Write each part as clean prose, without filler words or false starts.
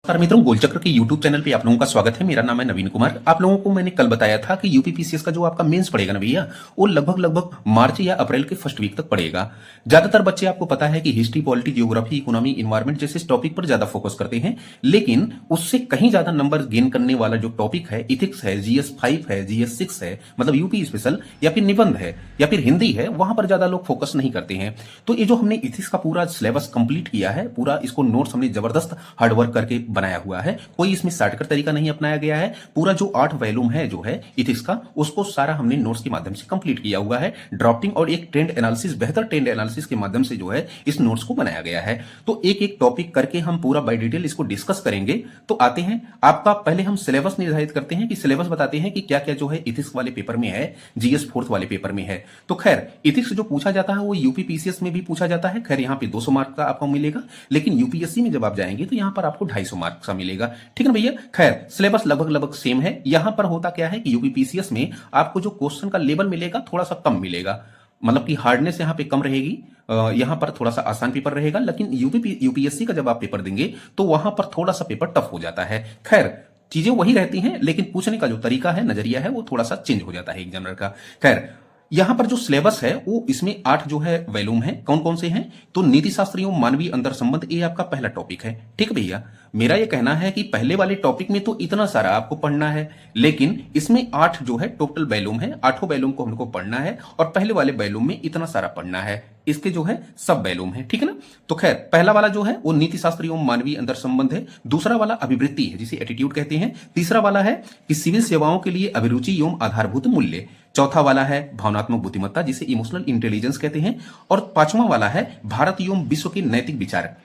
नमस्कार मित्रों, गोलचक्र के YouTube चैनल पे आप लोगों का स्वागत है। मेरा नाम है नवीन कुमार। आप लोगों को मैंने कल बताया था कि यूपीपीसीएस का जो आपका मेंस पड़ेगा ना भैया, वो लगभग मार्च या अप्रैल के फर्स्ट वीक तक पड़ेगा। ज्यादातर बच्चे आपको पता है कि history, polity, geography, economy, environment जैसे टॉपिक पर ज्यादा फोकस करते हैं, लेकिन उससे कहीं ज्यादा नंबर गेन करने वाला जो टॉपिक है, इथिक्स है, GS5 है, GS6 है, मतलब यूपी स्पेशल, या फिर निबंध है, या फिर हिंदी है, वहां पर ज्यादा लोग फोकस नहीं करते हैं। तो ये जो हमने इथिक्स का पूरा सिलेबस कंप्लीट किया है, पूरा इसको नोट्स हमने जबरदस्त हार्डवर्क करके बनाया हुआ है। कोई इसमें शॉर्टकट तरीका नहीं अपनाया गया है। पूरा जो 8 वॉल्यूम है जो है इथिक्स का, उसको सारा हमने नोट्स के माध्यम से कंप्लीट किया हुआ है। ड्राफ्टिंग और एक ट्रेंड एनालिसिस, बेहतर ट्रेंड एनालिसिस के माध्यम से जो है इस नोट्स को बनाया गया है। तो एक एक टॉपिक करके हम पूरा बाय डिटेल इसको डिस्कस करेंगे। तो आते हैं आपका, पहले हम सिलेबस निर्धारित करते हैं कि सिलेबस बताते हैं कि क्या क्या जो है इथिक्स वाले पेपर में है, जीएस फोर्थ वाले पेपर में है। तो खैर इथिक्स जो पूछा जाता है वो यूपीपीसीएस में भी पूछा जाता है। खैर यहाँ पे 200 मार्क का आपको मिलेगा, लेकिन यूपीएससी में जब आप जाएंगे तो यहाँ पर आपको 250 मार्क का मिलेगा। ठीक है ना भैया। खैर सिलेबस लगभग सेम है। यहां पर होता क्या है कि यूपीपीसीएस में आपको जो क्वेश्चन का लेवल मिलेगा थोड़ा सा कम मिलेगा, मतलब कि हार्डनेस यहां पे कम रहेगी। यहां पर थोड़ा सा आसान पेपर रहेगा, लेकिन यूपीएससी का जब आप पेपर देंगे तो वहां पर थोड़ा सा पेपर टफ हो जाता है। खैर चीजें वही रहती हैं, लेकिन पूछने का जो तरीका है, नजरिया है, वो थोड़ा सा चेंज हो जाता है एग्जामिनर का। खैर यहां पर जो सिलेबस है वो इसमें 8 जो है वॉल्यूम है। कौन कौन से हैं? तो नीति शास्त्र एवं मानवीय अंतर संबंध, ये आपका पहला टॉपिक है। ठीक भैया। मेरा ये कहना है कि पहले वाले टॉपिक में तो इतना सारा आपको पढ़ना है, लेकिन इसमें 8 जो है टोटल वॉल्यूम है, 8 वॉल्यूम को हमको पढ़ना है, और पहले वाले वॉल्यूम में इतना सारा पढ़ना है। इसके जो है सब वॉल्यूम है। ठीक है ना। तो खैर पहला वाला जो है वो नीति शास्त्र एवं मानवीय अंतर संबंध है। दूसरा वाला अभिवृत्ति है, जिसे एटीट्यूड कहते हैं। तीसरा वाला है कि सिविल सेवाओं के लिए अभिरुचि एवं आधारभूत मूल्य। चौथा वाला है भावनात्मक बुद्धिमत्ता, जिसे इमोशनल इंटेलिजेंस कहते हैं। और पांचवा वाला है भारत एवं विश्व के नैतिक विचार।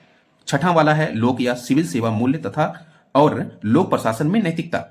छठा वाला है लोक या सिविल सेवा मूल्य तथा और लोक प्रशासन में नैतिकता।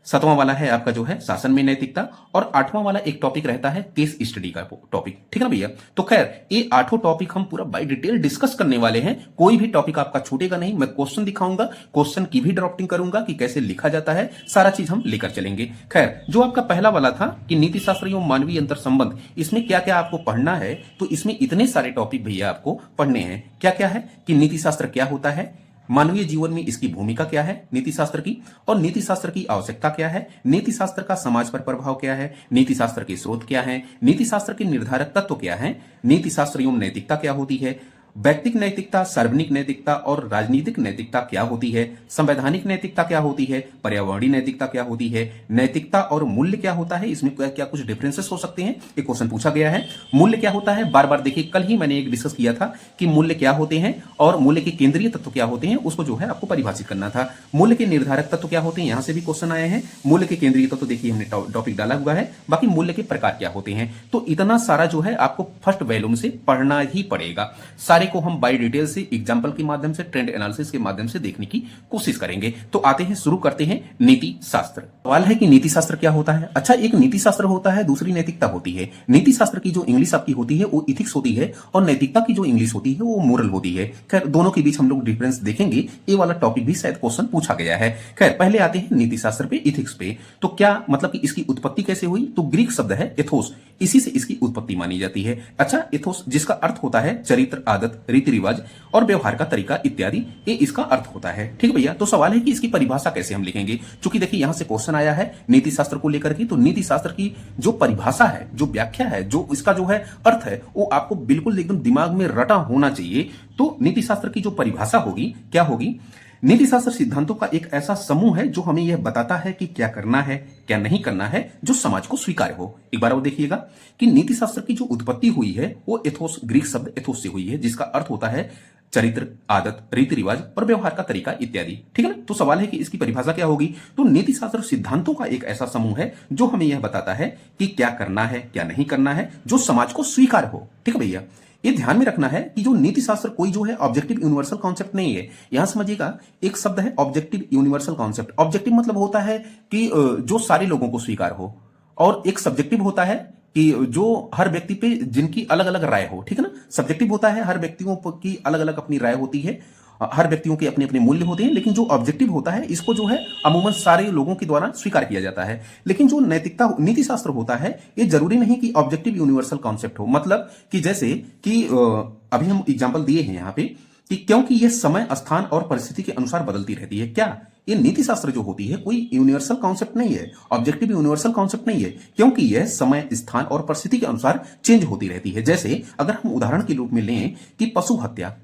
सातवां वाला है आपका जो है शासन में नैतिकता। और आठवां वाला एक टॉपिक रहता है केस स्टडी का टॉपिक। ठीक है ना भैया। तो खैर ये 8 टॉपिक हम पूरा बाय डिटेल डिस्कस करने वाले हैं। कोई भी टॉपिक आपका छूटेगा नहीं। मैं क्वेश्चन दिखाऊंगा, क्वेश्चन की भी ड्राफ्टिंग करूंगा कि कैसे लिखा जाता है, सारा चीज हम लेकर चलेंगे। खैर जो आपका पहला वाला था कि नीति शास्त्र एवं मानवीय अंतर संबंध, इसमें क्या क्या आपको पढ़ना है, तो इसमें इतने सारे टॉपिक भैया आपको पढ़ने हैं। क्या क्या है कि नीति शास्त्र क्या होता है, मानवीय जीवन में इसकी भूमिका क्या है नीति शास्त्र की, और नीति शास्त्र की आवश्यकता क्या है, नीति शास्त्र का समाज पर प्रभाव क्या है, नीति शास्त्र के स्रोत क्या है, नीति शास्त्र के निर्धारक तत्व क्या है, नीति शास्त्र एवं नैतिकता क्या होती है, व्यक्तिक नैतिकता, सार्वजनिक नैतिकता और राजनीतिक नैतिकता क्या होती है, संवैधानिक नैतिकता क्या होती है, पर्यावरणीय नैतिकता क्या होती है, नैतिकता और मूल्य क्या होता है, इसमें क्या क्या कुछ डिफरेंसेस हो सकते हैं, एक क्वेश्चन पूछा गया है। मूल्य क्या होता है, बार बार देखिए, कल ही मैंने एक डिस्कस किया था कि मूल्य क्या होते हैं और मूल्य के केंद्रीय तत्व क्या होते हैं, उसको जो है आपको परिभाषित करना था। मूल्य के निर्धारक तत्व क्या होते हैं, यहां से भी क्वेश्चन आए हैं। मूल्य के केंद्रीय तत्व देखिए हमने टॉपिक डाला हुआ है। बाकी मूल्य के प्रकार क्या होते हैं, तो इतना सारा जो है आपको फर्स्ट वॉल्यूम से पढ़ना ही पड़ेगा। सारे को हम बाय डिटेल से एग्जांपल के माध्यम से, ट्रेंड एनालिसिस के माध्यम से देखने की कोशिश करेंगे। तो आते हैं, शुरू करते हैं नीति शास्त्र। सवाल है कि नीति शास्त्र क्या होता है। अच्छा, एक नीति शास्त्र होता है, दूसरी नैतिकता होती है। नीति शास्त्र की जो इंग्लिश आपकी होती है वो इथिक्स होती है, और नैतिकता की जो इंग्लिश होती है वो मोरल होती है। खैर दोनों के बीच हम लोग डिफरेंस देखेंगे। ये वाला टॉपिक भी शायद क्वेश्चन पूछा गया है। खैर पहले आते हैं नीति शास्त्र पे, इथिक्स पे। तो क्या मतलब कि इसकी उत्पत्ति कैसे हुई, तो ग्रीक शब्द है एथोस, इसी से इसकी उत्पत्ति मानी जाती है। अच्छा, एथोस जिसका अर्थ होता है चरित्र, आदत, रीति रिवाज और व्यवहार का तरीका इत्यादि, ये इसका अर्थ होता है। ठीक है भैया। तो सवाल है कि इसकी परिभाषा कैसे हम लिखेंगे, क्योंकि देखिए यहां से क्वेश्चन आया है नीति शास्त्र को लेकर के, तो नीति शास्त्र की जो परिभाषा है, जो व्याख्या है, जो इसका जो है अर्थ है, वो आपको बिल्कुल एकदम दिमाग में रटा होना चाहिए। तो नीति शास्त्र की जो परिभाषा होगी, क्या होगी, नीति शास्त्र सिद्धांतों का एक ऐसा समूह है जो हमें यह बताता है कि क्या करना है, क्या नहीं करना है, जो समाज को स्वीकार्य हो। एक बार वो देखिएगा कि नीति शास्त्र की जो उत्पत्ति हुई है वो एथोस, ग्रीक शब्द एथोस से हुई है, जिसका अर्थ होता है चरित्र, आदत, रीति रिवाज और व्यवहार का तरीका इत्यादि। ठीक है ना। तो सवाल है कि इसकी परिभाषा क्या होगी, तो नीति शास्त्र सिद्धांतों का एक ऐसा समूह है जो हमें यह बताता है कि क्या करना है, क्या नहीं करना है, जो समाज को स्वीकार्य हो। ठीक है भैया। ये ध्यान में रखना है कि जो नीति शास्त्र कोई जो है ऑब्जेक्टिव यूनिवर्सल कॉन्सेप्ट नहीं है। यहां समझिएगा, एक शब्द है ऑब्जेक्टिव यूनिवर्सल कॉन्सेप्ट। ऑब्जेक्टिव मतलब होता है कि जो सारे लोगों को स्वीकार हो, और एक सब्जेक्टिव होता है कि जो हर व्यक्ति पे जिनकी अलग अलग राय हो। ठीक है ना। सब्जेक्टिव होता है हर व्यक्तियों की अलग अलग अपनी राय होती है, हर व्यक्तियों के अपने अपने मूल्य होते हैं, लेकिन जो ऑब्जेक्टिव होता है इसको जो है अमूमन सारे लोगों के द्वारा स्वीकार किया जाता है। लेकिन जो नैतिकता नीति शास्त्र होता है, ये जरूरी नहीं कि ऑब्जेक्टिव यूनिवर्सल कॉन्सेप्ट हो। मतलब कि जैसे कि अभी हम एग्जांपल दिए हैं यहाँ पे कि क्योंकि यह समय, स्थान और परिस्थिति के अनुसार बदलती रहती है। क्या ये नीति शास्त्र जो होती है कोई यूनिवर्सल कॉन्सेप्ट नहीं है, ऑब्जेक्टिव यूनिवर्सल कॉन्सेप्ट नहीं है, क्योंकि यह समय, स्थान और परिस्थिति के अनुसार चेंज होती रहती है। जैसे अगर हम उदाहरण के रूप में लें कि पशु हत्या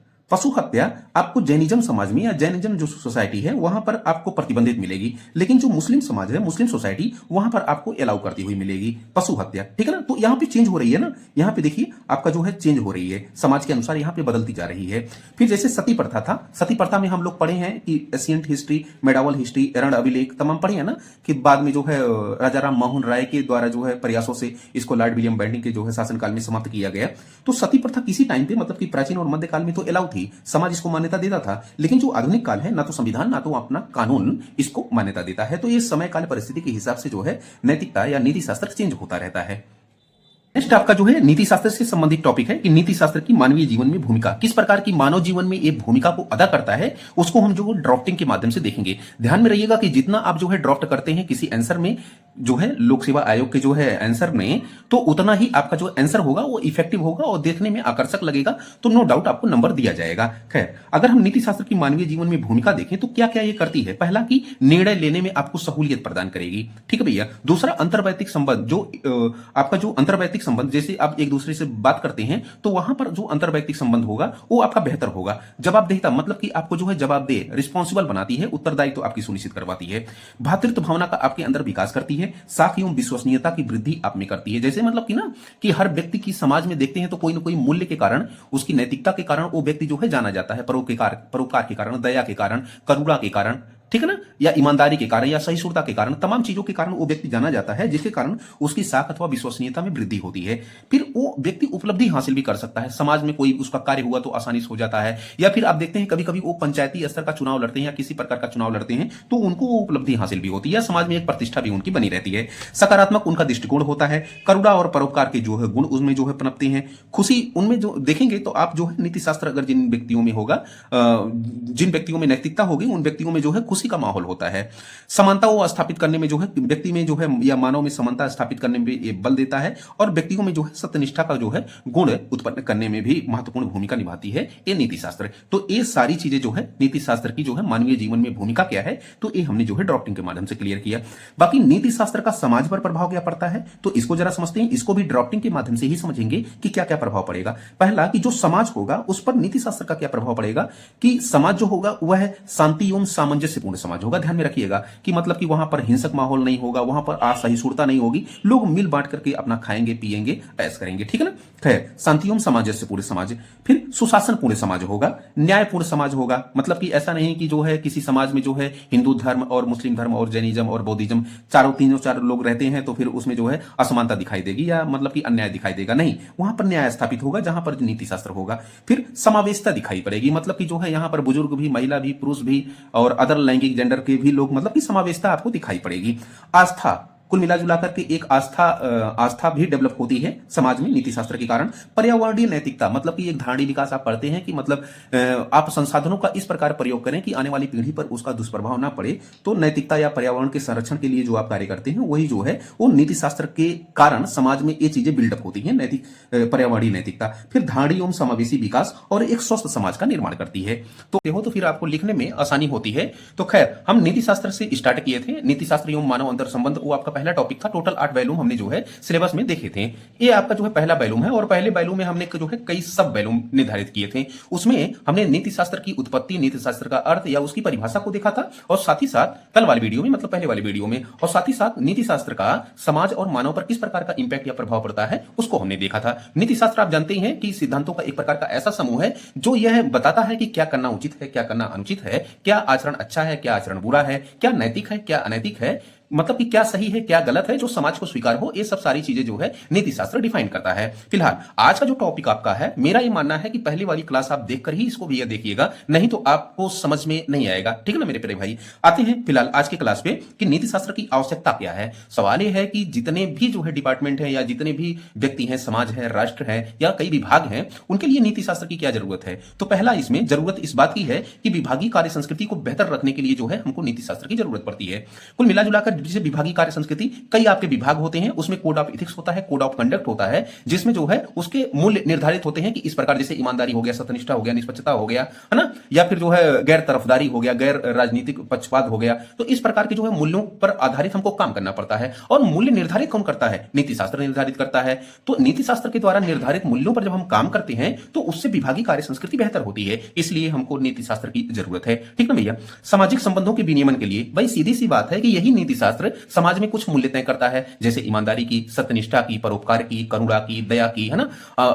आपको जैनिज्म समाज में या जैनिज्म जो सोसाइटी है वहां पर आपको प्रतिबंधित मिलेगी, लेकिन जो मुस्लिम समाज है, मुस्लिम सोसाइटी, वहां पर आपको अलाउ करती हुई मिलेगी पशु हत्या। ठीक है ना, तो यहां पे चेंज हो रही है ना, यहां पे देखिए आपका जो है चेंज हो रही है, समाज के अनुसार यहां पे बदलती जा रही है। फिर जैसे सती प्रथा था, सती प्रथा में हम लोग पढ़े हैं कि एशियंट हिस्ट्री, मेडावल हिस्ट्री, एरंड अभिलेख तमाम पढ़े हैं ना, कि बाद में जो है राजा राम मोहन राय के द्वारा जो है प्रयासों से इसको लॉर्ड विलियम बेंटिंग के जो है शासनकाल में समाप्त किया गया। तो सती प्रथा किसी टाइम पे मतलब कि प्राचीन और मध्यकाल में तो अलाउ थी, समाज इसको मान्यता देता था, लेकिन जो आधुनिक काल है ना तो संविधान ना तो अपना कानून इसको मान्यता देता है। तो ये समय काल परिस्थिति के हिसाब से जो है नैतिकता या नीति शास्त्र चेंज होता रहता है। नेक्स्ट आपका जो है नीति शास्त्र से संबंधित टॉपिक है कि नीति शास्त्र की मानवीय जीवन में भूमिका, किस प्रकार की मानव जीवन में ये भूमिका को अदा करता है उसको हम जो ड्राफ्टिंग के माध्यम से देखेंगे। ध्यान में रहिएगा कि जितना आप जो है ड्राफ्ट करते हैं किसी आंसर में, जो है लोक सेवा आयोग के जो है आंसर में, तो उतना ही आपका जो आंसर होगा वो इफेक्टिव होगा और देखने में आकर्षक लगेगा, तो नो डाउट आपको नंबर दिया जाएगा। खैर, अगर हम नीति शास्त्र की मानवीय जीवन में भूमिका देखें तो क्या क्या ये करती है। पहला कि निर्णय लेने में आपको सहूलियत प्रदान करेगी। ठीक है भैया। दूसरा, अंतर्वैयक्तिक संबंध, जो आपका जो अंतर्वैयक्तिक संबंध, जैसे आप एक दूसरे से बात करते हैं तो वहां पर जो अंतर्वैयक्तिक संबंध होगा वो आपका बेहतर होगा। जवाबदेहिता, मतलब कि आपको जो है जवाबदेह, रिस्पॉन्सिबल बनाती है, उत्तरदायित्व तो आपकी सुनिश्चित करवाती है। भ्रातृत्व भावना का आपके अंदर विकास करती है। साख एवं विश्वसनीयता की वृद्धि आप में करती है। जैसे मतलब कि ना कि हर व्यक्ति की समाज में देखते हैं तो कोई ना कोई मूल्य के कारण, उसकी नैतिकता के कारण वो व्यक्ति जो है जाना जाता है, परोपकार के कारण, दया के कारण, करुणा के कारण, ठीक है ना, या ईमानदारी के कारण या सहिष्णुता के कारण, तमाम चीजों के कारण वो व्यक्ति जाना जाता है, जिसके कारण उसकी साख अथवा विश्वसनीयता में वृद्धि होती है। फिर वो व्यक्ति उपलब्धि हासिल भी कर सकता है, समाज में कोई उसका कार्य हुआ तो आसानी से हो जाता है। या फिर आप देखते हैं कभी कभी वो पंचायती स्तर का चुनाव लड़ते हैं या किसी प्रकार का चुनाव लड़ते हैं तो उनको वो उपलब्धि हासिल भी होती है, समाज में एक प्रतिष्ठा भी उनकी बनी रहती है। सकारात्मक उनका दृष्टिकोण होता है। करुणा और परोपकार के जो है गुण उसमें जो है पनपते हैं। खुशी उनमें जो देखेंगे तो आप जो है नीति शास्त्र अगर जिन व्यक्तियों में होगा, जिन व्यक्तियों में नैतिकता होगी उन व्यक्तियों में जो है खुशी का माहौल होता है। समानता को स्थापित करने में जो है व्यक्ति में जो है या मानव में समानता स्थापित करने में ये बल देता है और व्यक्तियों में जो है सत्यनिष्ठा का जो है गुण उत्पन्न करने में भी महत्वपूर्ण भूमिका निभाती है ये नीति शास्त्र। तो ये सारी चीजें जो है नीति शास्त्र की जो है मानवीय जीवन में भूमिका क्या है, तो ये हमने जो है ड्राफ्टिंग के माध्यम से क्लियर किया। बाकी नीति शास्त्र का समाज पर प्रभाव क्या पड़ता है तो इसको जरा समझते हैं। इसको भी ड्राफ्टिंग के माध्यम से ही समझेंगे कि क्या क्या प्रभाव पड़ेगा। पहला कि जो समाज होगा उस पर नीति शास्त्र का क्या प्रभाव पड़ेगा, कि समाज जो होगा वह शांति एवं सामंजस्यपूर्ण समाज होगा। ध्यान में रखिएगा कि मतलब कि वहां पर हिंसक माहौल नहीं होगा, वहां पर असहिष्णुता नहीं होगी, लोग मिल बांट करके अपना खाएंगे पिएंगे ऐश करेंगे। ठीक है ना। खैर, शांति एवं सामंजस्यपूर्ण समाज। फिर सुशासन पूर्ण समाज होगा, न्यायपूर्ण समाज होगा। मतलब कि ऐसा नहीं कि जो है किसी समाज में जो है हिंदू धर्म और मुस्लिम धर्म और जैनिज्म और बौद्धिज्म चार लोग रहते हैं तो फिर उसमें जो है असमानता दिखाई देगी या मतलब कि अन्याय दिखाई देगा। नहीं, वहां पर न्याय स्थापित होगा जहां पर नीति शास्त्र होगा। फिर समावेशता दिखाई पड़ेगी, मतलब कि जो है यहां पर बुजुर्ग भी, महिला भी, पुरुष भी और अदर लैंगिक जेंडर के भी लोग, मतलब कि समावेशता आपको दिखाई पड़ेगी। आस्था, कुल मिला जुला करके एक आस्था भी डेवलप होती है समाज में नीति शास्त्र के कारण। पर्यावरणीय नैतिकता, मतलब कि एक धारणीय विकास आप पढ़ते हैं कि मतलब आप संसाधनों का इस प्रकार प्रयोग करें कि आने वाली पीढ़ी पर उसका दुष्प्रभाव ना पड़े। तो नैतिकता या पर्यावरण के संरक्षण के लिए जो आप कार्य करते हैं वही जो है वो नीति शास्त्र के कारण समाज में ये चीजें बिल्डअप होती है, नैतिक पर्यावरणीय नैतिकता। फिर धारणीय एवं समावेशी विकास और एक स्वस्थ समाज का निर्माण करती है। तो फिर आपको लिखने में आसानी होती है। तो खैर, हम नीति शास्त्र से स्टार्ट किए थे। नीति शास्त्र एवं मानव अंतर संबंध वो आपका पहला टॉपिक था। टोटल 8 वैल्यूम हमने जो है सिलेबस में देखे थे। ये आपका जो है पहला वैल्यूम है और पहले वैल्यूम में हमने जो है कई सब वैल्यूम निर्धारित किए थे। उसमें हमने नीति शास्त्र की उत्पत्ति, नीति शास्त्र का अर्थ या उसकी परिभाषा को देखा था और साथ ही साथ कल वाली वीडियो में, मतलब पहले वाली वीडियो में, और साथ ही साथ नीति शास्त्र का समाज और मानव पर किस प्रकार का इंपैक्ट या प्रभाव पड़ता है उसको हमने देखा था। नीति शास्त्र आप जानते हैं कि सिद्धांतों का एक प्रकार का ऐसा समूह है जो यह बताता है कि क्या करना उचित है, क्या करना अनुचित है, क्या आचरण अच्छा है, क्या आचरण बुरा है, क्या नैतिक है, क्या अनैतिक है, मतलब कि क्या सही है क्या गलत है, जो समाज को स्वीकार हो। ये सब सारी चीजें जो है नीति शास्त्र डिफाइन करता है। फिलहाल आज का जो टॉपिक आपका है, मेरा ये मानना है कि पहली वाली क्लास आप देखकर ही इसको भी देखिएगा, नहीं तो आपको समझ में नहीं आएगा। ठीक है ना मेरे प्यारे भाई। आते हैं फिलहाल आज के क्लास पे कि नीति शास्त्र की आवश्यकता क्या है। सवाल ये है कि जितने भी जो है डिपार्टमेंट है या जितने भी व्यक्ति हैं, समाज है, राष्ट्र है या कई विभाग हैं, उनके लिए नीति शास्त्र की क्या जरूरत है। तो पहला इसमें जरूरत इस बात की है कि विभागीय कार्य संस्कृति को बेहतर रखने के लिए जो है हमको नीति शास्त्र की जरूरत पड़ती है। कुल मिला जुलाकर जैसे विभागीय कार्य संस्कृति, कई आपके विभाग होते हैं, उसमें कोड ऑफ इथिक्स होता है, कोड ऑफ कंडक्ट होता है, जिसमें जो है उसके मूल्य निर्धारित होते हैं कि इस प्रकार, जैसे ईमानदारी हो गया, सत्यनिष्ठा हो गया, निष्पक्षता हो गया, है ना, या फिर जो है गैर तरफदारी हो गया, गैर राजनीतिक पक्षपात हो गया। तो इस प्रकार के जो है मूल्यों पर आधारित हमको काम करना पड़ता है। और मूल्य निर्धारित कौन करता है? नीति शास्त्र निर्धारित करता है। तो नीति शास्त्र के द्वारा निर्धारित मूल्यों पर जब हम काम करते हैं तो उससे विभागीय कार्य संस्कृति बेहतर होती है, इसलिए हमको नीति शास्त्र की जरूरत है। ठीक ना भैया? सामाजिक संबंधों के विनियमन के लिए भाई सीधी सी बात है कि यही नीति शास्त्र समाज में कुछ मूल्य तय करता है, जैसे ईमानदारी की, सत्यनिष्ठा की, परोपकार की, करुणा की, दया की, है ना,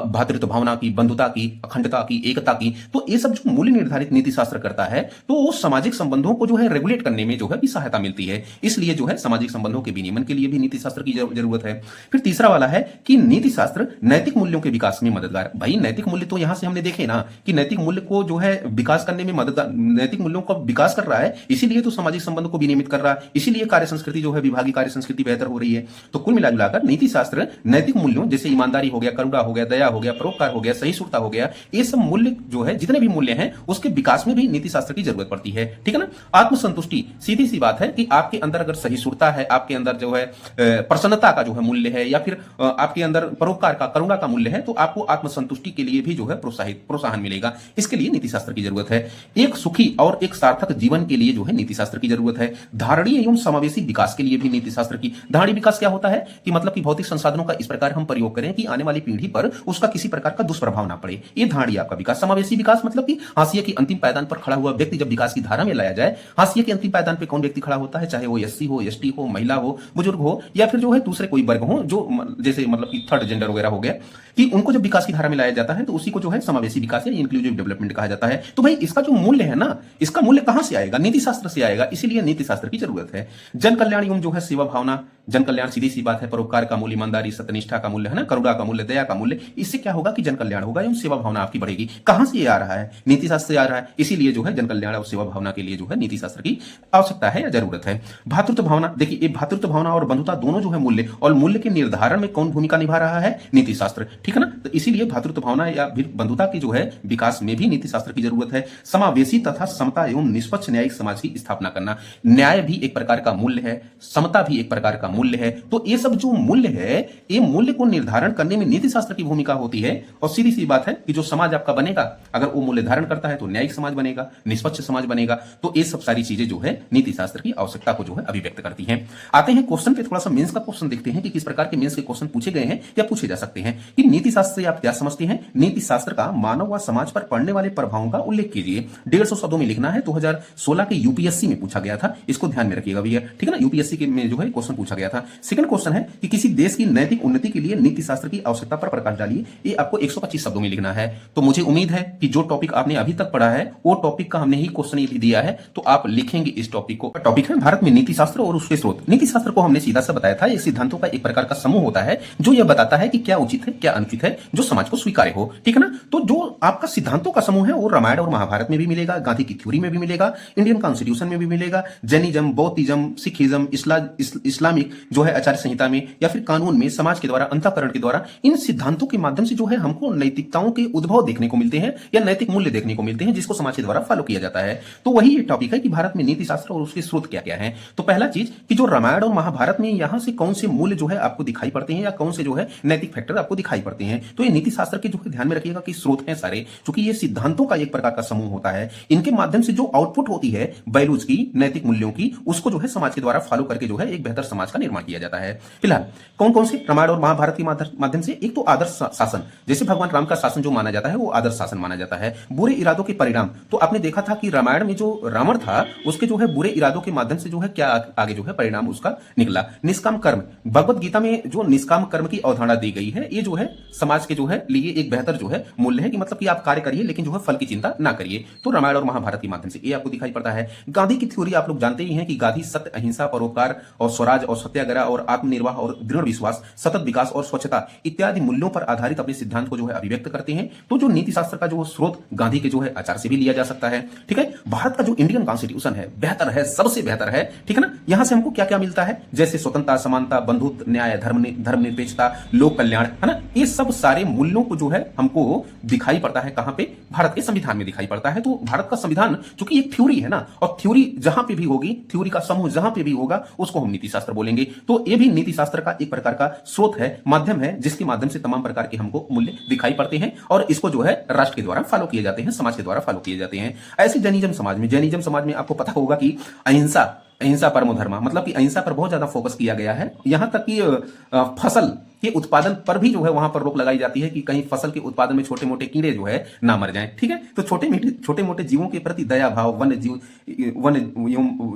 भातृत्व भावना की, बंधुता की, अखंडता की, एकता की। तो ये सब जो मूल्य निर्धारित नीति शास्त्र करता है तो वो सामाजिक संबंधों को जो है रेगुलेट करने में जो है भी सहायता मिलती है, इसलिए जो है सामाजिक संबंधों के विनियमन के लिए भी नीति शास्त्र की जरूरत है। फिर तीसरा वाला है कि नीति शास्त्र नैतिक मूल्यों के विकास में मददगार। भाई नैतिक मूल्य तो यहां से हमने देखे ना कि नैतिक मूल्य को जो है विकास करने में मददगार, नैतिक मूल्यों का विकास कर रहा है, इसीलिए तो सामाजिक संबंध को विनियमित कर रहा है, इसीलिए कार्य संस्कृति जो है विभागीय कार्य संस्कृति बेहतर हो रही है। तो कुल मिलाकर नीति शास्त्र नैतिक मूल्यों जैसे ईमानदारी हो गया, करुणा हो गया, दया हो गया, परोपकार हो गया, सहिष्णुता हो गया, ये सब मूल्य जो है, जितने भी मूल्य हैं उसके विकास में भी नीति शास्त्र की जरूरत पड़ती है। ठीक है ना? आत्मसंतुष्टि, सीधी सी बात है कि आपके अंदर अगर सहिष्णुता है, आपके अंदर जो है प्रसन्नता का जो है मूल्य है, या फिर आपके अंदर परोपकार का, करुणा का मूल्य है, तो आपको आत्मसंतुष्टि के लिए भी जो है प्रोत्साहन मिलेगा। इसके लिए नीति शास्त्र की जरूरत है। एक सुखी और एक सार्थक जीवन के लिए जो है नीति शास्त्र की जरूरत है। धारणीय एवं समावेशी विकास के लिए भी नीति शास्त्र की। धारणीय विकास क्या होता है कि मतलब कि भौतिक संसाधनों का इस प्रकार हम प्रयोग करें कि आने वाली पीढ़ी पर उसका किसी प्रकार का दुष्प्रभाव ना पड़े, ये धारणीय आपका विकास। समावेशी विकास मतलब कि हाशिए की अंतिम पायदान पर खड़ा हुआ व्यक्ति जब विकास की धारा में लाया जाए, हाशिए के अंतिम पायदान पर कौन व्यक्ति खड़ा होता है, चाहे वो एससी हो, एसटी हो, महिला हो, बुजुर्ग हो, या फिर जो है दूसरे कोई वर्ग हो, जो जैसे मतलब कि थर्ड जेंडर वगैरह हो गया, कि उनको जब विकास की धारा में लाया जाता है तो उसी को जो है समावेशी विकास या इंक्लूसिव डेवलपमेंट कहा जाता है। तो भाई इसका जो मूल्य है ना, इसका मूल्य कहां से आएगा? नीति शास्त्र से आएगा, इसीलिए नीति शास्त्र की जरूरत है। जन कल्याण एवं जो है सेवा भावना, जन कल्याण सीधी सी बात है, परोपकार का मूल्य, ईमानदारी, सत्यनिष्ठा का मूल्य, है ना, करुणा का मूल्य, दया का मूल्य, इससे क्या होगा कि जन कल्याण होगा एवं सेवा भावना आपकी बढ़ेगी। कहां से ये आ रहा है? नीति शास्त्र से आ रहा है, इसीलिए जो है जन कल्याण और सेवा भावना के लिए जो है नीति शास्त्र की आवश्यकता है या जरूरत है। भातृत्व भावना, देखिए ये भातृत्व भावना और बंधुता दोनों जो है मूल्य, और मूल्य के निर्धारण में कौन भूमिका निभा रहा है? नीति शास्त्र। ठीक है ना? तो इसीलिए भातृत्व भावना या फिर बंधुता की जो है विकास में भी नीति शास्त्र की जरूरत है। समावेशी तथा समता एवं निष्पक्ष न्यायिक समाज की स्थापना करना। न्याय भी एक प्रकार का मूल्य है, समता भी एक प्रकार का मूल्य है। तो ये सब जो मूल्य है, ये मूल्य को निर्धारण करने में नीति शास्त्र की भूमिका होती है। और सीधी सी बात है कि जो समाज आपका बनेगा, अगर वो मूल्य धारण करता है तो न्यायिक समाज बनेगा, निष्पक्ष समाज बनेगा। तो ये सब सारी चीजें जो है नीति शास्त्र की आवश्यकता को जो है अभिव्यक्त करती हैं। आते हैं क्वेश्चन पे, थोड़ा सा मेंस का क्वेश्चन देखते हैं कि किस प्रकार के मेंस के क्वेश्चन पूछे गए हैं या पूछे जा सकते हैं। कि नीति शास्त्र से आप क्या समझते हैं? नीति शास्त्र का मानव व समाज पर पड़ने वाले प्रभावों का उल्लेख कीजिए। 150 शब्दों में लिखना है। 2016 के यूपीएससी में पूछा गया था, इसको ध्यान में रखिएगा भैया। ठीक है ना? यूपीएससी के में जो है क्वेश्चन पूछा गया था। सेकंड क्वेश्चन है कि किसी देश की नैतिक उन्नति के लिए नीति शास्त्र की आवश्यकता पर प्रकाश डालिए। ये आपको 125 शब्दों में लिखना है। तो मुझे उम्मीद है कि जो टॉपिक आपने अभी तक पढ़ा है वो टॉपिक का हमने ही क्वेश्चन ये दिया है, तो आप लिखेंगे इस टॉपिक को। टॉपिक है भारत में नीति शास्त्र और उसके स्रोत। नीति शास्त्र को हमने सीधा सा बताया था, ये सिद्धांतों का एक प्रकार का समूह होता है जो यह बताता है कि क्या उचित है, क्या अनुचित है, जो समाज को स्वीकार्य हो। ठीक है ना? तो जो आपका सिद्धांतों का समूह है वो रामायण और महाभारत में भी मिलेगा, गांधी की थ्योरी में भी मिलेगा, इंडियन कॉन्स्टिट्यूशन में भी मिलेगा, जैनिज्म, बौद्धिज्म, सिखिज्म, इस्लामिक जो है आचार्य संहिता में, या फिर कानून में, समाज के द्वारा, अंतःकरण के द्वारा। इन सिद्धांतों के माध्यम से जो है हमको नैतिकताओं के उद्भव देखने को मिलते हैं या नैतिक मूल्य देखने को मिलते हैं, जिसको समाज के द्वारा फॉलो किया जाता है। तो वही ये टॉपिक है कि भारत में नीति शास्त्र और उसके स्रोत क्या क्या है। तो पहला चीज कि जो रामायण और महाभारत में यहां से कौन से मूल्य जो है आपको दिखाई पड़ते हैं या कौन से जो है नैतिक फैक्टर आपको दिखाई पड़ते हैं। तो ये नीति शास्त्र के जो है ध्यान में रखिएगा कि स्रोत हैं सारे, क्योंकि ये सिद्धांतों का एक प्रकार का समूह होता है। इनके माध्यम से जो आउटपुट होती है वैल्यूज की, नैतिक मूल्यों की, उसको जो है समाज के द्वारा फॉलो करके जो है एक बेहतर समाज का निर्माण किया जाता है। फिलहाल कौन कौन से रामायण और महाभारत के माध्यम से? एक तो आदर्श शासन, जैसे भगवान राम का शासन जो माना जाता है वो आदर्श शासन माना जाता है। बुरे इरादों के परिणाम, तो आपने देखा था कि रामायण में जो रावण था उसके जो है बुरे इरादों के माध्यम से जो है क्या आगे जो है परिणाम उसका निकला। निष्काम कर्म, भगवत गीता में जो निष्काम कर्म की अवधारणा दी गई है, ये जो है समाज के जो है लिए एक बेहतर जो है मूल्य है कि मतलब कि आप कार्य करिए लेकिन जो है फल की चिंता ना करिए। तो रामायण और महाभारत के माध्यम से ये आपको दिखाई पड़ता है। गांधी की थ्योरी आप लोग जानते ही हैं कि गांधी सत्य, अहिंसा, परोपकार और स्वराज और सत्य सत्याग्रह और आत्मनिर्वाह और दृढ़ विश्वास, सतत विकास और स्वच्छता इत्यादि मूल्यों पर आधारित अपने सिद्धांत को जो है अभिव्यक्त करते हैं। तो जो नीति शास्त्र का जो स्रोत गांधी के जो है आचार से भी लिया जा सकता है। ठीक है, भारत का जो इंडियन कॉन्स्टिट्यूशन है बेहतर है, सबसे बेहतर है। ठीक है ना, यहां से हमको क्या क्या मिलता है, जैसे स्वतंत्रता, समानता, बंधुत्व, न्याय, धर्मनिरपेक्षता, लोक कल्याण, है ना, ये सब सारे मूल्यों को जो है हमको दिखाई पड़ता है कहां पे, भारत के संविधान में दिखाई पड़ता है। तो भारत का संविधान चूंकि एक थ्योरी है ना, और थ्योरी जहां पे भी होगी, थ्योरी का समूह जहां पे भी होगा उसको हम नीति शास्त्र बोलेंगे। तो ये भी नीति शास्त्र का एक प्रकार का स्रोत है, माध्यम है, जिसके माध्यम से तमाम प्रकार के हमको मूल्य दिखाई पड़ते हैं और इसको जो है राष्ट्र के द्वारा फॉलो किए जाते हैं, समाज के द्वारा फॉलो किए जाते हैं। ऐसे जैनिज्म समाज में आपको पता होगा कि अहिंसा परमो धर्म, मतलब कि अहिंसा पर बहुत ज्यादा फोकस किया गया है। यहां तक कि फसल के उत्पादन पर भी जो है वहां पर रोक लगाई जाती है कि कहीं फसल के उत्पादन में छोटे मोटे कीड़े जो है ना मर जाएं। ठीक है, तो छोटे मोटे जीवों के प्रति दया भाव, वन्य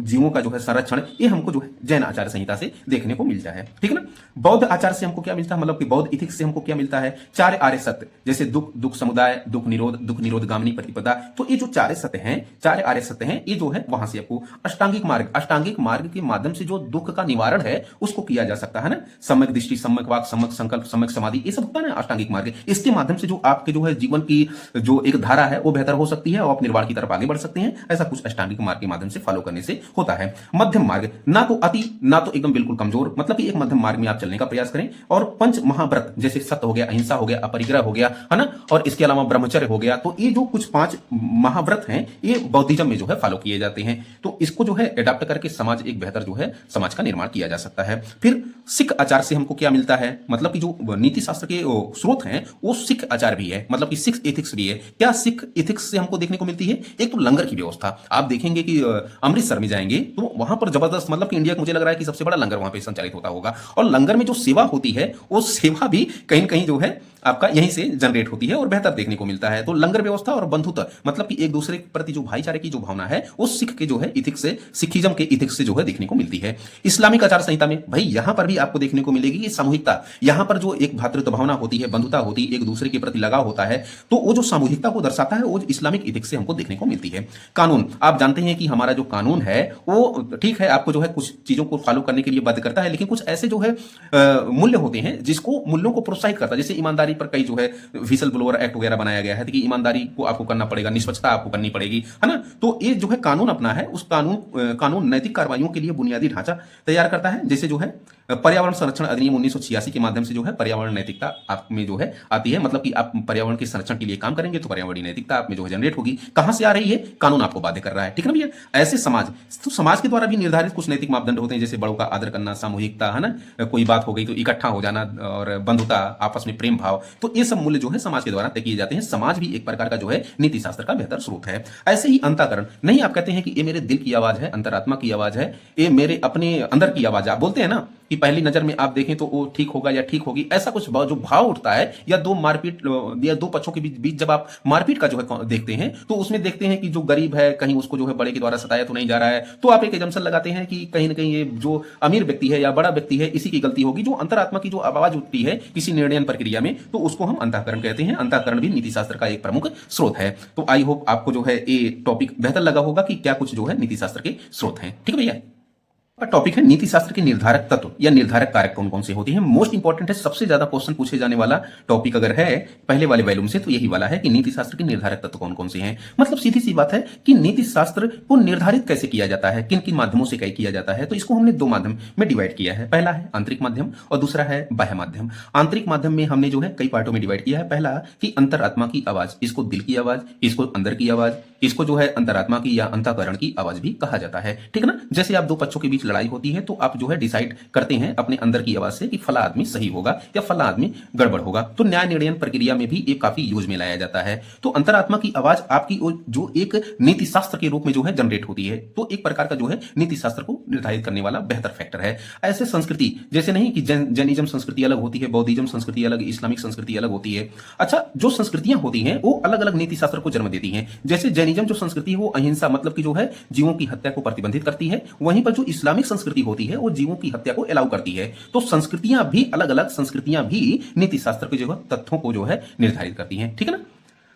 जीवों का जो है संरक्षण, ये हमको जो है जैन आचार संहिता से देखने को मिलता है। ठीक है ना, बौद्ध आचार से हमको क्या मिलता है, मतलब कि बौद्ध इथिक्स से हमको क्या मिलता है, 4 आर्य सत्य, जैसे दुख समुदाय, दुख निरोध गामिनी प्रतिपदा। तो ये जो 4 आर्य सत्य हैं, ये जो है वहां से आपको अष्टांगिक मार्ग के माध्यम से जो दुख का निवारण है उसको किया जा सकता है ना, सम्यक दृष्टि, सम्यक वाक, सम्यक संकल्प, सम्यक समाधि, ये सब होता है ना अष्टांगिक मार्ग। इसके माध्यम से जो आपके जो है जीवन की जो एक धारा है वो बेहतर हो सकती है और आप निर्वाण की तरफ आगे बढ़ सकते हैं। ऐसा कुछ अष्टांगिक मार्ग के माध्यम से फॉलो करने से होता है। मध्यम मार्ग, ना तो अति ना तो एकदम बिल्कुल कमजोर, मतलब कि एक मध्यम मार्ग में आप चलने का प्रयास करें। और पंच महाव्रत, जैसे सत्य हो गया, अहिंसा हो गया, अपरिग्रह हो गया, है ना, और इसके अलावा ब्रह्मचर्य हो गया। तो ये जो कुछ 5 महाव्रत हैं ये बौद्धिज्म में जो है फॉलो किए जाते हैं। तो इसको जो है एडाप्ट करके समाज एक बेहतर जो है समाज का निर्माण किया जा सकता है। फिर सिख आचार से हमको क्या मिलता है, मतलब कि जो नीति शास्त्र के स्रोत हैं वो सिख आचार भी है, मतलब कि सिख एथिक्स भी है। क्या सिख एथिक्स से हमको देखने को मिलती है, एक तो लंगर की व्यवस्था। आप देखेंगे कि अमृतसर में जाएंगे तो वहां पर जबरदस्त, मतलब कि इंडिया का मुझे लग रहा है कि सबसे बड़ा लंगर वहां पे संचालित होता होगा। और लंगर में जो सेवा होती है वो सेवा भी कहीं न कहीं जो है आपका यहीं से जनरेट होती है और बेहतर देखने को मिलता है। तो लंगर व्यवस्था और बंधुत्व, मतलब कि एक दूसरे के प्रति जो भाईचारे की जो भावना है वो सिख के जो है इथिक्स से, सिखिज्म के इथिक्स से जो है देखने को मिलती है। इस्लामिक आचार संहिता में भाई यहां पर भी आपको देखने को मिलेगी कि सामूहिकता, यहां पर जो एक भातृत्व भावना होती है, बंधुता होती है, एक दूसरे के प्रति लगाव होता है, तो वो जो सामूहिकता को दर्शाता है वो इस्लामिक इथिक्स से हमको देखने को मिलती है। कानून, आप जानते हैं कि हमारा जो कानून है वो ठीक है आपको जो है कुछ चीजों को फॉलो करने के लिए बाध्य करता है, लेकिन कुछ ऐसे जो है मूल्य होते हैं जिसको मूल्यों को प्रोत्साहित करता है। जैसे ईमानदारी पर कई जो है व्हिसल ब्लोअर एक्ट वगैरह बनाया गया है कि ईमानदारी को आपको करना पड़ेगा, निष्पक्षता आपको करनी पड़ेगी, है ना। तो ये जो है कानून अपना है, उस कानून नैतिक कार्रवाइयों के लिए बुनियादी ढांचा तैयार करता है। जैसे जो है पर्यावरण संरक्षण अधिनियम 1986 के माध्यम से जो है पर्यावरण नैतिकता आप में जो है आती है, मतलब कि आप पर्यावरण के संरक्षण के लिए काम करेंगे तो पर्यावरणीय नैतिकता आप में जो है जनरेट होगी। कहां से आ रही है, कानून आपको बाध्य कर रहा है। ठीक है ना भैया, ऐसे समाज, तो समाज के द्वारा भी निर्धारित कुछ नैतिक मापदंड होते हैं, जैसे बड़ों का आदर करना, सामूहिकता, है ना, कोई बात हो गई तो इकट्ठा हो जाना, और बंधुता, आपस में प्रेम भाव। तो ये सब मूल्य जो है समाज के द्वारा तय किए जाते हैं। समाज भी एक प्रकार का जो है नीति शास्त्र का बेहतर स्रोत है। ऐसे ही अंतःकरण, नहीं आप कहते हैं कि ये मेरे दिल की आवाज है, अंतरात्मा की आवाज है, ये मेरे अपने अंदर की आवाज है। आप बोलते हैं ना कि पहली नजर में आप देखें तो वो ठीक होगा या ठीक होगी, ऐसा कुछ जो भाव उठता है, या दो पक्षों के बीच जब आप मारपीट का जो है देखते हैं तो उसमें देखते हैं कि जो गरीब है कहीं उसको जो है बड़े के द्वारा सताया तो नहीं जा रहा है, तो आप एक एजम्पशन लगाते हैं कि कहीं ना कहीं ये जो अमीर व्यक्ति है या बड़ा व्यक्ति है इसी की गलती होगी। जो अंतरात्मा की जो आवाज उठती है किसी निर्णय प्रक्रिया में, तो उसको हम अंतःकरण कहते हैं। अंतःकरण भी नीति शास्त्र का एक प्रमुख स्रोत है। तो आई होप आपको जो है ये टॉपिक बेहतर लगा होगा कि क्या कुछ जो है नीति शास्त्र के स्रोत हैं। ठीक है भैया, टॉपिक है नीति शास्त्र के निर्धारक तत्व या निर्धारक कारक कौन कौन से होते हैं। मोस्ट इंपॉर्टेंट है, सबसे ज्यादा क्वेश्चन पूछे जाने वाला टॉपिक अगर है पहले वाले वॉल्यूम से तो यही वाला है कि नीति शास्त्र के निर्धारक तत्व कौन कौन से हैं। मतलब सीधी सी बात है कि नीति शास्त्र को निर्धारित कैसे किया जाता है, किन किन माध्यमों से किया जाता है। तो इसको हमने 2 माध्यम में डिवाइड किया है। पहला है आंतरिक माध्यम और दूसरा है बाह्य माध्यम। आंतरिक माध्यम में हमने जो है कई पार्टों में डिवाइड किया है। पहला कि अंतरात्मा की आवाज, इसको दिल की आवाज, इसको अंदर की आवाज, इसको जो है अंतरात्मा की या अंतःकरण की आवाज भी कहा जाता है। ठीक है ना, जैसे आप 2 पक्षों के बीच लड़ाई होती है तो आप जो है डिसाइड करते हैं अपने अंदर की आवाज से कि फला आदमी सही होगा या फला आदमी गड़बड़ होगा। तो न्याय निर्णय प्रक्रिया में भी ये काफी यूज में लाया जाता है। तो अंतरात्मा की आवाज आपकी जो एक नीति शास्त्र के रूप में जो है जनरेट होती है, तो एक प्रकार का जो है नीति शास्त्र को निर्धारित करने वाला बेहतर फैक्टर है। ऐसे संस्कृति, जैसे नहीं कि जैनिज्म संस्कृति अलग होती है, बौद्धिज्म संस्कृति अलग, इस्लामिक संस्कृति अलग होती है। अच्छा, जो संस्कृतियां होती हैं वो अलग अलग नीति शास्त्र को जन्म देती हैं। जैसे जैनिज्म जो संस्कृति है वो अहिंसा, मतलब कि जो है जीवों की हत्या को प्रतिबंधित करती है, वहीं पर जो इस्लामिक संस्कृति होती है वो जीवों की हत्या को अलाउ करती है। तो संस्कृतियां भी अलग अलग, संस्कृतियां भी नीति शास्त्र के जो है तथ्यों को जो है निर्धारित करती हैं। ठीक है ना।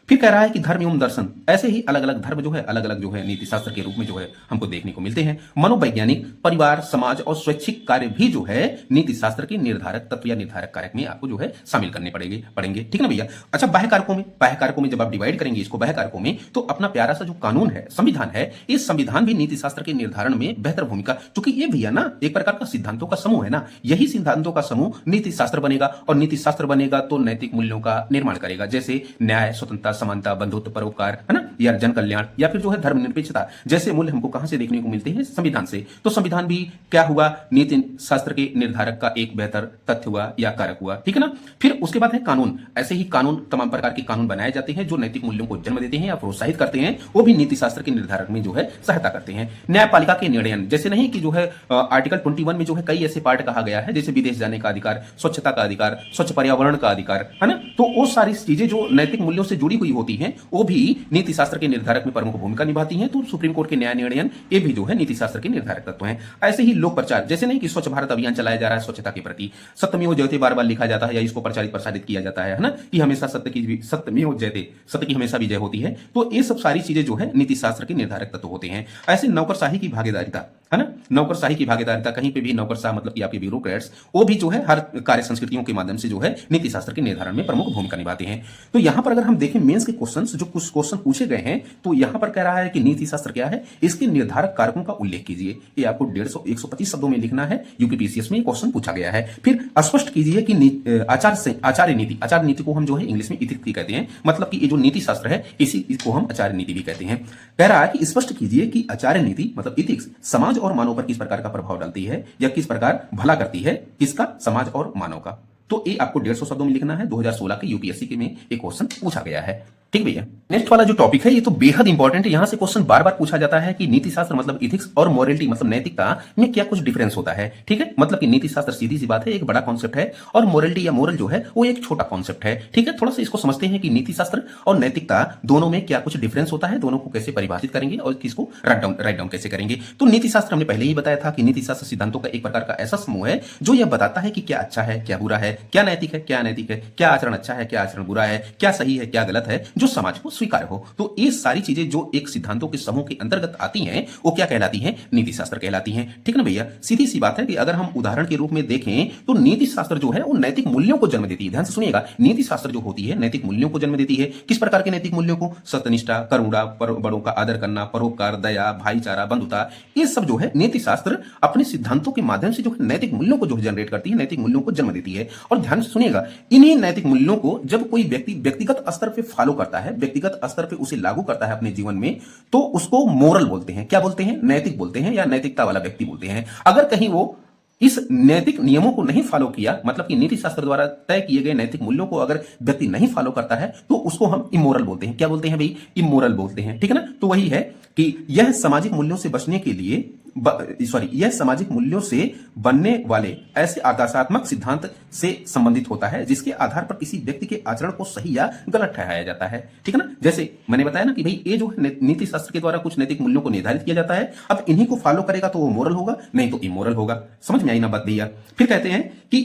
फिर कह रहा है कि धर्म एवं दर्शन, ऐसे ही अलग अलग धर्म जो है अलग अलग जो है नीति शास्त्र के रूप में जो है हमको देखने को मिलते हैं। मनोवैज्ञानिक, परिवार, समाज और स्वैच्छिक कार्य भी जो है नीति शास्त्र के निर्धारक तत्व या निर्धारक कारक में आपको जो है शामिल करने पड़ेंगे। ठीक ना भैया। अच्छा, बाह्य कारकों में जब आप डिवाइड करेंगे इसको बाह्य कारकों में, तो अपना प्यारा सा जो कानून है, संविधान है, इस संविधान भी नीति शास्त्र के निर्धारण में बेहतर भूमिका, क्योंकि ये भैया ना एक प्रकार का सिद्धांतों का समूह है ना, यही सिद्धांतों का समूह नीति शास्त्र बनेगा, और नीति शास्त्र बनेगा तो नैतिक मूल्यों का निर्माण करेगा, जैसे न्याय, स्वतंत्रता, समानता, बंधुत्व, परोपकार, है ना, या जन कल्याण, या फिर जो है धर्मनिरपेक्षता जैसे मूल्य हमको कहां से देखने को मिलते हैं? संविधान से। तो संविधान भी क्या हुआ? नीति शास्त्र के निर्धारक का एक बेहतर तथ्य हुआ या कारक हुआ। ठीक है ना। फिर उसके बाद है कानून। ऐसे ही कानून, तमाम प्रकार के कानून बनाए जाते हैं जो नैतिक मूल्यों को जन्म देते हैं या प्रोत्साहित करते हैं, वो भी नीति शास्त्र के निर्धारक में जो है सहायता करते हैं। न्यायपालिका के निर्णय, जैसे नहीं कि जो है आर्टिकल 21 में जो है कई ऐसे पार्ट कहा गया है, जैसे विदेश जाने का अधिकार, स्वच्छता का अधिकार, स्वच्छ पर्यावरण का अधिकार, है ना, तो वो सारी चीजें जो नैतिक मूल्यों से जुड़ी हुई होती हैं वो भी नीति शास्त्र के निर्धारक में प्रमुख भूमिका निभाती हैं। तो सुप्रीम कोर्ट के न्याय निर्णय ये भी जो है नीति शास्त्र के निर्धारक तत्व हैं। ऐसे ही लोक प्रचार, जैसे नहीं कि स्वच्छ भारत अभियान चलाया जा रहा है स्वच्छता के प्रति, सत्यमेव जयते बार बार लिखा जाता है या इसको प्रसारित किया जाता है ना, कि हमेशा सत्यमेव जयते, सत्य की हमेशा विजय होती है। तो ये सब सारी चीजें जो है नीति शास्त्र के निर्धारक तत्व होते हैं। ऐसे नौकरशाही की भागीदारिता, है ना, नौकरशाही की भागीदारिता, कहीं पे भी नौकरशाह मतलब कि आपके ब्यूरोक्रेट्स, वो भी जो है हर कार्य संस्कृतियों के माध्यम से जो है नीति शास्त्र के निर्धारण में प्रमुख भूमिका निभाते हैं। तो यहां पर अगर हम देखें मेंस के क्वेश्चंस, जो कुछ क्वेश्चन पूछे गए हैं, तो यहां पर कह रहा है कि नीति शास्त्र क्या है, इसके निर्धारक कारकों का उल्लेख कीजिए। ये आपको 125 शब्दों में लिखना है। यूपीपीसीएस में क्वेश्चन पूछा गया है। फिर स्पष्ट कीजिए कि आचार्य नीति को हम जो है इंग्लिश में इथिक्स कहते हैं, मतलब कि ये जो नीति शास्त्र है इसको हम आचार्य नीति भी कहते हैं। कह रहा है कि स्पष्ट कीजिए कि आचार्य नीति मतलब इथिक्स समाज और मानव पर किस प्रकार का प्रभाव डालती है या किस प्रकार भला करती है, किसका? समाज और मानव का। तो ये आपको 150 शब्दों में लिखना है। 2016 के यूपीएससी के में एक क्वेश्चन पूछा गया है। ठीक भैया। नेक्स्ट वाला जो टॉपिक है ये तो बेहद इंपॉर्टेंट है। यहां से क्वेश्चन बार बार पूछा जाता है कि नीति शास्त्र मतलब इथिक्स और मोरलिटी मतलब नैतिकता में क्या कुछ डिफरेंस होता है। ठीक है, मतलब कि नीति शास्त्र सीधी सी बात है एक बड़ा कॉन्सेप्ट है, और मोरलिटी या मोरल जो है वो एक छोटा कॉन्सेप्ट है। ठीक है, थोड़ा सा इसको समझते हैं कि नीति शास्त्र और नैतिकता दोनों में क्या कुछ डिफरेंस होता है, दोनों को कैसे परिभाषित करेंगे और किसको राइट डाउन कैसे करेंगे। तो नीति शास्त्र हमने पहले ही बताया था कि नीति शास्त्र सिद्धांतों का एक प्रकार का ऐसा समूह है जो यह बताता है कि क्या अच्छा है, क्या बुरा है, क्या नैतिक है, क्या अनैतिक है, क्या आचरण अच्छा है, क्या आचरण बुरा है, क्या सही है, क्या गलत है, जो समाज को स्वीकार हो। तो ये सारी चीजें जो एक सिद्धांतों के समूह के अंतर्गत आती हैं वो क्या कहलाती हैं? नीति शास्त्र कहलाती हैं। ठीक ना भैया। सीधी सी बात है कि अगर हम उदाहरण के रूप में देखें तो नीति शास्त्र जो है वो नैतिक मूल्यों को जन्म देती है। ध्यान से सुनिएगा, नीति शास्त्र जो होती है नैतिक मूल्यों को जन्म देती है। किस प्रकार के नैतिक मूल्यों को? सत्यनिष्ठा, करुणा, बड़ों का आदर करना, परोपकार, दया, भाईचारा, बंधुता, ये सब जो है नीति शास्त्र अपने सिद्धांतों के माध्यम से जो है नैतिक मूल्यों को जो जनरेट करती है, नैतिक मूल्यों को जन्म देती है। और ध्यान से सुनिएगा, इन्हीं नैतिक मूल्यों को जब कोई व्यक्ति व्यक्तिगत स्तर पे फॉलो करता है, व्यक्तिगत स्तर पे उसे लागू करता है अपने जीवन में, तो उसको मोरल बोलते हैं। क्या बोलते हैं? नैतिक बोलते हैं या नैतिकता वाला व्यक्ति बोलते हैं। अगर कहीं वो इस नैतिक नियमों को नहीं फॉलो किया, मतलब कि नीति शास्त्र द्वारा तय किए गए नैतिक मूल्यों को अगर व्यक्ति नहीं फॉलो करता है, तो उसको हम इमोरल बोलते हैं। क्या बोलते हैं भाई? इमोरल बोलते हैं। ठीक है ना। तो वही है कि यह सामाजिक मूल्यों से बचने के लिए यह सामाजिक मूल्यों से बनने वाले ऐसे आदर्शात्मक सिद्धांत से संबंधित होता है जिसके आधार पर किसी व्यक्ति के आचरण को सही या गलत ठहराया जाता है। ठीक है ना। जैसे मैंने बताया ना कि भाई ये जो नीति शास्त्र के द्वारा कुछ नैतिक मूल्यों को निर्धारित किया जाता है, अब इन्हीं को फॉलो करेगा तो वो मोरल होगा, नहीं तो इमोरल होगा। समझ में आई ना बात भैया। फिर कहते हैं कि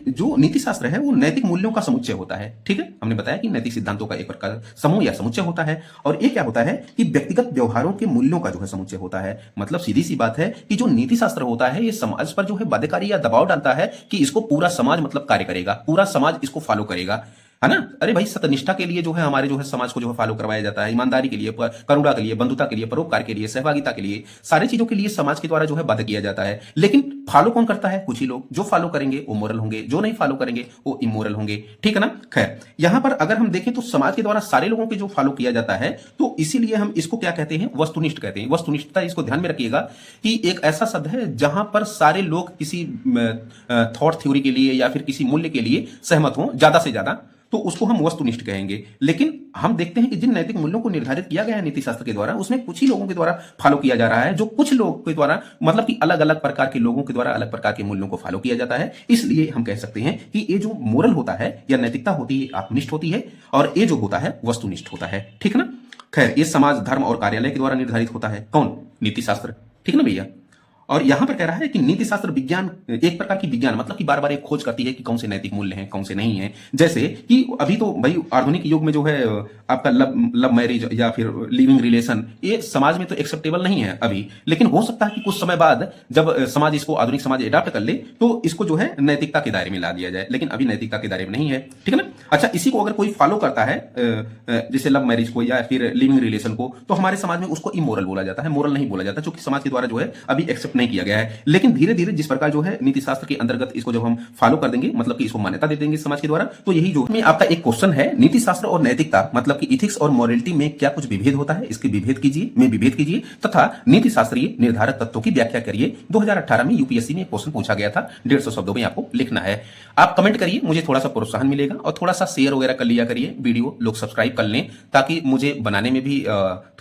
जो नीति शास्त्र है वो नैतिक मूल्यों का समुच्चय होता है। ठीक है, हमने बताया कि नैतिक सिद्धांतों का एक प्रकार समूह या समुच्चय होता है, और ये क्या होता है कि व्यक्तिगत व्यवहारों के मूल्यों का जो है समुच्चय होता है। मतलब सीधी सी बात है कि जो नीति शास्त्र होता है ये समाज पर जो है बाध्यकारी या दबाव डालता है कि इसको पूरा समाज मतलब कार्य करेगा, पूरा समाज इसको फॉलो करेगा, है ना। अरे भाई, सत्यनिष्ठा के लिए जो है हमारे जो है समाज को जो है फॉलो करवाया जाता है, ईमानदारी के लिए, करुणा के लिए, बंधुता के लिए, परोपकार के लिए, सहभागिता के लिए, सारी चीजों के लिए समाज के द्वारा जो है बाध्य किया जाता है। लेकिन फॉलो कौन करता है? कुछ ही लोग। जो फॉलो करेंगे वो मोरल होंगे, जो नहीं फॉलो करेंगे वो इमोरल होंगे। ठीक है ना। खैर, यहां पर अगर हम देखें तो समाज के द्वारा सारे लोगों के जो फॉलो किया जाता है, तो इसीलिए हम इसको क्या कहते हैं? वस्तुनिष्ठ कहते हैं। वस्तुनिष्ठता, इसको ध्यान में रखिएगा कि एक ऐसा शब्द है जहां पर सारे लोग किसी थॉट थ्योरी के लिए या फिर किसी मूल्य के लिए सहमत हों ज्यादा से ज्यादा, तो उसको हम वस्तुनिष्ठ कहेंगे। लेकिन हम देखते हैं कि जिन नैतिक मूल्यों को निर्धारित किया गया है नीति शास्त्र के द्वारा, उसमें कुछ ही लोगों के द्वारा फॉलो किया जा रहा है, जो कुछ लोगों के द्वारा मतलब कि अलग अलग प्रकार के लोगों के द्वारा अलग प्रकार के मूल्यों को फॉलो किया जाता है। इसलिए हम कह सकते हैं कि ये जो मोरल होता है या नैतिकता होती है आत्मनिष्ठ होती है, और ये जो होता है वस्तुनिष्ठ होता है। ठीक है ना। खैर, ये समाज, धर्म और कार्यालय के द्वारा निर्धारित होता है। कौन? नीति शास्त्र। ठीक है ना भैया। और यहां पर कह रहा है कि नीति शास्त्र विज्ञान एक प्रकार की विज्ञान मतलब कि बार बार एक खोज करती है कि कौन से नैतिक मूल्य हैं कौन से नहीं हैं। जैसे कि अभी तो भाई आधुनिक युग में जो है आपका लव लव मैरिज या फिर लिविंग रिलेशन ये समाज में तो एक्सेप्टेबल नहीं है अभी, लेकिन हो सकता है कि कुछ समय बाद जब समाज इसको आधुनिक समाज अडॉप्ट कर ले तो इसको जो है नैतिकता के दायरे में ला दिया जाए, लेकिन अभी नैतिकता के दायरे में नहीं है। ठीक है ना। अच्छा, इसी को अगर कोई फॉलो करता है जैसे लव मैरिज को या फिर लिविंग रिलेशन को, तो हमारे समाज में उसको इमोरल बोला जाता है, मोरल नहीं बोला जाता, क्योंकि समाज के द्वारा जो है अभी एक्सेप्ट नहीं किया गया है। लेकिन धीरे धीरे जिस प्रकार जो है नीति शास्त्र के अंतर्गत इसको जब हम फॉलो कर देंगे, मतलब कि इसको मान्यता दे देंगे समाज के द्वारा, तो यही जो में आपका एक क्वेश्चन है, नीति शास्त्र और नैतिकता मतलब कि इथिक्स और मॉरलिटी में क्या कुछ विभेद होता है, इसके विभेद कीजिए तथा नीति शास्त्रीय निर्धारक तत्वों की व्याख्या करिए। 2018 में यूपीएससी में क्वेश्चन पूछा गया था, 150 शब्दों में आपको लिखना है। आप कमेंट करिए, मुझे थोड़ा सा प्रोत्साहन मिलेगा, और थोड़ा सा शेयर वगैरह कर लिया करिए, वीडियो लोग सब्सक्राइब कर लें ताकि मुझे बनाने में भी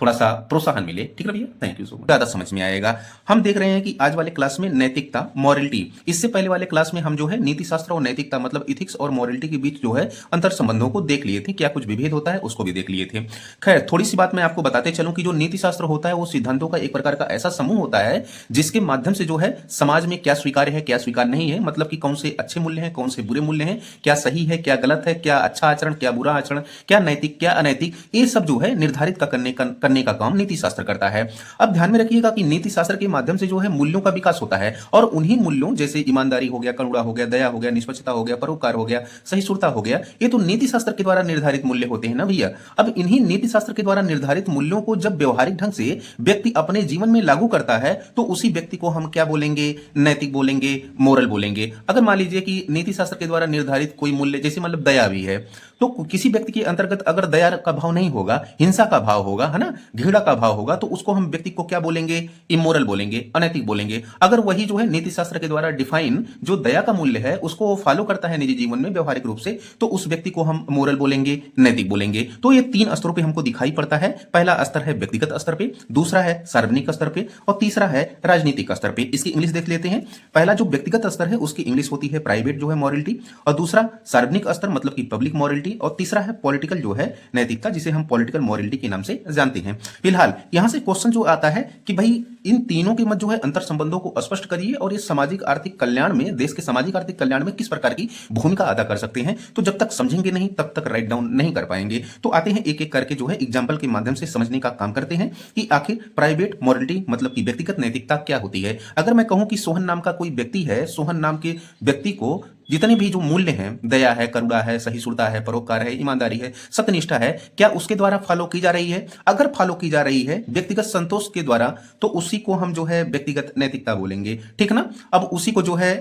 थोड़ा सा प्रोत्साहन मिले। ठीक है भैया, थैंक यू सो मच, ज्यादा समझ में आएगा। हम देख रहे हैं कि आज वाले क्लास में नैतिकता मॉरलिटी, इससे पहले वाले क्लास में हम जो है नीति शास्त्र और नैतिकता मतलब इथिक्स और मॉरलिटी के बीच जो है अंतर संबंधों को देख लिए थे, क्या कुछ विभेद होता है उसको भी देख लिए थे। खैर, थोड़ी सी बात मैं आपको बताते चलूं कि जो नीति शास्त्र होता है वो सिद्धांतों का एक प्रकार का ऐसा समूह होता है जिसके माध्यम से जो है समाज में क्या स्वीकार्य है क्या स्वीकार नहीं है, मतलब कि कौन से अच्छे मूल्य हैं कौन से बुरे मूल्य हैं, क्या सही है क्या गलत है, क्या अच्छा आचरण क्या बुरा आचरण, क्या नैतिक क्या अनैतिक, ये सब जो है निर्धारित करने का काम नीति शास्त्र करता है। अब ध्यान में रखिएगा कि नीति शास्त्र के माध्यम से जो है मूल्यों का विकास होता है, और उन्हीं मूल्यों जैसे ईमानदारी हो गया, करुणा हो गया, दया हो गया, निष्पक्षता हो गया, परोपकार हो गया, सहिष्णुता हो गया, ये तो नीति शास्त्र के द्वारा निर्धारित मूल्य होते हैं ना भैया। अब इन्हीं नीति शास्त्र के द्वारा निर्धारित मूल्यों को जब व्यवहारिक ढंग से व्यक्ति अपने जीवन में लागू करता है तो उसी व्यक्ति को हम क्या बोलेंगे, नैतिक बोलेंगे, मोरल बोलेंगे। अगर मान लीजिए कि नीति शास्त्र के द्वारा निर्धारित कोई मूल्य जैसे मतलब दया भी है, तो किसी व्यक्ति के अंतर्गत अगर दया का भाव नहीं होगा, हिंसा का भाव होगा, है ना, घृणा का भाव होगा, तो उसको हम व्यक्ति को क्या बोलेंगे, इमोरल बोलेंगे, अनैतिक बोलेंगे। अगर वही जो है नीति शास्त्र के द्वारा डिफाइन जो दया का मूल्य है उसको वो फॉलो करता है निजी जीवन में व्यवहारिक रूप से, तो उस व्यक्ति को हम मोरल बोलेंगे, नैतिक बोलेंगे। तो ये तीन स्तरों पे हमको दिखाई पड़ता है। पहला स्तर है व्यक्तिगत स्तर पे, दूसरा है सार्वजनिक स्तर पे, और तीसरा है राजनीतिक स्तर पे। इसकी इंग्लिश देख लेते हैं। पहला जो व्यक्तिगत स्तर है उसकी इंग्लिश होती है प्राइवेट जो है मॉरलिटी, और दूसरा सार्वजनिक स्तर मतलब कि पब्लिक मॉरलिटी, और तीसरा है पॉलिटिकल जो है नैतिकता, जिसे हम पॉलिटिकल मॉरलिटी के नाम से जानते हैं। फिलहाल यहां से क्वेश्चन जो आता है कि भाई इन तीनों के मध्य जो है अंतर संबंधों को स्पष्ट करिए और ये सामाजिक आर्थिक कल्याण में, देश के सामाजिक आर्थिक कल्याण में किस प्रकार की भूमिका अदा कर सकते हैं। तो जब तक समझेंगे नहीं तब तक राइट डाउन नहीं कर पाएंगे। तो आते हैं एक एक करके जो है एग्जाम्पल के माध्यम से समझने का काम करते हैं कि आखिर प्राइवेट मॉरलिटी मतलब कि व्यक्तिगत नैतिकता क्या होती है। अगर मैं कहूं कि सोहन नाम का कोई व्यक्ति है, सोहन नाम के व्यक्ति को जितने भी जो मूल्य हैं, दया है, करुणा है, सहिष्णुता है, परोपकार है, ईमानदारी है, सत्यनिष्ठा है, क्या उसके द्वारा फॉलो की जा रही है। अगर फॉलो की जा रही है व्यक्तिगत संतोष के द्वारा तो उसी को हम जो है व्यक्तिगत नैतिकता बोलेंगे। ठीक ना। अब उसी को जो है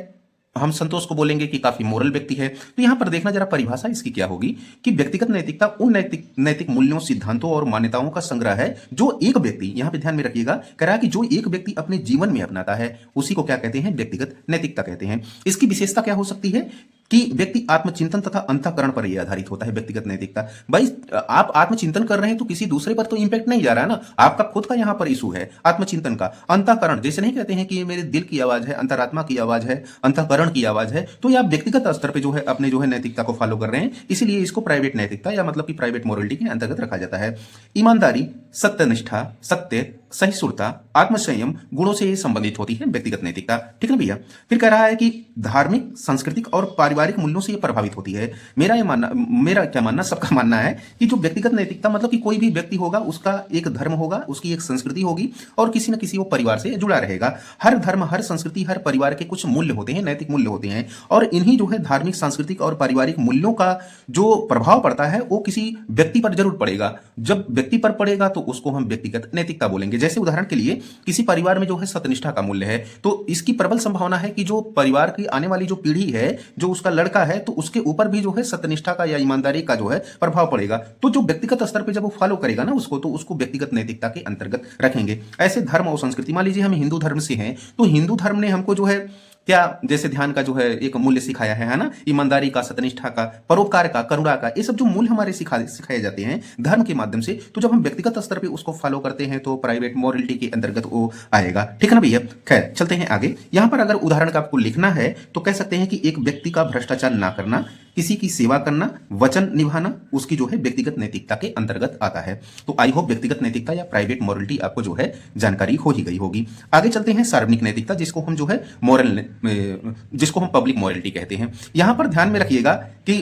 हम संतोष को बोलेंगे कि काफी मोरल व्यक्ति है। तो यहां पर देखना जरा परिभाषा इसकी क्या होगी कि व्यक्तिगत नैतिकता उन नैतिक मूल्यों, सिद्धांतों और मान्यताओं का संग्रह है जो एक व्यक्ति, यहां पे ध्यान में रखिएगा, कह रहा है कि जो एक व्यक्ति अपने जीवन में अपनाता है उसी को क्या कहते हैं, व्यक्तिगत नैतिकता कहते हैं। इसकी विशेषता क्या हो सकती है कि व्यक्ति आत्मचिंतन तथा अंतःकरण पर यह आधारित होता है व्यक्तिगत नैतिकता। भाई आप आत्मचिंतन कर रहे हैं तो किसी दूसरे पर तो इंपैक्ट नहीं जा रहा है ना, आपका खुद का यहां पर इशू है आत्मचिंतन का। अंतःकरण जैसे नहीं कहते हैं कि ये मेरे दिल की आवाज है, अंतरात्मा की आवाज है, अंतःकरण की आवाज है, तो ये आप व्यक्तिगत स्तर पर जो है अपने जो है नैतिकता को फॉलो कर रहे हैं, इसीलिए इसको प्राइवेट नैतिकता या मतलब कि प्राइवेट मोरलिटी के अंतर्गत रखा जाता है। ईमानदारी, सत्यनिष्ठा, सत्य, सहिष्णुता, आत्मसंयम गुणों से संबंधित होती है व्यक्तिगत नैतिकता। ठीक है भैया। फिर कह रहा है कि धार्मिक, सांस्कृतिक और पारिवारिक मूल्यों से ये प्रभावित होती है। मेरा क्या मानना, सबका मानना है कि जो व्यक्तिगत नैतिकता मतलब कि कोई भी व्यक्ति होगा उसका एक धर्म होगा, उसकी एक संस्कृति होगी और किसी न किसी वो परिवार से जुड़ा रहेगा। हर धर्म, हर संस्कृति, हर परिवार के कुछ मूल्य होते हैं, नैतिक मूल्य होते हैं, और इन्हीं जो है धार्मिक, सांस्कृतिक और पारिवारिक मूल्यों का जो प्रभाव पड़ता है वो किसी व्यक्ति पर जरूर पड़ेगा। जब व्यक्ति पर पड़ेगा तो उसको हम व्यक्तिगत नैतिकता बोलेंगे। जैसे उदाहरण के लिए किसी परिवार में जो है सत्यनिष्ठा का मूल्य है तो इसकी प्रबल संभावना है कि जो परिवार की आने वाली जो पीढ़ी है, जो उसका लड़का है, तो उसके ऊपर भी जो है सत्यनिष्ठा का या ईमानदारी का जो है प्रभाव पड़ेगा। तो जो व्यक्तिगत स्तर पे जब वो फॉलो करेगा ना उसको, तो उसको व्यक्तिगत नैतिकता के अंतर्गत रखेंगे। ऐसे धर्म और संस्कृति, मान लीजिए हम हिंदू धर्म से हैं तो हिंदू धर्म ने हमको जो है क्या, जैसे ध्यान का जो है एक मूल्य सिखाया है ना, ईमानदारी का, सत्यनिष्ठा का, परोपकार का, करुणा का, ये सब जो मूल्य हमारे सिखाए जाते हैं धर्म के माध्यम से, तो जब हम व्यक्तिगत स्तर पे उसको फॉलो करते हैं तो प्राइवेट मॉरलिटी के अंतर्गत वो आएगा। ठीक है ना भैया। खैर चलते हैं आगे। यहां पर अगर उदाहरण का आपको लिखना है तो कह सकते हैं कि एक व्यक्ति का भ्रष्टाचार ना करना, किसी की सेवा करना, वचन निभाना उसकी जो है व्यक्तिगत नैतिकता के अंतर्गत आता है। तो आई होप व्यक्तिगत नैतिकता या प्राइवेट मॉरलिटी आपको जो है जानकारी हो ही गई होगी। आगे चलते हैं सार्वजनिक नैतिकता, जिसको हम जो है जिसको हम पब्लिक मॉरलिटी कहते हैं। यहां पर ध्यान में रखिएगा कि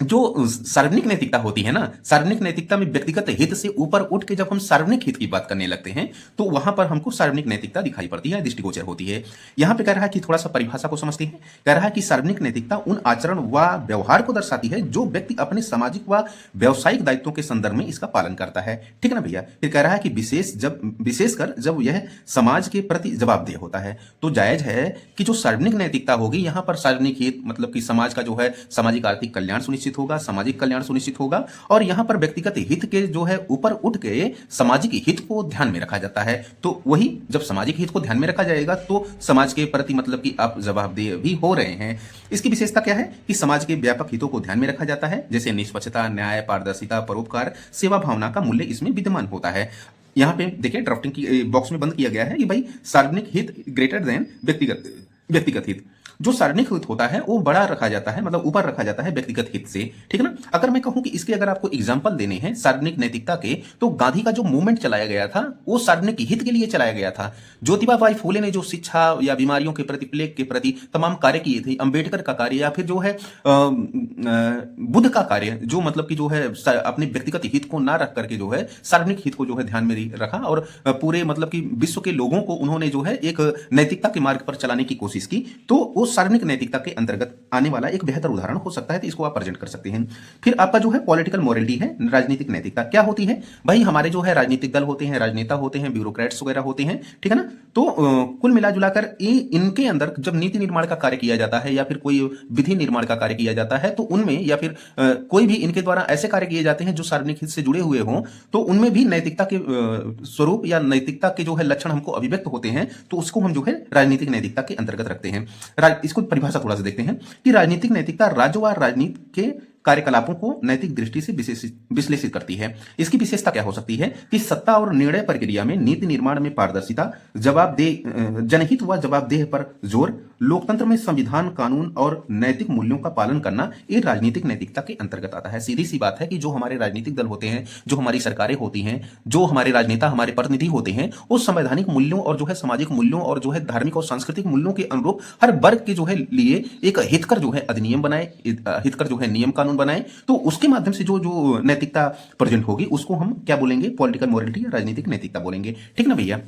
जो सार्वजनिक नैतिकता होती है ना, सार्वजनिक नैतिकता में व्यक्तिगत हित से ऊपर उठ के जब हम सार्वजनिक हित की बात करने लगते हैं तो वहां पर हमको सार्वजनिक नैतिकता दिखाई पड़ती है, दृष्टिगोचर होती है। यहां पे कह रहा है कि थोड़ा सा परिभाषा को समझते हैं। कह रहा है कि सार्वजनिक नैतिकता उन आचरण व व्यवहार को दर्शाती है जो व्यक्ति अपने सामाजिक व व्यावसायिक दायित्वों के संदर्भ में इसका पालन करता है। ठीक है ना भैया। फिर कह रहा है कि विशेषकर जब यह समाज के प्रति जवाबदेह होता है। तो जायज है कि जो सार्वजनिक नैतिकता होगी, यहां पर सार्वजनिक हित मतलब कि समाज का जो है सामाजिक आर्थिक कल्याण सुनिश्चित होगा, सामाजिक कल्याण सुनिश्चित होगा, और यहां पर व्यक्तिगत हित के जो है ऊपर उठ के सामाजिक हित को ध्यान में रखा जाता है। तो वही जब सामाजिक हित को ध्यान में रखा जाएगा तो समाज के प्रति मतलब कि आप जवाबदेह भी हो रहे हैं। इसकी विशेषता क्या है कि समाज के व्यापक हितों को ध्यान में रखा जाता है, जैसे निष्पक्षता, न्याय, पारदर्शिता, परोपकार, सेवा भावना का मूल्य इसमें विद्यमान होता है। यहां पे देखिए ड्राफ्टिंग की बॉक्स में बंद किया गया है कि भाई सार्वजनिक हित ग्रेटर देन व्यक्तिगत हित। जो सार्वजनिक हित होता है वो बड़ा रखा जाता है, मतलब ऊपर रखा जाता है व्यक्तिगत हित से। ठीक है ना। अगर मैं कहूं कि इसके अगर आपको एग्जांपल देने हैं सार्वजनिक नैतिकता के, तो गांधी का जो मूवमेंट चलाया गया था वो सार्वजनिक हित के लिए चलाया गया था। ज्योतिबा बाई फूले ने जो शिक्षा या बीमारियों के प्रति, प्लेग के प्रति तमाम कार्य किए थे, अंबेडकर का कार्य या फिर जो है बुद्ध का कार्य, जो मतलब कि जो है अपने व्यक्तिगत हित को ना रख करके जो है सार्वजनिक हित को जो है ध्यान में रखा और पूरे मतलब कि विश्व के लोगों को उन्होंने जो है एक नैतिकता के मार्ग पर चलाने की कोशिश की। तो वो सार्वजनिक नैतिकता के अंतर्गत आने वाला एक बेहतर उदाहरण हो सकता है, तो इसको आप प्रेजेंट कर सकते हैं। फिर आपका जो है पॉलिटिकल मोरलिटी है, राजनीतिक नैतिकता क्या होती है भाई। हमारे जो है राजनीतिक दल होते हैं, राजनेता होते हैं, ब्यूरोक्रेट्स वगैरह होते हैं, ठीक है ना। तो कुल मिला जुलाकर इनके अंदर जब नीति निर्माण का कार्य किया जाता है या फिर कोई विधि निर्माण का कार्य किया जाता है, तो उनमें या फिर कोई भी इनके द्वारा ऐसे कार्य किए जाते हैं जो सार्वजनिक हित से जुड़े हुए हों, तो उनमें भी नैतिकता के स्वरूप या नैतिकता के जो है लक्षण हमको अभिव्यक्त होते हैं, तो उसको हम जो है राजनीतिक नैतिकता के अंतर्गत रखते हैं। इसको परिभाषा थोड़ा सा देखते हैं कि राजनीतिक नैतिकता राज्य व राजनीति के कार्यकलापों को नैतिक दृष्टि से विश्लेषित करती है। इसकी विशेषता क्या हो सकती है कि सत्ता और निर्णय प्रक्रिया में नीति निर्माण में पारदर्शिता, जनहित व जवाबदेह पर जोर, लोकतंत्र में संविधान, कानून और नैतिक मूल्यों का पालन करना, ये राजनीतिक नैतिकता के अंतर्गत आता है। सीधी सी बात है कि जो हमारे राजनीतिक दल होते हैं, जो हमारी सरकारें होती हैं, जो हमारे राजनेता, हमारे प्रतिनिधि होते हैं, वो संवैधानिक मूल्यों और जो है सामाजिक मूल्यों और जो है धार्मिक और सांस्कृतिक मूल्यों के अनुरूप हर वर्ग के जो है लिए एक हितकर जो है अधिनियम बनाए, हितकर जो है नियम कानून बनाए। तो उसके माध्यम से जो जो नैतिकता प्रेजेंट होगी उसको हम क्या बोलेंगे, पॉलिटिकल मोरलिटी या राजनीतिक नैतिकता बोलेंगे। ठीक ना भैया।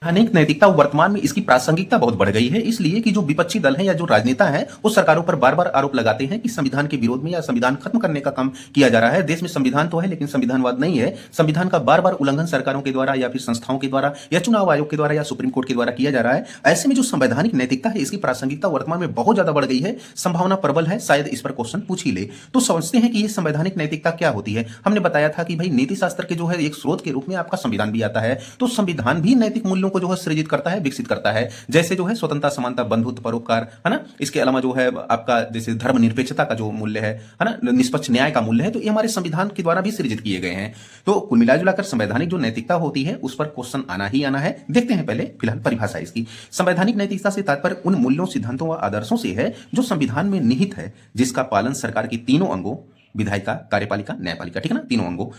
संवैधानिक नैतिकता वर्तमान में इसकी प्रासंगिकता बहुत बढ़ गई है, इसलिए कि जो विपक्षी दल है या जो राजनेता है वो सरकारों पर बार बार आरोप लगाते हैं कि संविधान के विरोध में या संविधान खत्म करने का काम किया जा रहा है। देश में संविधान तो है लेकिन संविधानवाद नहीं है। संविधान का बार बार उल्लंघन सरकारों के द्वारा या फिर संस्थाओं के द्वारा या चुनाव आयोग के द्वारा या सुप्रीम कोर्ट के द्वारा किया जा रहा है। ऐसे में जो संवैधानिक नैतिकता है इसकी प्रासंगिकता वर्तमान में बहुत ज्यादा बढ़ गई है, संभावना प्रबल है शायद इस पर क्वेश्चन पूछ ही ले। तो समझते हैं कि ये संवैधानिक नैतिकता क्या होती है। हमने बताया था कि भाई नीति शास्त्र के जो है एक स्रोत के रूप में आपका संविधान भी आता है। तो संविधान भी नैतिक मूल्यों को जो है सृजित करता है, विकसित करता है, जैसे जो है स्वतंत्रता, समानता, बंधुत्व, परोपकार, है ना। इसके अलावा जो है आपका जैसे धर्मनिरपेक्षता का जो मूल्य है ना, निष्पक्ष न्याय का मूल्य है, तो ये हमारे संविधान के द्वारा भी सृजित किए गए हैं। तो कुल मिलाजुलाकर संवैधानिक जो नैतिकता होती है उस पर क्वेश्चन आना ही आना है। देखते हैं पहले फिलहाल परिभाषा इसकी। संवैधानिक नैतिकता से तात्पर्य उन मूल्यों, सिद्धांतों व आदर्शों से है जो संविधान में निहित है, जिसका पालन सरकार की तीनों अंगों, विधायिका, कार्यपालिका, न्यायपालिका, ठीक है ना, तीनों अंगों,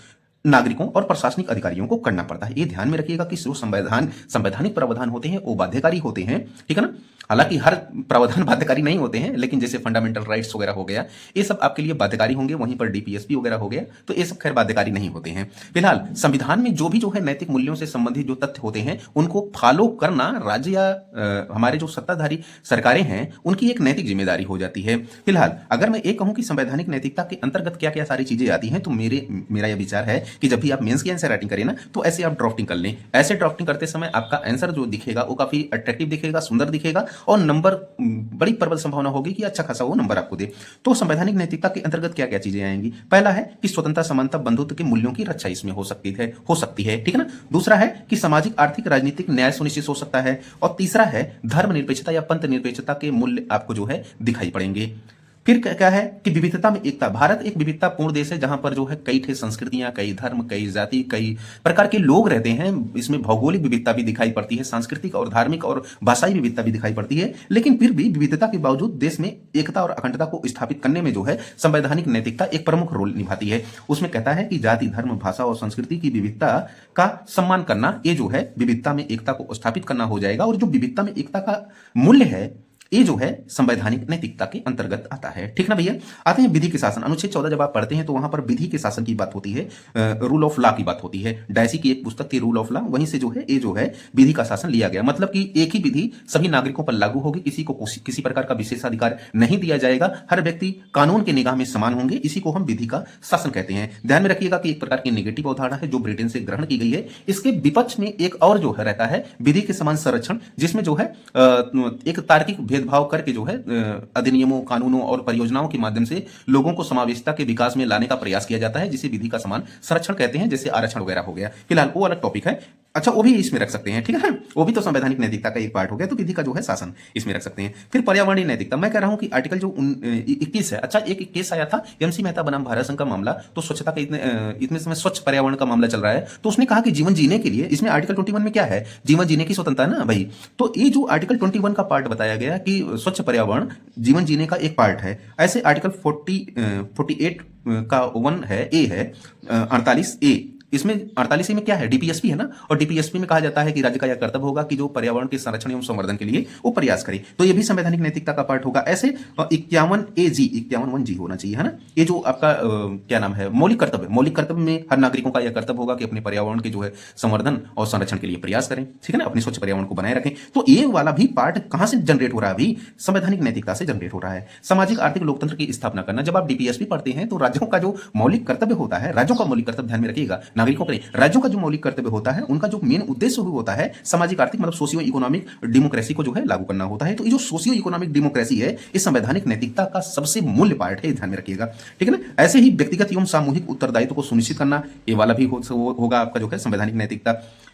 नागरिकों और प्रशासनिक अधिकारियों को करना पड़ता है। ये ध्यान में रखिएगा कि जो संवैधानिक प्रावधान होते हैं वो बाध्यकारी होते हैं, ठीक है ना। हालांकि हर प्रावधान बाध्यकारी नहीं होते हैं, लेकिन जैसे फंडामेंटल राइट्स वगैरह हो गया, ये सब आपके लिए बाध्यकारी होंगे। वहीं पर डीपीएसपी वगैरह हो गया, तो ये सब खैर बाध्यकारी नहीं होते हैं। फिलहाल संविधान में जो भी जो है नैतिक मूल्यों से संबंधित जो तथ्य होते हैं उनको फॉलो करना राज्य या हमारे जो सत्ताधारी सरकारें हैं उनकी एक नैतिक जिम्मेदारी हो जाती है। फिलहाल अगर मैं एक कहूं कि संवैधानिक नैतिकता के अंतर्गत क्या क्या सारी चीजें आती हैं, तो मेरा यह विचार है कि जब भी आप मेंस की आंसर राइटिंग करें ना, तो ऐसे आप ड्राफ्टिंग कर लें। ऐसे ड्राफ्टिंग करते समय आपका आंसर जो दिखेगा वो काफी अट्रैक्टिव दिखेगा, सुंदर दिखेगा, और नंबर बड़ी प्रबल संभावना होगी कि अच्छा खासा वो नंबर आपको दे। तो संवैधानिक नैतिकता के अंतर्गत क्या क्या चीजें आएंगी। पहला है कि स्वतंत्रता, समानता, बंधुत्व के मूल्यों की रक्षा इसमें हो सकती है, ठीक है ना। दूसरा है कि सामाजिक, आर्थिक, राजनीतिक न्याय सुनिश्चित हो सकता है, और तीसरा है धर्म निरपेक्षता या पंथ निरपेक्षता के मूल्य आपको जो है दिखाई पड़ेंगे। फिर क्या है कि विविधता में एकता। भारत एक विविधतापूर्ण देश है जहां पर जो है कई ठे संस्कृतियां, कई धर्म, कई जाति, कई प्रकार के लोग रहते हैं। इसमें भौगोलिक विविधता भी दिखाई पड़ती है, सांस्कृतिक और धार्मिक और भाषाई विविधता भी दिखाई पड़ती है। लेकिन फिर भी विविधता के बावजूद देश में एकता और अखंडता को स्थापित करने में जो है संवैधानिक नैतिकता एक प्रमुख रोल निभाती है। उसमें कहता है कि जाति, धर्म, भाषा और संस्कृति की विविधता का सम्मान करना, ये जो है विविधता में एकता को स्थापित करना हो जाएगा। और जो विविधता में एकता का मूल्य है, ये जो है संवैधानिक नैतिकता के अंतर्गत आता है। ठीक ना भैया। आते हैं विधि के शासन। अनुच्छेद 14 जब आप पढ़ते हैं तो वहां पर विधि के शासन की बात होती है, रूल ऑफ लॉ की बात होती है। डायसी की एक पुस्तक थी रूल ऑफ लॉ, वहीं से जो है ये जो है विधि का शासन लिया गया। मतलब कि एक ही विधि सभी नागरिकों पर लागू होगी, किसी को किसी प्रकार का विशेषाधिकार नहीं दिया जाएगा, हर व्यक्ति कानून के निगाह में समान होंगे। इसी को हम विधि का शासन कहते हैं। ध्यान में रखिएगा कि एक प्रकार की नेगेटिव अवधारणा है जो ब्रिटेन से ग्रहण की गई है। इसके विपक्ष में एक और जो है रहता है विधि के समान संरक्षण, जिसमें जो है एक तार्किक भेदभाव करके जो है अधिनियमों, कानूनों और परियोजनाओं के माध्यम से लोगों को समावेशिता के विकास में लाने का प्रयास किया जाता है, जिसे विधि का समान संरक्षण कहते हैं, जैसे आरक्षण वगैरह हो गया। फिलहाल वो अलग टॉपिक है। अच्छा, वो भी इसमें रख सकते हैं, ठीक है, वो भी तो संवैधानिक नैतिकता का एक पार्ट हो गया। तो विधि का जो है शासन इसमें रख सकते हैं। फिर पर्यावरणीय नैतिकता, मैं कह रहा हूं कि आर्टिकल जो 21 है। अच्छा, एक केस आया था एमसी मेहता बनाम भारत संघ का मामला, तो स्वच्छता का इतने समय स्वच्छ पर्यावरण का मामला चल रहा है। तो उसने कहा कि जीवन जीने के लिए, इसमें आर्टिकल 21 में क्या है, जीवन जीने की स्वतंत्रता है ना भाई। तो ये जो आर्टिकल 21 का पार्ट बताया गया कि स्वच्छ पर्यावरण जीवन जीने का एक पार्ट है। ऐसे आर्टिकल 48 का 1 है, ए है 48 ए। इसमें 48 में क्या है, डीपीएसपी है ना। और डीपीएसपी में कहा जाता है कि राज्य का यह कर्तव्य होगा कि जो पर्यावरण के संरक्षण एवं संवर्धन के लिए वो प्रयास करे। तो ये भी संवैधानिक नैतिकता का पार्ट होगा। ऐसे 51 होना चाहिए, है ना। ये जो आपका क्या नाम है, मौलिक कर्तव्य। मौलिक कर्तव्य में हर नागरिकों का यह कर्तव्य होगा कि अपने पर्यावरण के जो है संवर्धन और संरक्षण के लिए प्रयास करें, ठीक है ना, अपने स्वच्छ पर्यावरण को बनाए रखें। तो ये वाला भी पार्ट कहां से जनरेट हो रहा है, अभी संवैधानिक नैतिकता से जनरेट हो रहा है। सामाजिक आर्थिक लोकतंत्र की स्थापना करना। जब आप डीपीएसपी पढ़ते हैं तो राज्यों का जो मौलिक कर्तव्य होता है, राज्यों का मौलिक कर्तव्य ध्यान में रखिएगा, नागरिकों के राज्यों का जो मौलिक कर्तव्य होता है, उनका जो मेन उद्देश्य होता है सामाजिक आर्थिक मतलब सोशियो इकोनॉमिक डेमोक्रेसी को जो है लागू करना होता है। तो ये जो सोशियो इकोनॉमिक डेमोक्रेसी है, इस संवैधानिक नैतिकता का सबसे मूल्य पार्ट है, ध्यान में रखिएगा, ठीक है ना। ऐसे ही व्यक्तिगत एवं सामूहिक उत्तरदायित्व को सुनिश्चित करना, ये वाला भी होगा आपका जो है संवैधानिक नैतिकता।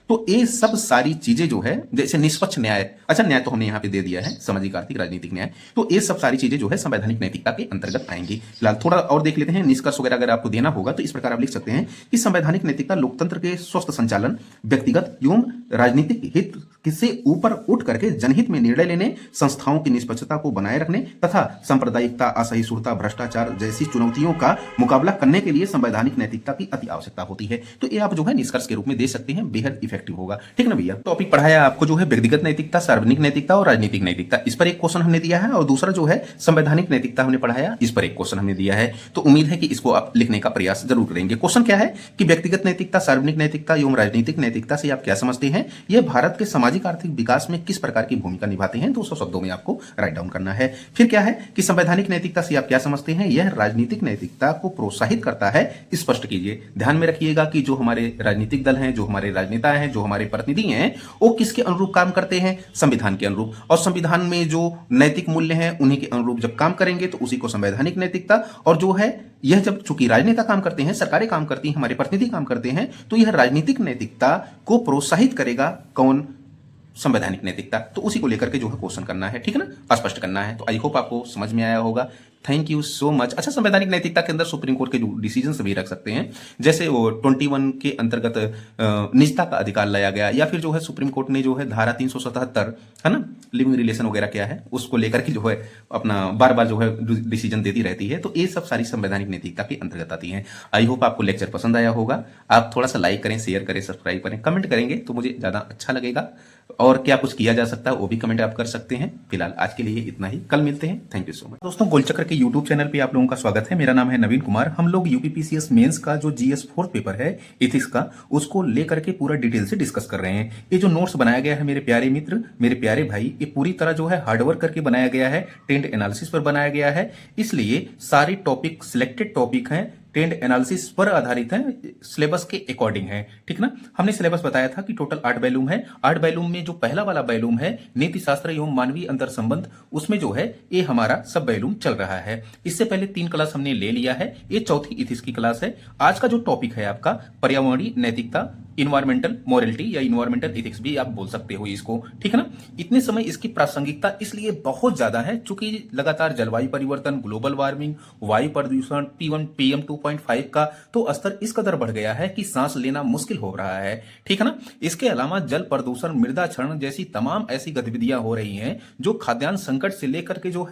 तो ये सब सारी चीजें जो है, जैसे निष्पक्ष न्याय, अच्छा न्याय तो हमने यहां पे दे दिया है, सामाजिक आर्थिक राजनीतिक न्याय। तो ये सब सारी चीजें जो है संवैधानिक नैतिकता के अंतर्गत आएंगी। फिलहाल थोड़ा और देख लेते हैं निष्कर्ष वगैरह अगर आपको देना होगा तो इस प्रकार आप लिख सकते हैं कि संवैधानिक नैतिकता लोकतंत्र के स्वस्थ संचालन, व्यक्तिगत एवं राजनीतिक हित से ऊपर उठ करके जनहित में निर्णय लेने, संस्थाओं की निष्पक्षता को बनाए रखने तथा सांप्रदायिकता, असहिष्णुता, भ्रष्टाचार जैसी चुनौतियों का मुकाबला करने के लिए संवैधानिक नैतिकता की अति आवश्यकता होती है। तो ये आप जो है निष्कर्ष के रूप में दे सकते हैं, बेहद इफेक्टिव होगा, ठीक ना भैया। टॉपिक पढ़ाया आपको जो है व्यक्तिगत नैतिकता, सार्वजनिक नैतिकता और राजनीतिक नैतिकता, इस पर एक क्वेश्चन हमने दिया है। और दूसरा जो है संवैधानिक नैतिकता हमने पढ़ाया, इस पर एक क्वेश्चन हमने दिया है। तो उम्मीद है कि इसको आप लिखने का प्रयास जरूर करेंगे। क्वेश्चन क्या है कि व्यक्तिगत नैतिकता, सार्वजनिक नैतिकता एवं राजनीतिक नैतिकता से आप क्या समझते हैं, यह भारत के सामाजिक आर्थिक विकास में किस प्रकार की भूमिका निभाते हैं, 200 शब्दों में आपको राइट डाउन करना है। फिर क्या है कि संवैधानिक नैतिकता से आप क्या समझते हैं, यह राजनीतिक नैतिकता को प्रोत्साहित करता है, स्पष्ट कीजिए। ध्यान में रखिएगा कि जो हमारे राजनीतिक दल हैं, जो हमारे राजनेता हैं, जो हमारे प्रतिनिधि हैं, वो किसके अनुरूप काम करते हैं, संविधान के अनुरूप। और संविधान में जो नैतिक मूल्य हैं उन्हीं के अनुरूप जब काम करेंगे तो उसी को संवैधानिक नैतिकता। और जो है यह जब चूंकि राजनेता काम करते हैं, सरकारें काम करती हैं, हमारे प्रतिनिधि काम करते हैं, तो यह राजनीतिक नैतिकता को प्रोत्साहित करेगा, कौन, संवैधानिक नैतिकता। तो उसी को लेकर के जो है क्वेश्चन करना है, ठीक है ना, स्पष्ट करना है। तो आई होप आपको समझ में आया होगा। Thank you so much. अच्छा, संवैधानिक नैतिकता के अंदर सुप्रीम कोर्ट के जो डिसीजन भी रख सकते हैं, जैसे वो 21 के अंतर्गत निजता का अधिकार लाया गया, या फिर जो है सुप्रीम कोर्ट ने जो है धारा 377 है ना, लिविंग रिलेशन वगैरह क्या है, उसको लेकर के जो है अपना बार बार जो है डिसीजन देती रहती है। तो ये सब सारी संवैधानिक नैतिकता के अंतर्गत आती है। आई होप आपको लेक्चर पसंद आया होगा। आप थोड़ा सा लाइक करें, शेयर करें, सब्सक्राइब करें, कमेंट करेंगे तो मुझे ज्यादा अच्छा लगेगा। और क्या कुछ किया जा सकता है वो भी कमेंट आप कर सकते हैं। फिलहाल आज के लिए इतना ही, कल मिलते हैं। थैंक यू सो मच दोस्तों। गोलचक्र के यूट्यूब चैनल पे आप लोगों का स्वागत है। मेरा नाम है नवीन कुमार। हम लोग यूपीपीसीएस मेंस का जो जीएस 4th पेपर है इथिक्स का, उसको लेकर के पूरा डिटेल से डिस्कस कर रहे हैं। ये जो नोट्स बनाया गया है मेरे प्यारे मित्र, मेरे प्यारे भाई, ये पूरी तरह जो है हार्डवर्क करके बनाया गया है, टेंट एनालिसिस पर बनाया गया है। इसलिए सारे टॉपिक सिलेक्टेड टॉपिक हैं ट्रेंड एनालिसिस पर आधारित है, सिलेबस के अकॉर्डिंग है, ठीक ना। हमने सिलेबस बताया था कि टोटल 8 वैल्यूम है। 8 वैल्यूम में जो पहला वाला वैल्यूम है नीति शास्त्र एवं मानवीय अंतर संबंध, उसमें जो है ये हमारा सब वैल्यूम चल रहा है। इससे पहले 3 क्लास हमने ले लिया है, ये चौथी इथिक्स की क्लास है। आज का जो टॉपिक है आपका पर्यावरणीय नैतिकता, इन्वायरमेंटल मोरलिटी या इन्वायरमेंटल इथिक्स भी आप बोल सकते हो इसको, ठीक है ना। इतने समय इसकी प्रासंगिकता इसलिए बहुत ज्यादा है चूंकि लगातार जलवायु परिवर्तन, ग्लोबल वार्मिंग, वायु प्रदूषण, PM 2.5 का तो स्तर इस कदर बढ़ गया है कि सांस लेना मुश्किल हो रहा है, ठीक है ना। इसके अलावा जल प्रदूषण, मृदा क्षरण जैसी तमाम ऐसी गतिविधियां हो रही हैं जो खाद्यान्न संकट से लेकर के जो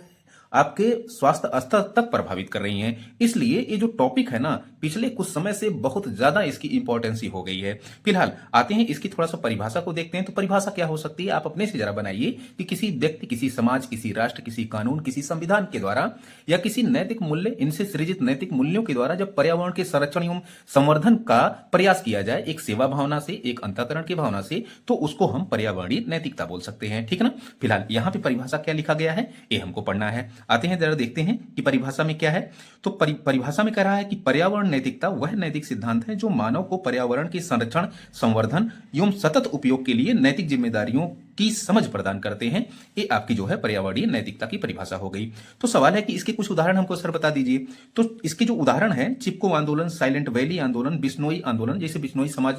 आपके स्वास्थ्य स्तर तक प्रभावित कर रही हैं। इसलिए ये जो टॉपिक है ना, पिछले कुछ समय से बहुत ज्यादा इसकी इंपॉर्टेंस हो गई है। फिलहाल आते हैं इसकी थोड़ा सा परिभाषा को देखते हैं। तो परिभाषा क्या हो सकती है, आप अपने से जरा बनाइए कि किसी व्यक्ति, किसी समाज, किसी राष्ट्र, किसी कानून, किसी संविधान के द्वारा या किसी नैतिक मूल्य, इनसे सृजित नैतिक मूल्यों के द्वारा जब पर्यावरण के संरक्षण एवं संवर्धन का प्रयास किया जाए एक सेवा भावना से, एक अंतःकरण की भावना से, तो उसको हम पर्यावरणीय नैतिकता बोल सकते हैं, ठीक है ना। फिलहाल यहाँ पे परिभाषा क्या लिखा गया है ये हमको पढ़ना है। आते हैं जरा देखते हैं कि परिभाषा में क्या है। तो परिभाषा में कह रहा है कि पर्यावरण नैतिकता वह नैतिक सिद्धांत है जो मानव को पर्यावरण के संरक्षण, संवर्धन एवं सतत उपयोग के लिए नैतिक जिम्मेदारियों की समझ प्रदान करते हैं। ये आपकी जो है पर्यावरणीय नैतिकता की परिभाषा हो गई। तो सवाल है कि इसके कुछ उदाहरण हमको सर बता दीजिए। तो इसके जो उदाहरण है, चिपको आंदोलन, साइलेंट वैली आंदोलन, बिश्नोई आंदोलन, जैसे बिश्नोई समाज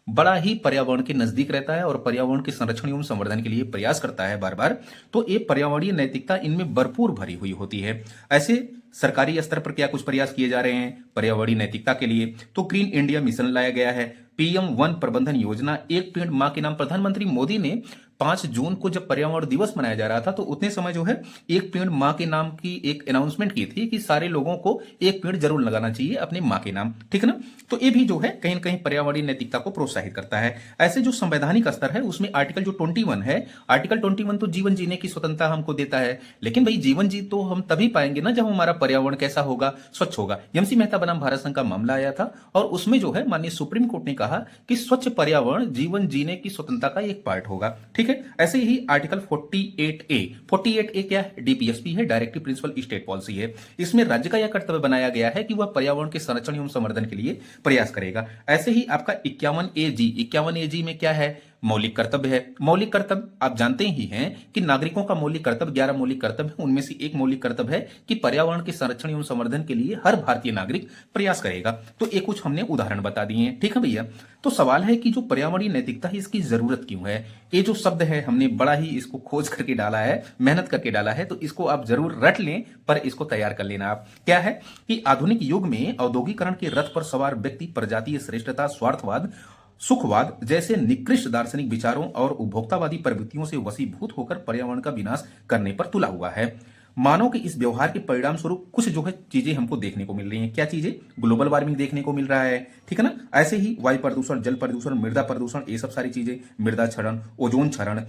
बड़ा ही पर्यावरण के नजदीक रहता है और पर्यावरण के संरक्षण एवं संवर्धन के लिए प्रयास करता है बार बार, तो ये पर्यावरणीय नैतिकता इनमें भरपूर भरी हुई होती है। ऐसे सरकारी स्तर पर क्या कुछ प्रयास किए जा रहे हैं पर्यावरणीय नैतिकता के लिए, तो ग्रीन इंडिया मिशन लाया गया है, PM वन प्रबंधन योजना, एक पेड़ मां के नाम। प्रधानमंत्री मोदी ने 5 जून को जब पर्यावरण दिवस मनाया जा रहा था तो उतने समय जो है एक पेड़ मां के नाम की एक अनाउंसमेंट की थी कि सारे लोगों को एक पेड़ जरूर लगाना चाहिए अपने मां के नाम, ठीक है ना। तो ये भी जो है कहीं ना कहीं पर्यावरणीय नैतिकता को प्रोत्साहित करता है। ऐसे जो संवैधानिक स्तर है उसमें आर्टिकल जो 21 है, आर्टिकल 21 तो जीवन जीने की स्वतंत्रता हमको देता है, लेकिन भाई जीवन जी तो हम तभी पाएंगे ना जब हमारा पर्यावरण कैसा होगा, स्वच्छ होगा। MC मेहता बनाम भारत संघ का मामला आया था और उसमें जो है माननीय सुप्रीम कोर्ट ने कहा कि स्वच्छ पर्यावरण जीवन जीने की स्वतंत्रता का एक पार्ट होगा, ठीक है। ऐसे ही आर्टिकल 48A क्या है, DPSP है, डायरेक्टिव प्रिंसिपल स्टेट पॉलिसी है। इसमें राज्य का यह कर्तव्य बनाया गया है कि वह पर्यावरण के संरक्षण एवं संवर्धन के लिए प्रयास करेगा। ऐसे ही आपका 51AG में क्या है, मौलिक कर्तव्य है। मौलिक कर्तव्य आप जानते ही हैं कि नागरिकों का मौलिक कर्तव्य 11 मौलिक कर्तव्य है, उनमें से एक मौलिक कर्तव्य है कि पर्यावरण के संरक्षण एवं संवर्धन के लिए हर भारतीय नागरिक प्रयास करेगा। तो ये कुछ हमने उदाहरण बता दिए हैं, ठीक है भैया। तो सवाल है कि जो पर्यावरणीय नैतिकता है इसकी जरूरत क्यों है। ये जो शब्द है हमने बड़ा ही इसको खोज करके डाला है, मेहनत करके डाला है, तो इसको आप जरूर रट लें, पर इसको तैयार कर लेना आप। क्या है कि आधुनिक युग में औद्योगिकरण के रथ पर सवार व्यक्ति प्रजातीय श्रेष्ठता, स्वार्थवाद, सुखवाद जैसे निकृष्ट दार्शनिक विचारों और उपभोक्तावादी प्रवृत्तियों से वशीभूत होकर पर्यावरण का विनाश करने पर तुला हुआ है। मानव के इस व्यवहार के परिणाम स्वरूप कुछ जो है चीजें हमको देखने को मिल रही हैं। क्या चीजें, ग्लोबल वार्मिंग देखने को मिल रहा है, ठीक है ना। ऐसे ही वायु प्रदूषण, जल प्रदूषण, मृदा प्रदूषण, ये सब सारी चीजें, मृदा क्षरण, ओजोन क्षरण,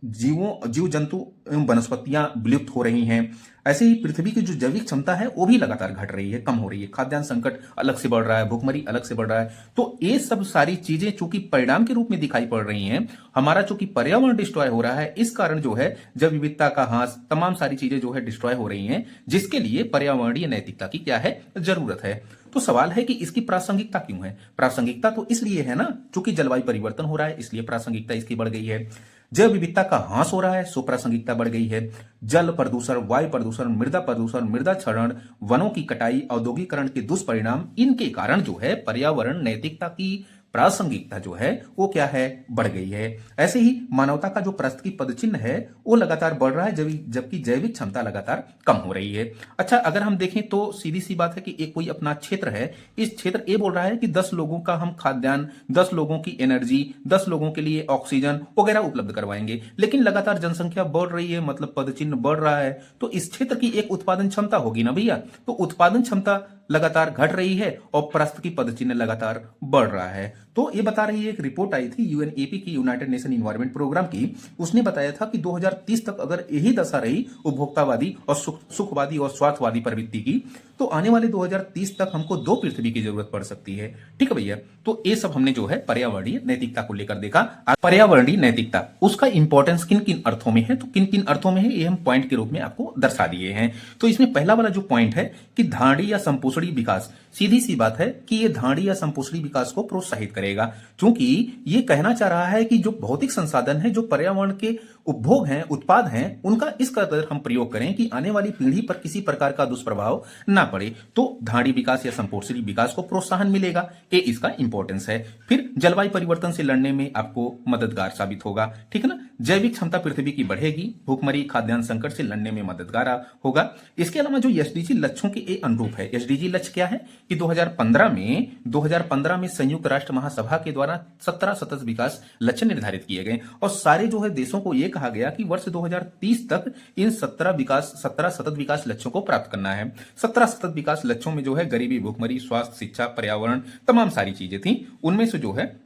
जीव जंतु एवं वनस्पतियां विलुप्त हो रही हैं। ऐसे ही पृथ्वी की जो जैविक क्षमता है वो भी लगातार घट रही है, कम हो रही है। खाद्यान्न संकट अलग से बढ़ रहा है, भूखमरी अलग से बढ़ रहा है। तो ये सब सारी चीजें चूंकि परिणाम के रूप में दिखाई पड़ रही हैं, हमारा चूंकि पर्यावरण डिस्ट्रॉय हो रहा है, इस कारण जो है जैव विविधता का ह्रास, तमाम सारी चीजें जो है डिस्ट्रॉय हो रही हैं, जिसके लिए पर्यावरणीय नैतिकता की क्या है, जरूरत है। तो सवाल है कि इसकी प्रासंगिकता क्यों है। प्रासंगिकता तो इसलिए है ना चूंकि जलवायु परिवर्तन हो रहा है, इसलिए प्रासंगिकता इसकी बढ़ गई है। जैव विविधता का ह्रास हो रहा है, सो प्रासंगिकता बढ़ गई है। जल प्रदूषण, वायु प्रदूषण, मृदा प्रदूषण, मृदा क्षरण, वनों की कटाई, औद्योगिकरण के दुष्परिणाम, इनके कारण जो है पर्यावरण नैतिकता की प्रासंगिकता जो है वो क्या है, बढ़ गई है। ऐसे ही मानवता का जो पारिस्थितिकी पदचिन्ह है वो लगातार बढ़ रहा है, जबकि जैविक क्षमता लगातार कम हो रही है। अच्छा, अगर हम देखें तो सीधी सी बात है कि एक कोई अपना क्षेत्र है, इस क्षेत्र ये बोल रहा है कि 10 लोगों का हम खाद्यान्न, 10 लोगों की एनर्जी, 10 लोगों के लिए ऑक्सीजन वगैरह उपलब्ध करवाएंगे, लेकिन लगातार जनसंख्या बढ़ रही है, मतलब पदचिन्ह बढ़ रहा है, तो इस क्षेत्र की एक उत्पादन क्षमता होगी ना भैया। तो उत्पादन क्षमता लगातार घट रही है और पारिस्थितिकी पदचिन्ह लगातार बढ़ रहा है। तो ये बता रही है, एक रिपोर्ट आई थी UNEP की, यूनाइटेड नेशन इन्वायरमेंट प्रोग्राम की, उसने बताया था कि 2030 तक अगर यही दशा रही उपभोक्तावादी और सुखवादी और स्वार्थवादी प्रवृत्ति की, तो आने वाले 2030 तक हमको 2 पृथ्वी की जरूरत पड़ सकती है, ठीक है भैया। तो ये सब हमने जो है पर्यावरणीय नैतिकता को लेकर देखा। पर्यावरणीय नैतिकता उसका इंपॉर्टेंस किन किन अर्थों में है, तो किन किन अर्थों में है ये हम पॉइंट के रूप में आपको दर्शा दिए हैं। तो इसमें पहला वाला जो पॉइंट है कि धारणी या संपोषणी संपोषणी विकास, सीधी सी बात है कि ये धाड़ी या संपोषणी विकास को प्रोत्साहित करेगा, क्योंकि ये कहना चाह रहा है कि जो भौतिक संसाधन है, जो पर्यावरण के उपभोग हैं, उत्पाद हैं, उनका इस कदर हम प्रयोग करें कि आने वाली पीढ़ी पर किसी प्रकार का दुष्प्रभाव ना पड़े, तो धाड़ी विकास या संपोषणी विकास को प्रोत्साहन मिलेगा। ये इसका इंपॉर्टेंस है। फिर जलवायु परिवर्तन से लड़ने में आपको मददगार साबित होगा, ठीक है ना। जैविक क्षमता पृथ्वी की बढ़ेगी, भूखमरी खाद्यान्न संकट से लड़ने में मददगार होगा। इसके अलावा जो एसडीजी लक्ष्यों के ये अनुरूप है, एसडीजी लक्ष्य क्या है कि 2015 में संयुक्त राष्ट्र महासभा के द्वारा 17 सतत विकास लक्ष्य निर्धारित किए गए और सारे जो है देशों को यह कहा गया कि वर्ष 2030 तक इन 17 सतत विकास लक्ष्यों को प्राप्त करना है। 17 सतत विकास लक्ष्यों में जो है गरीबी, भूखमरी, स्वास्थ्य, शिक्षा, पर्यावरण, तमाम सारी चीजें थी। उनमें से जो है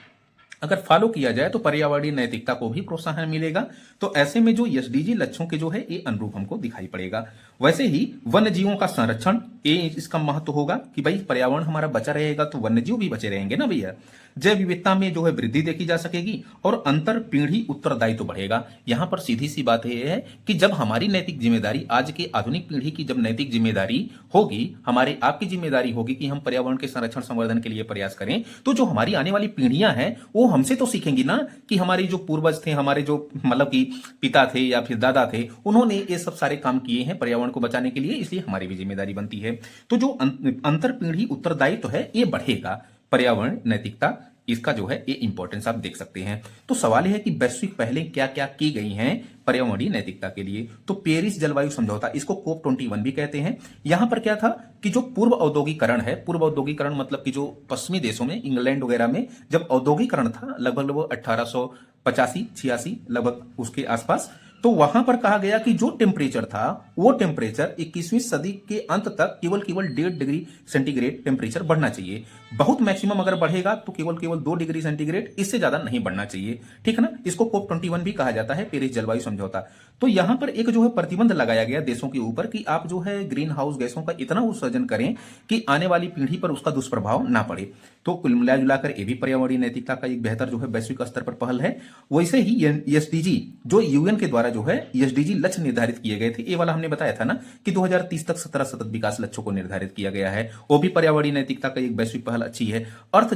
अगर फॉलो किया जाए तो पर्यावरणीय नैतिकता को भी प्रोत्साहन मिलेगा। तो ऐसे में जो एसडीजी लक्ष्यों के जो है ये अनुरूप हमको दिखाई पड़ेगा। वैसे ही वन्य जीवों का संरक्षण, ये इसका महत्व होगा कि भाई पर्यावरण हमारा बचा रहेगा तो वन्य जीव भी बचे रहेंगे ना भैया। जैव विविधता में जो है वृद्धि देखी जा सकेगी और अंतर पीढ़ी उत्तरदायित्व बढ़ेगा। यहां पर सीधी सी बात यह है कि जब हमारी नैतिक जिम्मेदारी, आज के आधुनिक पीढ़ी की जब नैतिक जिम्मेदारी होगी, हमारे आपकी जिम्मेदारी होगी कि हम पर्यावरण के संरक्षण संवर्धन के लिए प्रयास करें, तो जो हमारी आने वाली पीढ़ियां हैं वो हमसे तो सीखेंगी ना कि हमारे जो पूर्वज थे, हमारे जो मतलब कि पिता थे या फिर दादा थे, उन्होंने ये सब सारे काम किए हैं पर्यावरण को बचाने के लिए, इसलिए हमारी भी जिम्मेदारी बनती है। तो जो अंतर पीढ़ी उत्तरदायित्व है ये बढ़ेगा। पर्यावरण नैतिकता, इसका जो है ये इंपॉर्टेंस आप देख सकते हैं। तो सवाल यह है कि वैश्विक पहलें क्या क्या की गई हैं पर्यावरणीय नैतिकता के लिए। तो पेरिस जलवायु समझौता, इसको COP21 भी कहते हैं। यहां पर क्या था कि जो पूर्व औद्योगिकरण है, पूर्व औद्योगिकरण मतलब कि जो पश्चिमी देशों में, इंग्लैंड वगैरह में जब औद्योगिकरण था लगभग 1885-86 लगभग उसके आसपास, तो वहां पर कहा गया कि जो टेम्परेचर था वो टेम्परेचर 21वीं सदी के अंत तक केवल 1.5 डिग्री सेंटीग्रेड टेम्परेचर बढ़ना चाहिए। बहुत मैक्सिमम अगर बढ़ेगा तो केवल 2 डिग्री सेंटीग्रेड, इससे ज्यादा नहीं बढ़ना चाहिए, ठीक है ना। इसको COP21 भी कहा जाता है, पेरिस जलवायु समझौता। तो यहां पर एक जो है प्रतिबंध लगाया गया देशों के ऊपर कि आप जो है ग्रीन हाउस गैसों का इतना उत्सर्जन करें कि आने वाली पीढ़ी पर उसका दुष्प्रभाव ना पड़े। तो कुल मिला जुलाकर ये भी पर्यावरणीय नैतिकता का एक बेहतर जो है वैश्विक स्तर पर पहल है। वैसे ही एसडीजी जो यूएन के द्वारा जो है एसडीजी लक्ष्य निर्धारित किए गए थे, ये वाला हमने बताया था ना कि 2030 तक 17 सतत विकास लक्ष्यों को निर्धारित किया गया है, वो भी पर्यावरणीय नैतिकता का एक वैश्विक पहल अच्छी है। अर्थ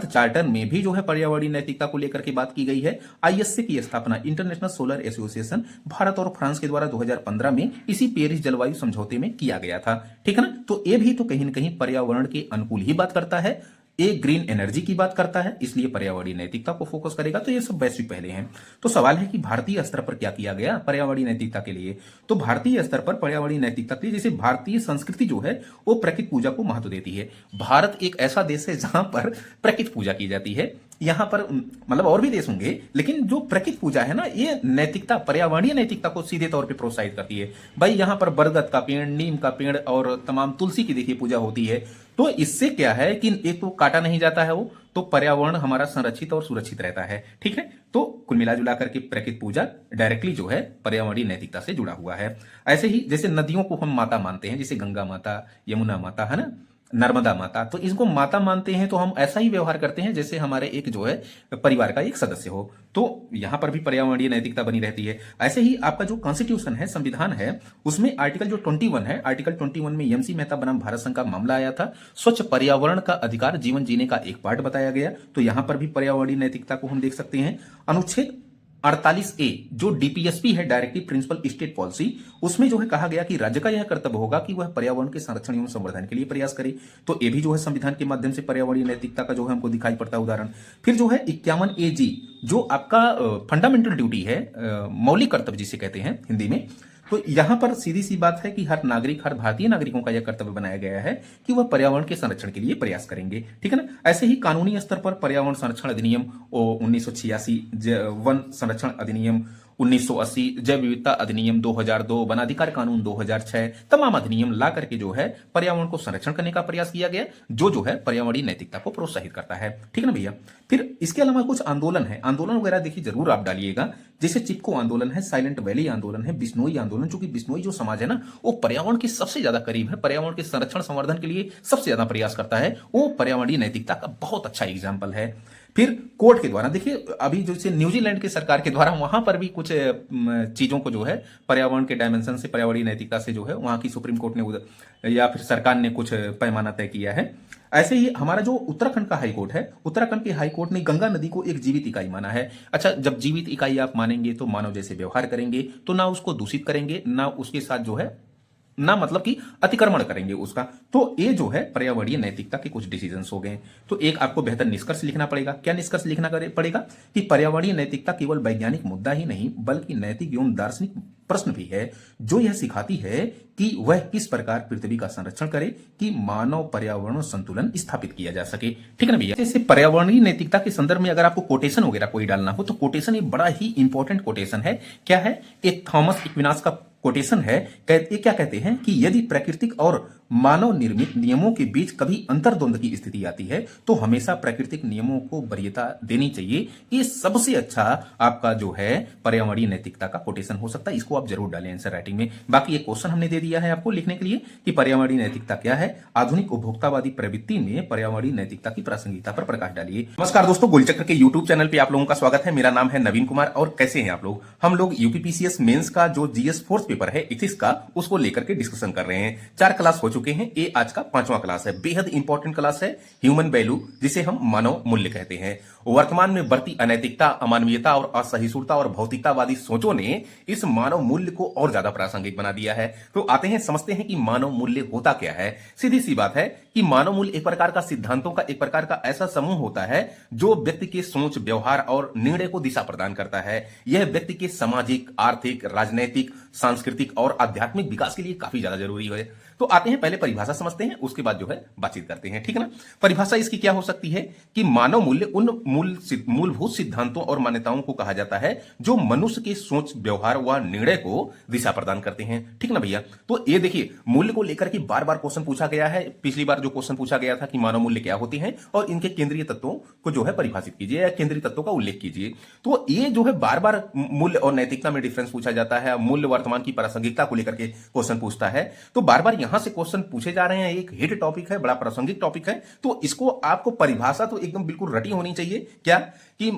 चार्टर में भी जो है पर्यावरणीय नैतिकता को लेकर के बात की गई है। आईएसए की स्थापना, इंटरनेशनल सोलर एसोसिएशन, भारत और फ्रांस के द्वारा 2015 में इसी पेरिस जलवायु समझौते में किया गया था, ठीक है ना। तो ये भी तो कहीं न कहीं पर्यावरण के अनुकूल ही बात करता है, एक ग्रीन एनर्जी की बात करता है, इसलिए पर्यावरणीय नैतिकता को फोकस करेगा। तो ये सब वैश्विक पहले हैं। तो सवाल है कि भारतीय स्तर पर क्या किया गया पर्यावरणीय नैतिकता के लिए। तो भारतीय स्तर पर पर्यावरणीय नैतिकता के लिए, जैसे भारतीय संस्कृति जो है वो प्रकृति पूजा को महत्व देती है। भारत एक ऐसा देश है जहां पर प्रकृति पूजा की जाती है। यहां पर मतलब और भी देश होंगे, लेकिन जो प्रकृति पूजा है ना, ये नैतिकता, पर्यावरणीय नैतिकता को सीधे तौर पे प्रोत्साहित करती है। भाई यहां पर बरगद का पेड़, नीम का पेड़ और तमाम तुलसी की देखिए पूजा होती है। तो इससे क्या है कि एक तो काटा नहीं जाता है वो, तो पर्यावरण हमारा संरक्षित और सुरक्षित रहता है, ठीक है। तो कुल मिला जुला करके प्रकृति पूजा डायरेक्टली जो है पर्यावरणीय नैतिकता से जुड़ा हुआ है। ऐसे ही जैसे नदियों को हम माता मानते हैं, जैसे गंगा माता, यमुना माता, है ना, नर्मदा माता, तो इसको माता मानते हैं तो हम ऐसा ही व्यवहार करते हैं जैसे हमारे एक जो है परिवार का एक सदस्य हो। तो यहां पर भी पर्यावरणीय नैतिकता बनी रहती है। ऐसे ही आपका जो कॉन्स्टिट्यूशन है, संविधान है, उसमें आर्टिकल जो 21 है, आर्टिकल 21 में एमसी मेहता बनाम भारत संघ का मामला आया था। स्वच्छ पर्यावरण का अधिकार जीवन जीने का एक पार्ट बताया गया। तो यहां पर भी पर्यावरणीय नैतिकता को हम देख सकते हैं। अनुच्छेद 48A जो डीपीएसपी है, डायरेक्टिव प्रिंसिपल स्टेट पॉलिसी, उसमें जो है कहा गया कि राज्य का यह कर्तव्य होगा कि वह पर्यावरण के संरक्षण एवं संवर्धन के लिए प्रयास करे। तो ये भी जो है संविधान के माध्यम से पर्यावरणीय नैतिकता का जो है हमको दिखाई पड़ता है उदाहरण। फिर जो है 51AG जो आपका फंडामेंटल ड्यूटी है, मौलिक कर्तव्य जिसे कहते हैं हिंदी में। तो यहां पर सीधी सी बात है कि हर नागरिक, हर भारतीय नागरिकों का यह कर्तव्य बनाया गया है कि वह पर्यावरण के संरक्षण के लिए प्रयास करेंगे, ठीक है ना। ऐसे ही कानूनी स्तर पर पर्यावरण संरक्षण अधिनियम 1986, वन संरक्षण अधिनियम 1980, जैव विविधता अधिनियम 2002, वनाधिकार कानून 2006, तमाम अधिनियम ला करके जो है पर्यावरण को संरक्षण करने का प्रयास किया गया, जो है पर्यावरणीय नैतिकता को प्रोत्साहित करता है, ठीक है ना भैया। फिर इसके अलावा कुछ आंदोलन है, आंदोलन वगैरह देखिए जरूर आप डालिएगा, जैसे चिपको आंदोलन है, साइलेंट वैली आंदोलन है, बिश्नोई आंदोलन, चूंकि बिश्नोई जो समाज है ना वो पर्यावरण के सबसे ज्यादा करीब है, पर्यावरण के संरक्षण संवर्धन के लिए सबसे ज्यादा प्रयास करता है, वो पर्यावरणीय नैतिकता का बहुत अच्छा एग्जाम्पल है। फिर कोर्ट के द्वारा, देखिए अभी जैसे न्यूजीलैंड की सरकार के द्वारा वहां पर भी कुछ चीजों को जो है पर्यावरण के डायमेंशन से, पर्यावरणीय नैतिकता से जो है वहां की सुप्रीम कोर्ट ने या फिर सरकार ने कुछ पैमाना तय किया है। ऐसे ही हमारा जो उत्तराखंड का हाई कोर्ट है, उत्तराखंड के हाई कोर्ट ने गंगा नदी को एक जीवित इकाई माना है। अच्छा, जब जीवित इकाई आप मानेंगे तो मानव जैसे व्यवहार करेंगे, तो ना उसको दूषित करेंगे, ना उसके साथ जो है ना मतलब कि अतिक्रमण करेंगे उसका। तो ये जो है पर्यावरणीय नैतिकता के कुछ डिसीजंस हो गए। तो एक आपको बेहतर निष्कर्ष लिखना पड़ेगा। क्या निष्कर्ष लिखना पड़ेगा कि पर्यावरणीय नैतिकता केवल वैज्ञानिक मुद्दा ही नहीं बल्कि नैतिक एवं दार्शनिक प्रश्न भी है, जो यह सिखाती है कि वह किस प्रकार पृथ्वी का संरक्षण करे कि मानव पर्यावरण संतुलन स्थापित किया जा सके। ठीक है ना भैया। जैसे पर्यावरणीय नैतिकता के संदर्भ में अगर आपको कोटेशन वगैरह कोई डालना हो तो कोटेशन एक बड़ा ही इंपॉर्टेंट कोटेशन है। क्या है? एक थॉमस एक्विनास का कोटेशन है। ये क्या कहते हैं कि यदि प्राकृतिक और मानव निर्मित नियमों के बीच कभी अंतर्द्वंद की स्थिति आती है तो हमेशा प्राकृतिक नियमों को वरीयता देनी चाहिए। ये सबसे अच्छा आपका जो है पर्यावरणीय नैतिकता का कोटेशन हो सकता है। इसको आप जरूर डालें आंसर राइटिंग में। बाकी एक क्वेश्चन हमने दे दिया है आपको लिखने के लिए कि पर्यावरणीय नैतिकता क्या है। आधुनिक उपभोक्तावादी प्रवृत्ति में पर्यावरणीय नैतिकता की प्रासंगिकता पर प्रकाश डालिए। नमस्कार दोस्तों, गोलचक्र के यूट्यूब चैनल पे आप लोगों का स्वागत है। मेरा नाम है नवीन कुमार। और कैसे हैं आप लोग? हम लोग यूपीपीसीएस मेंस का जो जीएस फोर्थ पेपर है इथिक्स का, उसको लेकर के डिस्कशन कर रहे हैं। 4 क्लास हो चुके हैं। ये आज का 5वां क्लास है। बेहद इंपॉर्टेंट क्लास है ह्यूमन वैल्यू, जिसे हम मानव मूल्य कहते हैं। वर्तमान में बढ़ती अनैतिकता, अमानवीयता और असहिष्णुता और भौतिकतावादी सोचों ने इस मानव मूल्य को और ज्यादा प्रासंगिक बना दिया है। तो आते हैं, समझते हैं कि मानव मूल्य होता क्या है। सीधी सी बात है कि मानव मूल्य एक प्रकार का सिद्धांतों का एक प्रकार का ऐसा समूह होता है जो व्यक्ति के सोच, व्यवहार और निर्णय को दिशा प्रदान करता है। यह व्यक्ति के सामाजिक, आर्थिक, राजनैतिक, सांस्कृतिक और आध्यात्मिक विकास के लिए काफी ज्यादा जरूरी है। तो आते हैं, पहले परिभाषा समझते हैं, उसके बाद जो है बातचीत करते हैं। ठीक है ना। परिभाषा इसकी क्या हो सकती है कि मानव मूल्य उन मूलभूत सिद्धांतों और मान्यताओं को कहा जाता है जो मनुष्य के सोच, व्यवहार व निर्णय को दिशा प्रदान करते हैं। ठीक ना भैया। तो ये देखिए, मूल्य को लेकर के बार बार क्वेश्चन पूछा गया है। पिछली बार जो क्वेश्चन पूछा गया था कि मानव मूल्य क्या होते हैं और इनके केंद्रीय तत्वों को जो है परिभाषित कीजिए या केंद्रीय तत्वों का उल्लेख कीजिए। तो ये जो है बार बार मूल्य और नैतिकता में डिफरेंस पूछा जाता है। मूल्य वर्तमान की प्रासंगिकता को लेकर के क्वेश्चन पूछता है। तो बार बार यहां से क्वेश्चन पूछे जा रहे हैं। एक हिट टॉपिक है, बड़ा प्रासंगिक टॉपिक है। तो इसको आपको परिभाषा तो एकदम बिल्कुल रटी होनी चाहिए। क्या कि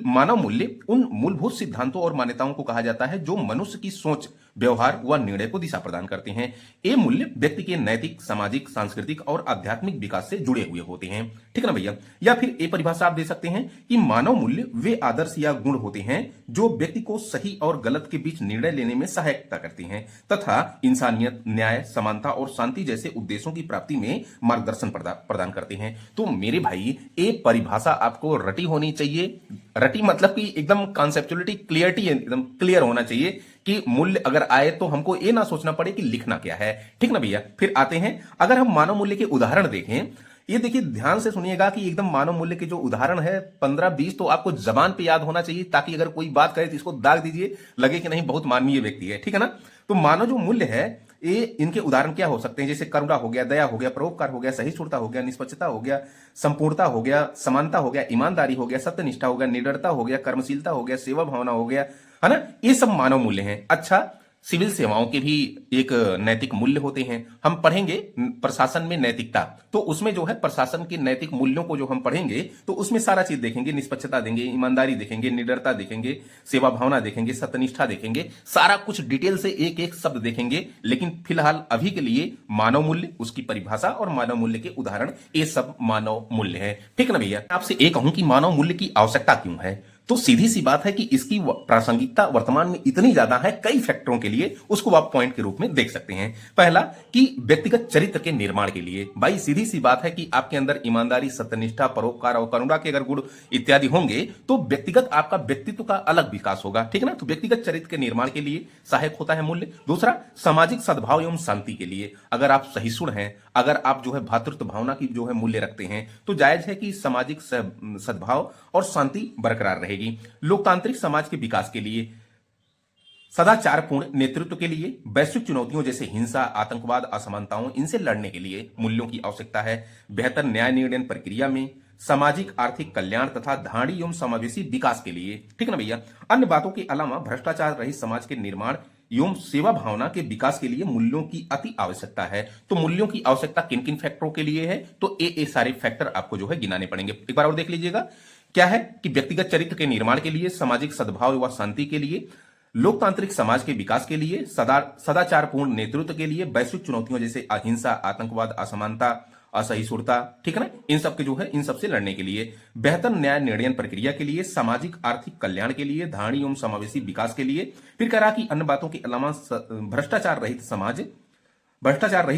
मानव मूल्य उन मूलभूत सिद्धांतों और मान्यताओं को कहा जाता है जो मनुष्य की सोच, व्यवहार व निर्णय को दिशा प्रदान करते हैं। ये मूल्य व्यक्ति के नैतिक, सामाजिक, सांस्कृतिक और आध्यात्मिक विकास से जुड़े हुए होते हैं। ठीक है ना भैया। या फिर ये परिभाषा आप दे सकते हैं कि मानव मूल्य वे आदर्श या गुण होते हैं जो व्यक्ति को सही और गलत के बीच निर्णय लेने में सहायता करते हैं तथा इंसानियत, न्याय, समानता और शांति जैसे उद्देश्यों की प्राप्ति में मार्गदर्शन प्रदान करते हैं। तो मेरे भाई, ये परिभाषा आपको रटी होनी चाहिए। रटी मतलब कि एकदम कॉन्सेप्चुअलिटी, क्लियरिटी एकदम क्लियर होना चाहिए कि मूल्य अगर आए तो हमको ये ना सोचना पड़े कि लिखना क्या है। ठीक ना भैया। फिर आते हैं, अगर हम मानव मूल्य के उदाहरण देखें, ये देखिए ध्यान से सुनिएगा कि एकदम मानव मूल्य के जो उदाहरण है 15-20 तो आपको जबान पे याद होना चाहिए, ताकि अगर कोई बात करे तो इसको दाग दीजिए, लगे कि नहीं बहुत मानवीय व्यक्ति है। ठीक है ना। तो मानव जो मूल्य है, ये इनके उदाहरण क्या हो सकते हैं? जैसे करुणा हो गया, दया हो गया, परोपकार हो गया, सहिष्णुता हो गया, निष्पक्षता हो गया, संपूर्णता हो गया, समानता हो गया, ईमानदारी हो गया, सत्यनिष्ठा हो गया, निडरता हो गया, कर्मशीलता हो गया, सेवा भावना हो गया, है ना। ये सब मानव मूल्य हैं। अच्छा, सिविल सेवाओं के भी एक नैतिक मूल्य होते हैं। हम पढ़ेंगे प्रशासन में नैतिकता, तो उसमें जो है प्रशासन के नैतिक मूल्यों को जो हम पढ़ेंगे तो उसमें सारा चीज देखेंगे। निष्पक्षता देंगे, ईमानदारी देखेंगे, निडरता देखेंगे, सेवा भावना देखेंगे, सत्यनिष्ठा देखेंगे, सारा कुछ डिटेल से एक एक शब्द देखेंगे। लेकिन फिलहाल अभी के लिए मानव मूल्य, उसकी परिभाषा और मानव मूल्य के उदाहरण, ये सब मानव मूल्य है। ठीक है ना भैया। आपसे एक कहूं कि मानव मूल्य की आवश्यकता क्यों है, तो सीधी सी बात है कि इसकी प्रासंगिकता वर्तमान में इतनी ज्यादा है कई फैक्टरों के लिए, उसको आप पॉइंट के रूप में देख सकते हैं। पहला कि व्यक्तिगत चरित्र के निर्माण के लिए। भाई सीधी सी बात है कि आपके अंदर ईमानदारी, सत्यनिष्ठा, परोपकार और करुणा के अगर गुण इत्यादि होंगे तो व्यक्तिगत आपका व्यक्तित्व का अलग विकास होगा। ठीक है ना। तो व्यक्तिगत चरित्र के निर्माण के लिए सहायक होता है मूल्य। दूसरा, सामाजिक सद्भाव एवं शांति के लिए। अगर आप सहिष्णु हैं, अगर आप जो है भातृत्व भावना की जो है मूल्य रखते हैं, तो जायज है कि सामाजिक सद्भाव और शांति बरकरार रहे। लोकतांत्रिक समाज के विकास के लिए, सदाचारपूर्ण नेतृत्व के लिए, वैश्विक चुनौतियों जैसे हिंसा, आतंकवाद, असमानताओं, इनसे लड़ने के लिए मूल्यों की आवश्यकता है। बेहतर न्याय निर्णय प्रक्रिया में, सामाजिक आर्थिक कल्याण तथा धाड़ी एवं समावेशी विकास के लिए। ठीक है ना भैया। अन्य बातों के अलावा भ्रष्टाचार रहित समाज के निर्माण एवं सेवा भावना के विकास के लिए मूल्यों की अति आवश्यकता है। तो मूल्यों की आवश्यकता किन किन फैक्टरों के लिए है, तो ये सारे फैक्टर आपको जो है गिनाने पड़ेंगे। एक बार और देख लीजिएगा क्या है कि व्यक्तिगत चरित्र के निर्माण के लिए, सामाजिक सद्भाव व शांति के लिए, लोकतांत्रिक समाज के विकास के लिए, सदाचारपूर्ण नेतृत्व के लिए, वैश्विक चुनौतियों जैसे अहिंसा, आतंकवाद, असमानता, असहिष्णुता, ठीक है ना, इन सब के जो है इन सब से लड़ने के लिए, बेहतर न्याय निर्णय प्रक्रिया के लिए, सामाजिक आर्थिक कल्याण के लिए, धारणी एवं समावेशी विकास के लिए, फिर कह रहा कि अन्य बातों के अलावा भ्रष्टाचार रहित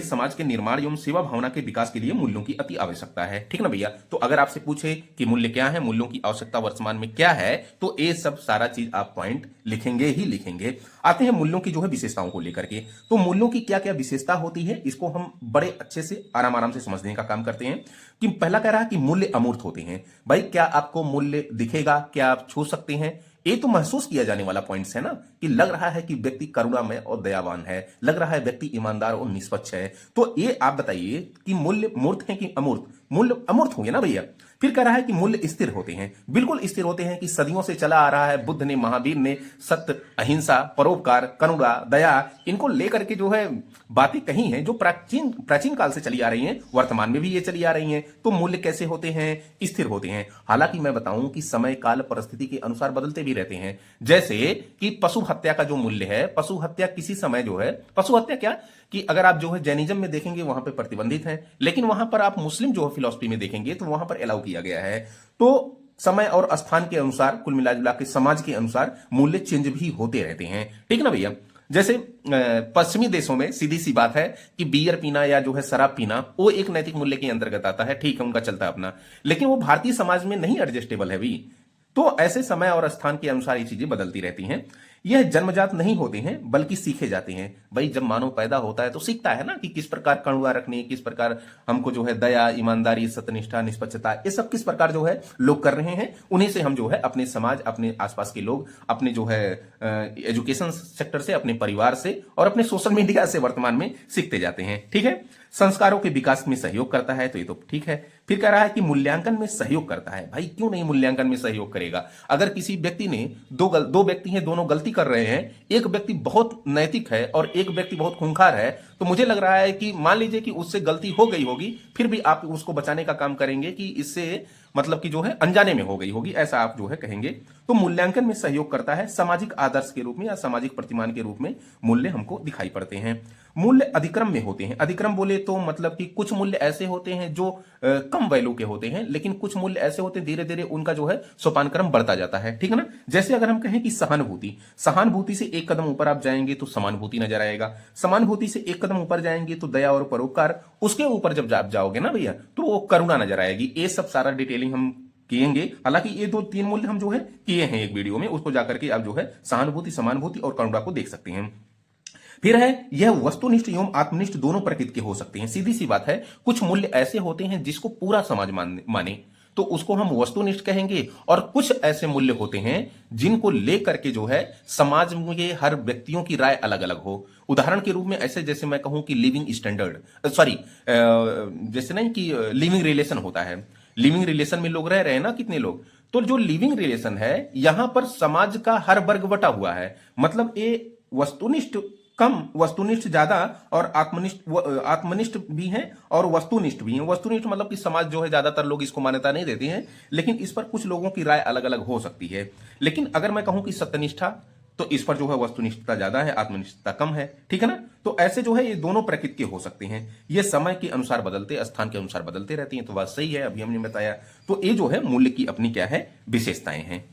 समाज के निर्माण एवं सेवा भावना के विकास के लिए मूल्यों की अति आवश्यकता है। ठीक ना भैया? तो अगर आपसे पूछे कि मूल्य क्या है, मूल्यों की आवश्यकता वर्तमान में क्या है, तो ये सब सारा चीज आप पॉइंट लिखेंगे ही लिखेंगे। आते हैं मूल्यों की जो है विशेषताओं को लेकर के। तो मूल्यों की क्या क्या विशेषता होती है, इसको हम बड़े अच्छे से आराम आराम से समझने का काम करते हैं। कि पहला कह रहा है कि मूल्य अमूर्त होते हैं। भाई क्या आपको मूल्य दिखेगा? क्या आप छू सकते हैं? ये तो महसूस किया जाने वाला पॉइंट्स है ना, कि लग रहा है कि व्यक्ति करुणामय और दयावान है, लग रहा है व्यक्ति ईमानदार और निष्पक्ष है। तो ये आप बताइए कि मूल्य मूर्त है कि अमूर्त? मूल्य अमूर्त होंगे ना भैया। फिर कह रहा है कि मूल्य स्थिर होते हैं। बिल्कुल स्थिर होते हैं कि सदियों से चला आ रहा है। बुद्ध ने, महावीर ने सत्य, अहिंसा, परोपकार, करुणा, दया, इनको लेकर के जो है बातें कही हैं, जो प्राचीन प्राचीन काल से चली आ रही हैं, वर्तमान में भी ये चली आ रही हैं। तो मूल्य कैसे होते हैं? स्थिर होते हैं। हालांकि मैं बताऊं कि समय काल परिस्थिति के अनुसार बदलते भी रहते हैं। जैसे कि पशु हत्या का जो मूल्य है, पशु हत्या किसी समय जो है, पशु हत्या क्या कि अगर आप जो है जैनिज्म में देखेंगे वहां पे प्रतिबंधित है, लेकिन वहां पर आप मुस्लिम जो है फिलॉसफी में देखेंगे तो वहां पर अलाउ किया गया है। तो समय और स्थान के अनुसार, कुल मिला के समाज के अनुसार मूल्य चेंज भी होते रहते हैं। ठीक ना भैया? जैसे पश्चिमी देशों में सीधी सी बात है कि बियर पीना या जो है शराब पीना वो एक नैतिक मूल्य के अंतर्गत आता है। ठीक है, उनका चलता है अपना, लेकिन वो भारतीय समाज में नहीं एडजस्टेबल है भी। तो ऐसे समय और स्थान के अनुसार ये चीजें बदलती रहती हैं। यह जन्मजात नहीं होते हैं बल्कि सीखे जाते हैं। भाई जब मानव पैदा होता है तो सीखता है ना कि किस प्रकार करुणा रखनी, किस प्रकार हमको जो है दया, ईमानदारी, सत्यनिष्ठा, निष्पक्षता, ये सब किस प्रकार जो है लोग कर रहे हैं, उन्हीं से हम जो है अपने समाज, अपने आसपास के लोग, अपने जो है एजुकेशन सेक्टर से, अपने परिवार से और अपने सोशल मीडिया से वर्तमान में सीखते जाते हैं। ठीक है, संस्कारों के विकास में सहयोग करता है, तो ये तो ठीक है। फिर कह रहा है कि मूल्यांकन में सहयोग करता है। भाई क्यों नहीं मूल्यांकन में सहयोग करेगा? अगर किसी व्यक्ति ने दो व्यक्ति हैं, दोनों गलती कर रहे हैं, एक व्यक्ति बहुत नैतिक है और एक व्यक्ति बहुत खूंखार है, तो मुझे लग रहा है कि मान लीजिए कि उससे गलती हो गई होगी, फिर भी आप उसको बचाने का काम करेंगे कि इससे मतलब कि जो है अनजाने में हो गई होगी, ऐसा आप जो है कहेंगे। तो मूल्यांकन में सहयोग करता है। सामाजिक आदर्श के रूप में या सामाजिक प्रतिमान के रूप में मूल्य हमको दिखाई पड़ते हैं। मूल्य अधिक्रम में होते हैं। अधिक्रम बोले तो मतलब कि कुछ मूल्य ऐसे होते हैं जो कम वैल्यू के होते हैं, लेकिन कुछ मूल्य ऐसे होते हैं धीरे धीरे उनका जो है सोपान क्रम बढ़ता जाता है। ठीक है ना? जैसे अगर हम कहें कि सहानुभूति, सहानुभूति से एक कदम ऊपर आप जाएंगे तो समानुभूति नजर आएगा। समानुभूति से एक कदम ऊपर जाएंगे तो दया और परोपकार, उसके ऊपर जब आप जाओगे ना भैया तो वो करुणा नजर आएगी। ये सब सारा डिटेलिंग हम किएंगे। हालांकि ये 2-3 मूल्य हम जो है किए हैं एक वीडियो में, उसको जाकर के आप जो है सहानुभूति, समानुभूति और करुणा को देख सकते हैं। फिर है यह वस्तुनिष्ठ एवं आत्मनिष्ठ दोनों प्रकृति के हो सकते हैं। सीधी सी बात है, कुछ मूल्य ऐसे होते हैं जिसको पूरा समाज माने तो उसको हम वस्तुनिष्ठ कहेंगे, और कुछ ऐसे मूल्य होते हैं जिनको लेकर के जो है समाज में हर व्यक्तियों की राय अलग अलग हो। उदाहरण के रूप में ऐसे जैसे मैं कहूं कि लिविंग स्टैंडर्ड, जैसे नहीं कि लिविंग रिलेशन होता है। लिविंग रिलेशन में लोग रह रहे हैं ना, कितने लोग, तो जो लिविंग रिलेशन है यहां पर समाज का हर वर्ग बटा हुआ है। मतलब ये वस्तुनिष्ठ कम, वस्तुनिष्ठ ज्यादा, और आत्मनिष्ठ भी हैं और वस्तुनिष्ठ भी हैं। वस्तुनिष्ठ मतलब कि समाज जो है ज्यादातर लोग इसको मान्यता नहीं देते हैं, लेकिन इस पर कुछ लोगों की राय अलग अलग हो सकती है। लेकिन अगर मैं कहूं कि सत्यनिष्ठा, तो इस पर जो है वस्तुनिष्ठता ज्यादा है, आत्मनिष्ठता कम है। ठीक है ना? तो ऐसे जो है ये दोनों प्रकृति के हो सकते हैं। ये समय के अनुसार बदलते, स्थान के अनुसार बदलते रहती हैं। तो बात सही है, अभी हमने बताया। तो ये जो है मूल्य की अपनी क्या है, विशेषताएं हैं।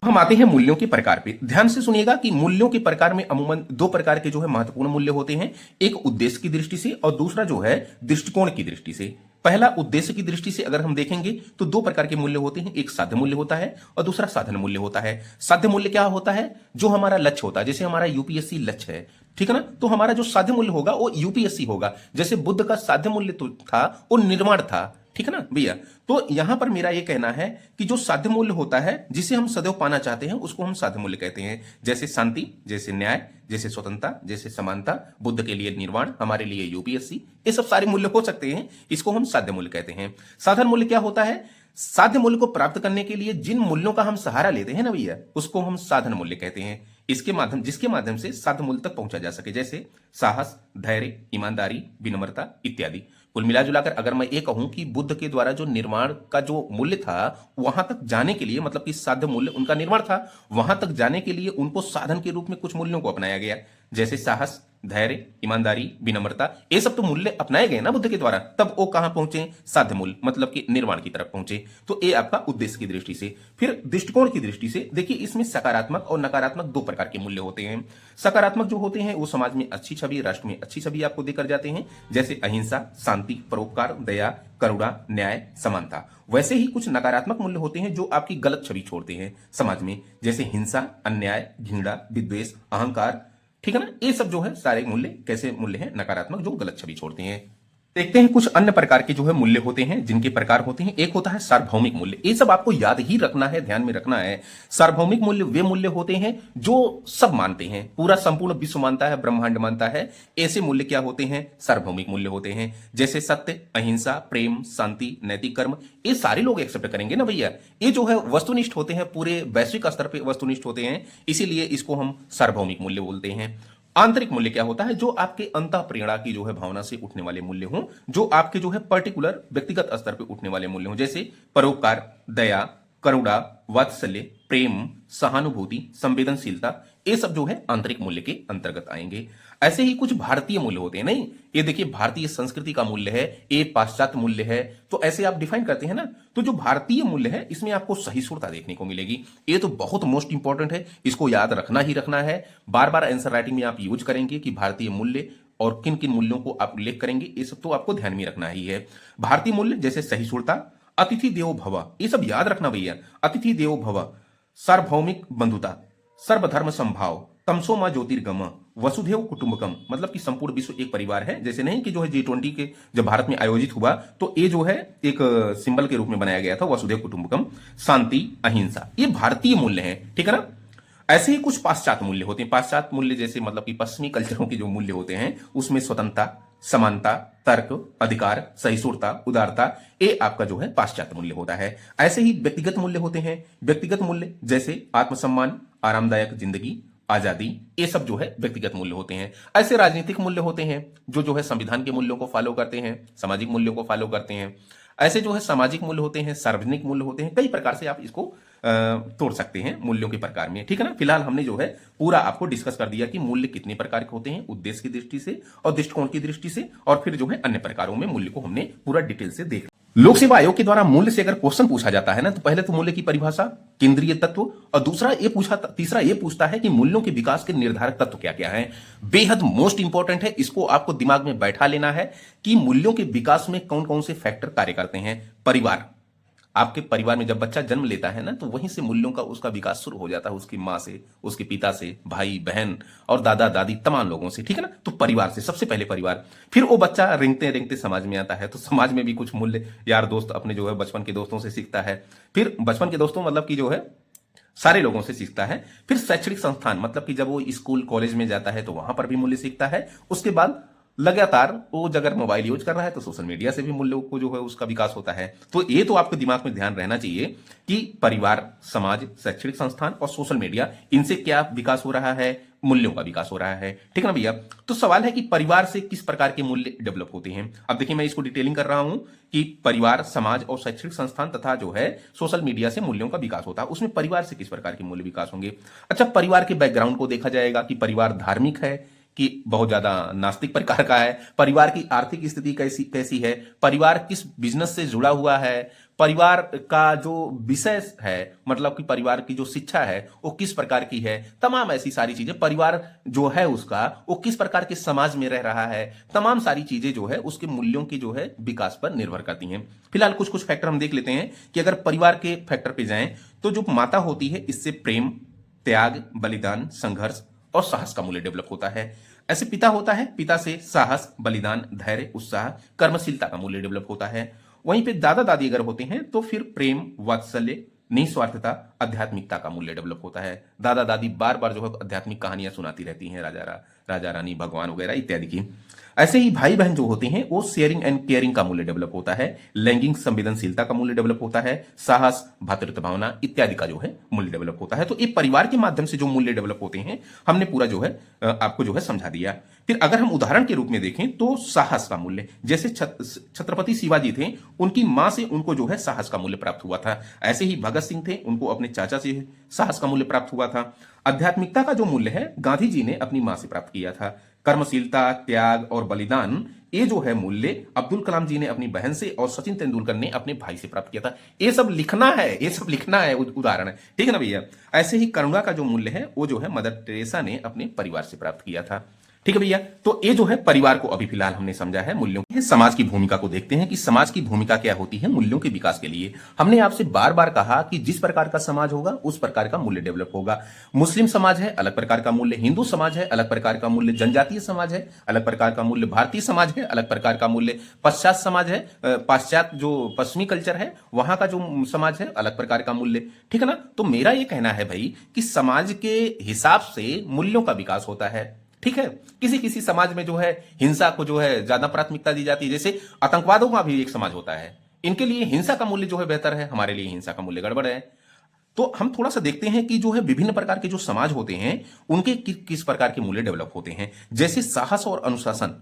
हम आते हैं मूल्यों के प्रकार पे। ध्यान से सुनिएगा कि मूल्यों के प्रकार में अमूमन 2 प्रकार के जो है महत्वपूर्ण मूल्य होते हैं। एक उद्देश्य की दृष्टि से और दूसरा जो है दृष्टिकोण की दृष्टि से। पहला उद्देश्य की दृष्टि से अगर हम देखेंगे तो 2 प्रकार के मूल्य होते हैं। एक साध्य मूल्य होता है और दूसरा साधन मूल्य होता है। साध्य मूल्य क्या होता है? जो हमारा लक्ष्य होता है। जैसे हमारा यूपीएससी लक्ष्य है, ठीक है ना, तो हमारा जो साध्य मूल्य होगा वो यूपीएससी होगा। जैसे बुद्ध का साध्य मूल्य तो था वो निर्माण था। ठीक है ना भैया? तो यहां पर मेरा यह कहना है कि जो साध्य मूल्य होता है जिसे हम सदैव पाना चाहते हैं उसको हम साध्य मूल्य कहते हैं। जैसे शांति, जैसे न्याय, जैसे स्वतंत्रता, जैसे समानता, बुद्ध के लिए निर्वाण, हमारे लिए यूपीएससी, ये सब सारे मूल्य हो सकते हैं, इसको हम साध्य मूल्य कहते हैं। साधन मूल्य क्या होता है? साध्य मूल्य को प्राप्त करने के लिए जिन मूल्यों का हम सहारा लेते हैं ना भैया, उसको हम साधन मूल्य कहते हैं। जिसके माध्यम से साध्य मूल्य तक पहुंचा जा सके, जैसे साहस, धैर्य, ईमानदारी, विनम्रता इत्यादि। कुल मिला जुलाकर अगर मैं ये कहूं कि बुद्ध के द्वारा जो निर्माण का जो मूल्य था, वहां तक जाने के लिए मतलब कि साध्य मूल्य उनका निर्माण था, वहां तक जाने के लिए उनको साधन के रूप में कुछ मूल्यों को अपनाया गया, जैसे साहस, धैर्य, ईमानदारी, विनम्रता। ये सब तो मूल्य अपनाए गए ना बुद्ध के द्वारा, तब वो कहां पहुंचे, साध्य मूल्य मतलब कि निर्माण की तरफ पहुंचे। तो ये आपका उद्देश्य की दृष्टि से। फिर दृष्टिकोण की दृष्टि से देखिए, इसमें सकारात्मक और नकारात्मक दो प्रकार के मूल्य होते हैं। सकारात्मक जो होते हैं वो समाज में अच्छी छवि, राष्ट्र में अच्छी छवि आपको देकर जाते हैं, जैसे अहिंसा, शांति, परोपकार, दया, करुणा, न्याय, समानता। वैसे ही कुछ नकारात्मक मूल्य होते हैं जो आपकी गलत छवि छोड़ते हैं समाज में, जैसे हिंसा, अन्याय, घृणा, विद्वेष, अहंकार। ठीक है ना, ये सब जो है सारे मूल्य कैसे मूल्य हैं, नकारात्मक, जो गलत छवि छोड़ते हैं। देखते हैं कुछ अन्य प्रकार के जो है मूल्य होते हैं, जिनके प्रकार होते हैं। एक होता है सार्वभौमिक मूल्य। ये सब आपको याद ही रखना है, ध्यान में रखना है। सार्वभौमिक मूल्य वे मूल्य होते हैं जो सब मानते हैं, पूरा संपूर्ण विश्व मानता है, ब्रह्मांड मानता है। ऐसे मूल्य क्या होते हैं, सार्वभौमिक मूल्य होते हैं, जैसे सत्य, अहिंसा, प्रेम, शांति, नैतिक कर्म। ये सारे लोग एक्सेप्ट करेंगे ना भैया। ये जो है वस्तुनिष्ठ होते हैं, पूरे वैश्विक स्तर पर वस्तुनिष्ठ होते हैं, इसीलिए इसको हम सार्वभौमिक मूल्य बोलते हैं। आंतरिक मूल्य क्या होता है, जो आपके अंतः प्रेरणा की जो है भावना से उठने वाले मूल्य हों, जो आपके जो है पर्टिकुलर व्यक्तिगत स्तर पे उठने वाले मूल्य हों, जैसे परोपकार, दया, करुणा, वात्सल्य, प्रेम, सहानुभूति, संवेदनशीलता। ये सब जो है आंतरिक मूल्य के अंतर्गत आएंगे। ऐसे ही कुछ भारतीय मूल्य होते हैं। नहीं, ये देखिए भारतीय संस्कृति का मूल्य है, ये पाश्चात्य मूल्य है, तो ऐसे आप डिफाइन करते हैं ना। तो जो भारतीय मूल्य है इसमें आपको सहिष्णुता देखने को मिलेगी। ये तो बहुत मोस्ट इंपॉर्टेंट है, इसको याद रखना ही रखना है। बार बार आंसर राइटिंग में आप यूज करेंगे कि भारतीय मूल्य और किन किन मूल्यों को आप उल्लेख करेंगे, ये सब तो आपको ध्यान में रखना ही है। भारतीय मूल्य जैसे सहिष्णुता, अतिथि देवो भव, ये सब याद रखना भैया। अतिथि देवो भव, सार्वभौमिक बंधुता, सर्वधर्म संभाव, तमसो मां ज्योतिर्गम, वसुधैव कुटुंबकम, मतलब कि संपूर्ण विश्व एक परिवार है। जैसे नहीं कि जो है G20 के जब भारत में आयोजित हुआ तो ये जो है एक सिंबल के रूप में बनाया गया था, वसुधैव कुटुंबकम, शांति, अहिंसा। ये भारतीय मूल्य है, ठीक है ना। ऐसे ही कुछ पाश्चात्य मूल्य होते हैं। पाश्चात्य मूल्य जैसे मतलब कि पश्चिमी कल्चरों के जो मूल्य होते हैं, उसमें स्वतंत्रता, समानता, तर्क, अधिकार, सहिष्णुता, उदारता, ये आपका जो है पाश्चात्य मूल्य होता है। ऐसे ही व्यक्तिगत मूल्य होते हैं। व्यक्तिगत मूल्य जैसे आत्मसम्मान, आरामदायक जिंदगी, आजादी, ये सब जो है व्यक्तिगत मूल्य होते हैं। ऐसे राजनीतिक मूल्य होते हैं जो है संविधान के मूल्यों को फॉलो करते हैं, सामाजिक मूल्यों को फॉलो करते हैं। ऐसे जो है सामाजिक मूल्य होते हैं, सार्वजनिक मूल्य होते हैं। कई प्रकार से आप इसको तोड़ सकते हैं मूल्यों के प्रकार में, ठीक है ना। फिलहाल हमने जो है पूरा आपको डिस्कस कर दिया कि मूल्य कितने प्रकार के होते हैं, उद्देश्य की दृष्टि से और दृष्टिकोण की दृष्टि से, और फिर जो है अन्य प्रकारों में मूल्य को हमने पूरा डिटेल से देख। लोक सेवा आयोग के द्वारा मूल्य से अगर क्वेश्चन पूछा जाता है ना, तो पहले तो मूल्य की परिभाषा, केंद्रीय तत्व, और तीसरा ये पूछता है कि मूल्यों के विकास के निर्धारक तत्व क्या क्या हैं। बेहद मोस्ट इंपॉर्टेंट है, इसको आपको दिमाग में बैठा लेना है कि मूल्यों के विकास में कौन कौन से फैक्टर कार्य करते हैं। परिवार, आपके परिवार में जब बच्चा जन्म लेता है ना, तो वहीं से मूल्यों का उसका विकास शुरू हो जाता है, उसकी माँ से, उसके पिता से, भाई बहन और दादा दादी, तमाम लोगों से, ठीक है ना। तो परिवार से, सबसे पहले परिवार। फिर वो बच्चा रेंगते रेंगते समाज में आता है, तो समाज में भी कुछ मूल्य यार दोस्त अपने जो है बचपन के दोस्तों से सीखता है। फिर बचपन के दोस्तों मतलब कि जो है सारे लोगों से सीखता है। फिर शैक्षणिक संस्थान मतलब कि जब वो स्कूल कॉलेज में जाता है तो वहां पर भी मूल्य सीखता है। उसके बाद लगातार वो अगर मोबाइल यूज कर रहा है तो सोशल मीडिया से भी मूल्यों को जो है उसका विकास होता है। तो ये तो आपके दिमाग में ध्यान रहना चाहिए कि परिवार, समाज, शैक्षणिक संस्थान और सोशल मीडिया, इनसे क्या विकास हो रहा है, मूल्यों का विकास हो रहा है, ठीक है ना भैया। तो सवाल है कि परिवार से किस प्रकार के मूल्य डेवलप होते हैं। अब देखिए मैं इसको डिटेलिंग कर रहा हूं कि परिवार, समाज और शैक्षणिक संस्थान तथा जो है सोशल मीडिया से मूल्यों का विकास होता है। उसमें परिवार से किस प्रकार के मूल्य विकास होंगे। अच्छा, परिवार के बैकग्राउंड को देखा जाएगा कि परिवार धार्मिक है कि बहुत ज्यादा नास्तिक प्रकार का है, परिवार की आर्थिक स्थिति कैसी कैसी है, परिवार किस बिजनेस से जुड़ा हुआ है, परिवार का जो विषय है मतलब कि परिवार की जो शिक्षा है वो किस प्रकार की है, तमाम ऐसी सारी चीजें। परिवार जो है उसका वो किस प्रकार के समाज में रह रहा है, तमाम सारी चीजें जो है उसके मूल्यों की जो है विकास पर निर्भर करती हैं। फिलहाल कुछ कुछ फैक्टर हम देख लेते हैं कि अगर परिवार के फैक्टर पे जाएं तो जो माता होती है इससे प्रेम, त्याग, बलिदान, संघर्ष और साहस का मूल्य डेवलप होता है। ऐसे पिता होता है, पिता से साहस, बलिदान, धैर्य, उत्साह, कर्मशीलता का मूल्य डेवलप होता है। वहीं पे दादा दादी अगर होते हैं तो फिर प्रेम, वात्सल्य, निस्वार्थता, आध्यात्मिकता का मूल्य डेवलप होता है। दादा दादी बार बार जो है आध्यात्मिक कहानियां सुनाती रहती हैं, राजा राजा रानी भगवान वगैरह इत्यादि की। ऐसे ही भाई बहन जो होते हैं वो शेयरिंग एंड केयरिंग का मूल्य डेवलप होता है, लैंगिक संवेदनशीलता का मूल्य डेवलप होता है, साहस, भातृत्व भावना इत्यादि का जो है मूल्य डेवलप होता है। तो ये परिवार के माध्यम से जो मूल्य डेवलप होते हैं हमने पूरा जो है आपको जो है समझा दिया। फिर अगर हम उदाहरण के रूप में देखें तो साहस का मूल्य, जैसे छत्रपति शिवाजी थे, उनकी मां से उनको जो है साहस का मूल्य प्राप्त हुआ था। ऐसे ही भगत सिंह थे, उनको अपने चाचा से साहस का मूल्य प्राप्त हुआ था। आध्यात्मिकता का जो मूल्य है गांधी जी ने अपनी मां से प्राप्त किया था। कर्मशीलता, त्याग और बलिदान, ये जो है मूल्य अब्दुल कलाम जी ने अपनी बहन से और सचिन तेंदुलकर ने अपने भाई से प्राप्त किया था। ये सब लिखना है, ये सब लिखना है, उदाहरण है, ठीक है ना भैया। ऐसे ही करुणा का जो मूल्य है वो जो है मदर टेरेसा ने अपने परिवार से प्राप्त किया था। ठीक है भैया। तो ये जो है परिवार को अभी फिलहाल हमने समझा है मूल्यों की। समाज की भूमिका को देखते हैं कि समाज की भूमिका क्या होती है मूल्यों के विकास के लिए। हमने आपसे बार बार कहा कि जिस प्रकार का समाज होगा उस प्रकार का मूल्य डेवलप होगा। मुस्लिम समाज है अलग प्रकार का मूल्य, हिंदू समाज है अलग प्रकार का मूल्य, जनजातीय समाज है अलग प्रकार का मूल्य, भारतीय समाज है अलग प्रकार का मूल्य, पश्चात समाज है, पाश्चात्य जो पश्चिमी कल्चर है वहां का जो समाज है अलग प्रकार का मूल्य। ठीक है ना। तो मेरा ये कहना है भाई कि समाज के हिसाब से मूल्यों का विकास होता है। ठीक है। किसी किसी समाज में जो है हिंसा को जो है ज्यादा प्राथमिकता दी जाती है, जैसे आतंकवादियों का भी एक समाज होता है, इनके लिए हिंसा का मूल्य जो है बेहतर है, हमारे लिए हिंसा का मूल्य गड़बड़ है। तो हम थोड़ा सा देखते हैं कि जो है विभिन्न प्रकार के जो समाज होते हैं उनके किस प्रकार के मूल्य डेवलप होते हैं। जैसे साहस और अनुशासन,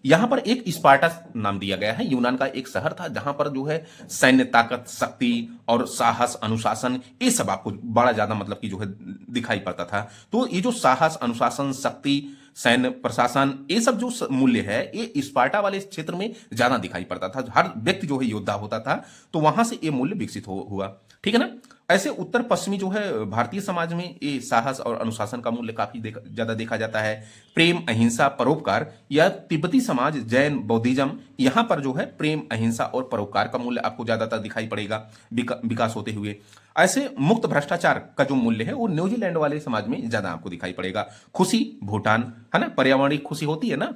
यहां पर एक स्पार्टा नाम दिया गया है, यूनान का एक शहर था जहां पर जो है सैन्य ताकत, शक्ति और साहस, अनुशासन ये सब आपको बड़ा ज्यादा मतलब कि जो है दिखाई पड़ता था। तो ये जो साहस, अनुशासन, शक्ति, सैन्य प्रशासन ये सब जो मूल्य है ये स्पार्टा वाले क्षेत्र में ज्यादा दिखाई पड़ता था। हर व्यक्ति जो है योद्धा होता था, तो वहां से ये मूल्य विकसित हुआ। ठीक है ना। ऐसे उत्तर पश्चिमी जो है भारतीय समाज में ये साहस और अनुशासन का मूल्य काफी ज्यादा देखा जाता है। प्रेम, अहिंसा, परोपकार, या तिब्बती समाज, जैन, बौद्धिज्म, यहां पर जो है प्रेम, अहिंसा और परोपकार का मूल्य आपको ज्यादातर दिखाई पड़ेगा विकास होते हुए। ऐसे मुक्त भ्रष्टाचार का जो मूल्य है वो न्यूजीलैंड वाले समाज में ज्यादा आपको दिखाई पड़ेगा। खुशी, भूटान है ना, पर्यावरणिक खुशी होती है ना।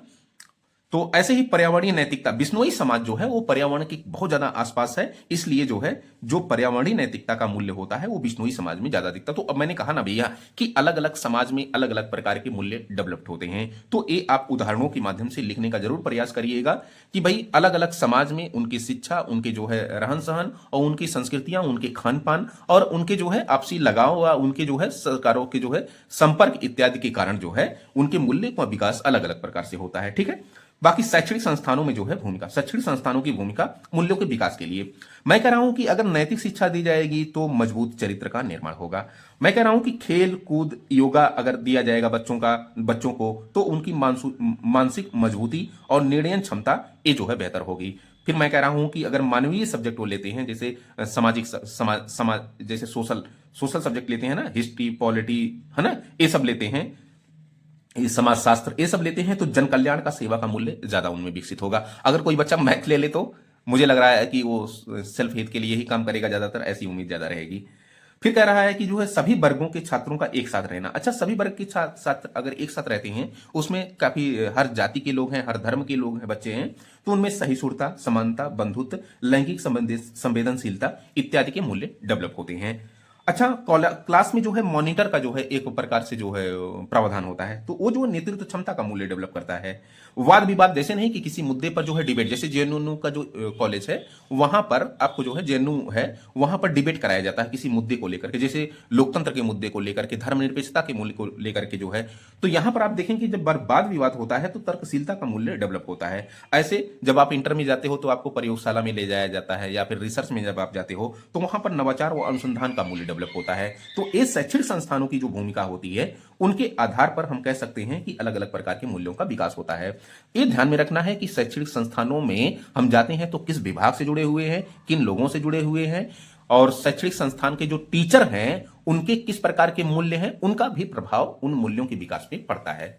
तो ऐसे ही पर्यावरणीय नैतिकता, बिश्नोई समाज जो है वो पर्यावरण के बहुत ज्यादा आसपास है, इसलिए जो है जो पर्यावरणीय नैतिकता का मूल्य होता है वो बिश्नोई समाज में ज्यादा दिखता है। तो अब मैंने कहा ना भैया कि अलग अलग समाज में अलग अलग प्रकार के मूल्य डेवलप्ड होते हैं। तो ये आप उदाहरणों के माध्यम से लिखने का जरूर प्रयास करिएगा कि भाई अलग अलग समाज में उनकी शिक्षा, उनके जो है रहन सहन और उनकी संस्कृतियां, उनके खान पान और उनके जो है आपसी लगाव व उनके जो है सरकारों के जो है संपर्क इत्यादि के कारण जो है उनके मूल्य का विकास अलग अलग प्रकार से होता है। ठीक है। बाकी शैक्षणिक संस्थानों में जो है भूमिका, शैक्षणिक संस्थानों की भूमिका मूल्यों के विकास के लिए, मैं कह रहा हूं कि अगर नैतिक शिक्षा दी जाएगी तो मजबूत चरित्र का निर्माण होगा। मैं कह रहा हूं कि खेल कूद, योगा अगर दिया जाएगा बच्चों को तो उनकी मानसिक मजबूती और निर्णय क्षमता ये जो है बेहतर होगी। फिर मैं कह रहा हूं कि अगर मानवीय सब्जेक्ट वो लेते हैं, जैसे सामाजिक समाज जैसे सोशल सब्जेक्ट लेते हैं ना, हिस्ट्री, पॉलिटी है ना, ये सब लेते हैं, ये समाज शास्त्र ये सब लेते हैं, तो जन कल्याण का, सेवा का मूल्य ज्यादा उनमें विकसित होगा। अगर कोई बच्चा मैथ ले ले तो मुझे लग रहा है कि वो सेल्फ हित के लिए ही काम करेगा ज्यादातर, ऐसी उम्मीद ज्यादा रहेगी। फिर कह रहा है कि जो है सभी वर्गों के छात्रों का एक साथ रहना। अच्छा, सभी वर्ग के छात्र अगर एक साथ रहते हैं, उसमें काफी हर जाति के लोग हैं, हर धर्म के लोग हैं, बच्चे हैं, तो उनमें सहिष्णुता, समानता, बंधुत्व, लैंगिक संवेदनशीलता इत्यादि के मूल्य डेवलप होते हैं। अच्छा, क्लास में जो है मॉनिटर का जो है एक प्रकार से जो है प्रावधान होता है, तो वो जो नेतृत्व क्षमता का मूल्य डेवलप करता है। वाद विवाद, जैसे नहीं कि किसी मुद्दे पर जो है डिबेट, जैसे जेएनयू का जो कॉलेज है वहां पर आपको जो है जेएनयू है वहां पर डिबेट कराया जाता है किसी मुद्दे को लेकर के, जैसे लोकतंत्र के मुद्दे को लेकर के, धर्मनिरपेक्षता के मूल्य को लेकर के जो है। तो यहां पर आप देखेंगे जब वाद विवाद होता है तो तर्कशीलता का मूल्य डेवलप होता है। ऐसे जब आप इंटर में जाते हो तो आपको प्रयोगशाला में ले जाया जाता है, या फिर रिसर्च में जब आप जाते हो तो वहां पर नवाचार व अनुसंधान का मूल्य डेवलप होता है। तो ये शैक्षणिक संस्थानों की जो भूमिका होती है उनके आधार पर हम कह सकते हैं कि अलग अलग प्रकार के मूल्यों का विकास होता है। ये ध्यान में रखना है कि शैक्षणिक संस्थानों में हम जाते हैं तो किस विभाग से जुड़े हुए हैं, किन लोगों से जुड़े हुए हैं, और शैक्षणिक संस्थान के जो टीचर हैं उनके किस प्रकार के मूल्य हैं, उनका भी प्रभाव उन मूल्यों के विकास पे पड़ता है।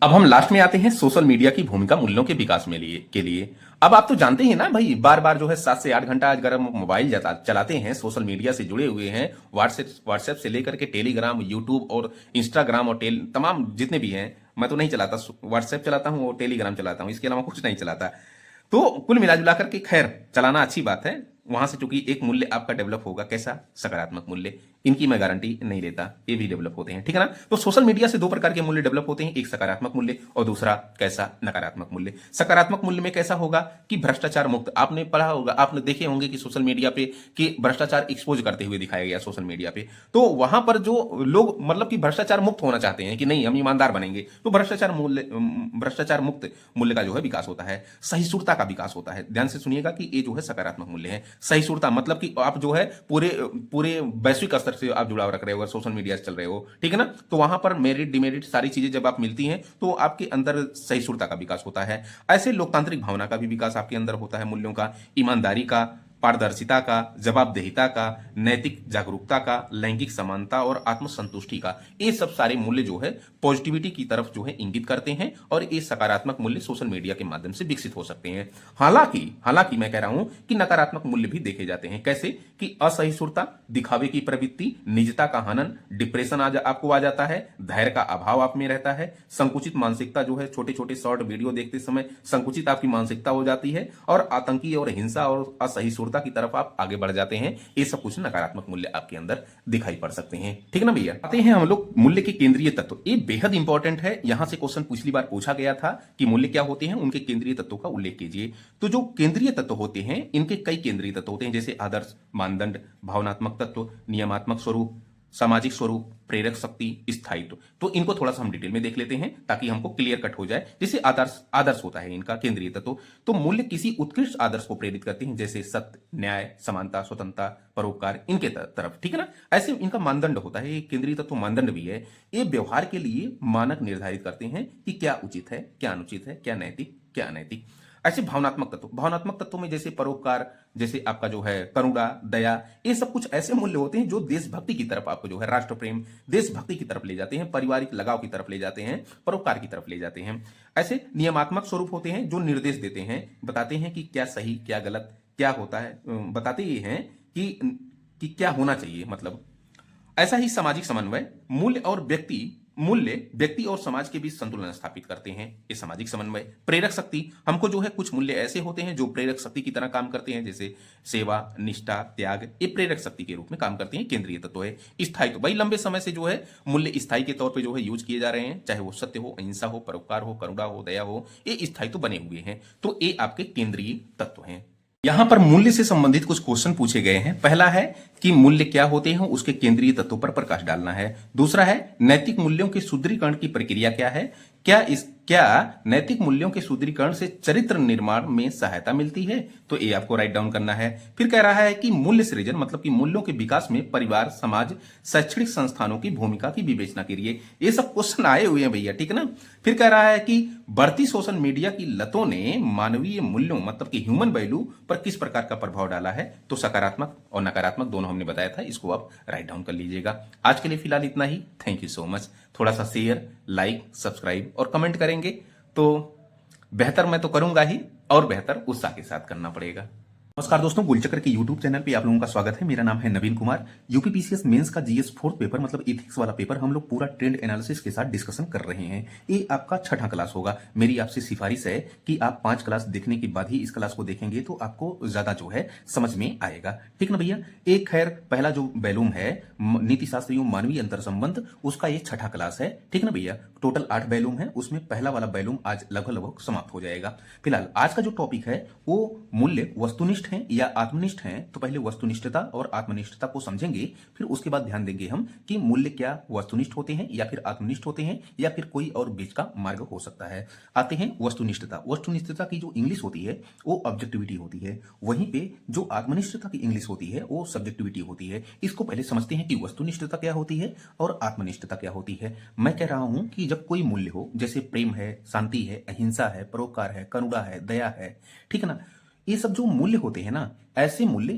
अब हम लास्ट में आते हैं सोशल मीडिया की भूमिका मूल्यों के विकास में के लिए। अब आप तो जानते हैं ना भाई, बार बार जो है 7 से 8 घंटा अगर हम मोबाइल चलाते हैं, सोशल मीडिया से जुड़े हुए हैं, व्हाट्सएप से लेकर के टेलीग्राम, यूट्यूब और इंस्टाग्राम और तमाम जितने भी हैं, मैं तो नहीं चलाता, व्हाट्सएप चलाता हूं और टेलीग्राम चलाता हूं, इसके अलावा कुछ नहीं चलाता। तो कुल मिला जुला करके खैर चलाना अच्छी बात है, वहां से चूंकि एक मूल्य आपका डेवलप होगा, कैसा, सकारात्मक मूल्य। इनकी मैं गारंटी नहीं लेता, ये भी डेवलप होते हैं, ठीक है ना। तो सोशल मीडिया से दो प्रकार के मूल्य डेवलप होते हैं, एक सकारात्मक मूल्य और दूसरा कैसा, नकारात्मक मूल्य। सकारात्मक मूल्य में कैसा होगा कि भ्रष्टाचार मुक्त। आपने पढ़ा होगा, आपने देखे होंगे कि सोशल मीडिया पे कि भ्रष्टाचार एक्सपोज करते हुए दिखाया गया सोशल मीडिया पे। तो वहां पर जो लोग मतलब कि भ्रष्टाचार मुक्त होना चाहते हैं कि नहीं हम ईमानदार बनेंगे, तो भ्रष्टाचार मुक्त मूल्य का जो है विकास होता है, सहिष्णुता का विकास होता है। ध्यान से सुनिएगा कि ये जो है सकारात्मक मूल्य है। सहिष्णुता मतलब कि आप जो है पूरे पूरे वैश्विक स्तर से आप जुड़ाव रख रहे हो, अगर सोशल मीडिया से चल रहे हो, ठीक है ना। तो वहां पर मेरिट डिमेरिट सारी चीजें जब आप मिलती हैं तो आपके अंदर सहिष्णुता का विकास होता है। ऐसे लोकतांत्रिक भावना का भी विकास आपके अंदर होता है, मूल्यों का, ईमानदारी का, पारदर्शिता का, जवाबदेहिता का, नैतिक जागरूकता का, लैंगिक समानता और आत्मसंतुष्टि का। ये सब सारे मूल्य जो है पॉजिटिविटी की तरफ जो है इंगित करते हैं और ये सकारात्मक मूल्य सोशल मीडिया के माध्यम से विकसित हो सकते हैं। हालांकि हालांकि मैं कह रहा हूं कि नकारात्मक मूल्य भी देखे जाते हैं। कैसे कि असहिष्णुता, दिखावे की प्रवृत्ति, निजता का हनन, डिप्रेशन आपको आ जाता है, धैर्य का अभाव आप में रहता है, संकुचित मानसिकता जो है, छोटे छोटे शॉर्ट वीडियो देखते समय संकुचित आपकी मानसिकता हो जाती है और आतंकी और हिंसा और असहिष्णुता की तरफ आप आगे बढ़ जाते हैं। ये सब कुछ नकारात्मक मूल्य आपके अंदर दिखाई पड़ सकते हैं, ठीक है ना भैया। आते हैं हम लोग मूल्य के केंद्रीय तत्व। ये बेहद इंपॉर्टेंट है, यहां से क्वेश्चन पिछली बार पूछा गया था कि मूल्य क्या होते हैं, उनके केंद्रीय तत्वों का उल्लेख कीजिए। तो जो केंद्रीय तत्व होते हैं, इनके कई केंद्रीय तत्व होते हैं, जैसे आदर्श, मानदंड, भावनात्मक तत्व, नियमात्मक स्वरूप, सामाजिक स्वरूप, प्रेरक शक्ति, स्थायित्व। तो इनको थोड़ा सा हम डिटेल में देख लेते हैं ताकि हमको क्लियर कट हो जाए। जैसे आदर्श आदर्श होता है इनका केंद्रीय तत्व। तो मूल्य किसी उत्कृष्ट आदर्श को प्रेरित करते हैं, जैसे सत्य, न्याय, समानता, स्वतंत्रता, परोपकार, इनके तरफ, ठीक है ना। ऐसे इनका मानदंड होता है, केंद्रीय तत्व मानदंड भी है। ये व्यवहार के लिए मानक निर्धारित करते हैं कि क्या उचित है, क्या अनुचित है, क्या नैतिक, क्या अनैतिक। ऐसे भावनात्मक तत्व में जैसे परोपकार, जैसे आपका जो है करुणा, दया, ये सब कुछ ऐसे मूल्य होते हैं जो देशभक्ति की तरफ आपको जो है, राष्ट्र प्रेम, देशभक्ति की तरफ ले जाते हैं, पारिवारिक लगाव की तरफ ले जाते हैं, परोपकार की तरफ ले जाते हैं। ऐसे नियमात्मक स्वरूप होते हैं जो निर्देश देते हैं, बताते हैं कि क्या सही, क्या गलत, क्या होता है, बताते ये हैं कि क्या होना चाहिए, मतलब। ऐसा ही सामाजिक समन्वय, मूल्य व्यक्ति और समाज के बीच संतुलन स्थापित करते हैं, ये सामाजिक समन्वय। प्रेरक शक्ति, हमको जो है कुछ मूल्य ऐसे होते हैं जो प्रेरक शक्ति की तरह काम करते हैं, जैसे सेवा, निष्ठा, त्याग, ये प्रेरक शक्ति के रूप में काम करते हैं, केंद्रीय तत्व है। स्थायित्व, भाई लंबे समय से जो है मूल्य स्थायी के तौर पे जो है यूज किए जा रहे हैं, चाहे वो सत्य हो, अहिंसा हो, परोपकार हो, करुणा हो, दया हो, ये स्थायित्व बने हुए हैं। तो ये आपके केंद्रीय तत्व हैं। यहां पर मूल्य से संबंधित कुछ क्वेश्चन पूछे गए हैं। पहला है कि मूल्य क्या होते हैं, उसके केंद्रीय तत्वों पर प्रकाश डालना है। दूसरा है नैतिक मूल्यों के सुदृढ़ीकरण की प्रक्रिया क्या है, क्या नैतिक मूल्यों के सुदृढ़ीकरण से चरित्र निर्माण में सहायता मिलती है, तो ये आपको राइट डाउन करना है। फिर कह रहा है कि मूल्य सृजन मतलब कि मूल्यों के विकास में परिवार, समाज, शैक्षणिक संस्थानों की भूमिका की विवेचना करिए। ये सब क्वेश्चन आए हुए हैं भैया, ठीक है ना। फिर कह रहा है कि बढ़ती सोशल मीडिया की लतों ने मानवीय मूल्यों मतलब कि ह्यूमन वैल्यू पर किस प्रकार का प्रभाव डाला है, तो सकारात्मक और नकारात्मक दोनों हमने बताया था, इसको आप राइट डाउन कर लीजिएगा। आज के लिए फिलहाल इतना ही। Thank you so much. थोड़ा सा शेयर, लाइक, सब्सक्राइब और कमेंट करेंगे तो बेहतर मैं तो करूंगा ही, और बेहतर उत्साह के साथ करना पड़ेगा। नमस्कार दोस्तों, गुलचक्र के यूट्यूब चैनल पे आप लोगों का स्वागत है। मेरा नाम है नवीन कुमार। यूपीपीसीएस मेंस का जीएस फोर्थ पेपर मतलब इथिक्स वाला पेपर हम लोग पूरा ट्रेंड एनालिसिस के साथ डिस्कशन कर रहे हैं। ये आपका छठा क्लास होगा। मेरी आपसे सिफारिश है कि आप 5 क्लास देखने के बाद ही इस क्लास को देखेंगे तो आपको ज्यादा जो है समझ में आएगा, ठीक ना भैया। एक खैर पहला जो वैल्यूम है नीति शास्त्र एवं मानवीय अंतर संबंध, उसका ये छठा क्लास है, ठीक ना भैया। टोटल 8 वैल्यूम है, उसमें पहला वाला वैल्यूम आज लगभग समाप्त हो जाएगा। फिलहाल आज का जो टॉपिक है वो मूल्य वस्तुनिष्ठ है या आत्मनिष्ठ हैं। तो पहले वस्तुनिष्ठता और आत्मनिष्ठता को समझेंगे, फिर उसके बाद ध्यान देंगे हम कि मूल्य क्या वस्तुनिष्ठ होते हैं या फिर आत्मनिष्ठ होते हैं या फिर कोई और बीच का मार्ग हो सकता है। आते हैं वस्तुनिष्ठता। वस्तुनिष्ठता की जो इंग्लिश होती है वो ऑब्जेक्टिविटी होती है, वहीं पे जो आत्मनिष्ठता की इंग्लिश होती है वो सब्जेक्टिविटी होती है। इसको पहले समझते हैं कि वस्तुनिष्ठता क्या होती है और आत्मनिष्ठता क्या होती है। मैं कह रहा हूं कि जब कोई मूल्य हो, जैसे प्रेम है, शांति है, अहिंसा है, परोपकार है, करुणा है, दया है, ठीक है ना, ये सब जो मूल्य होते हैं ना, ऐसे मूल्य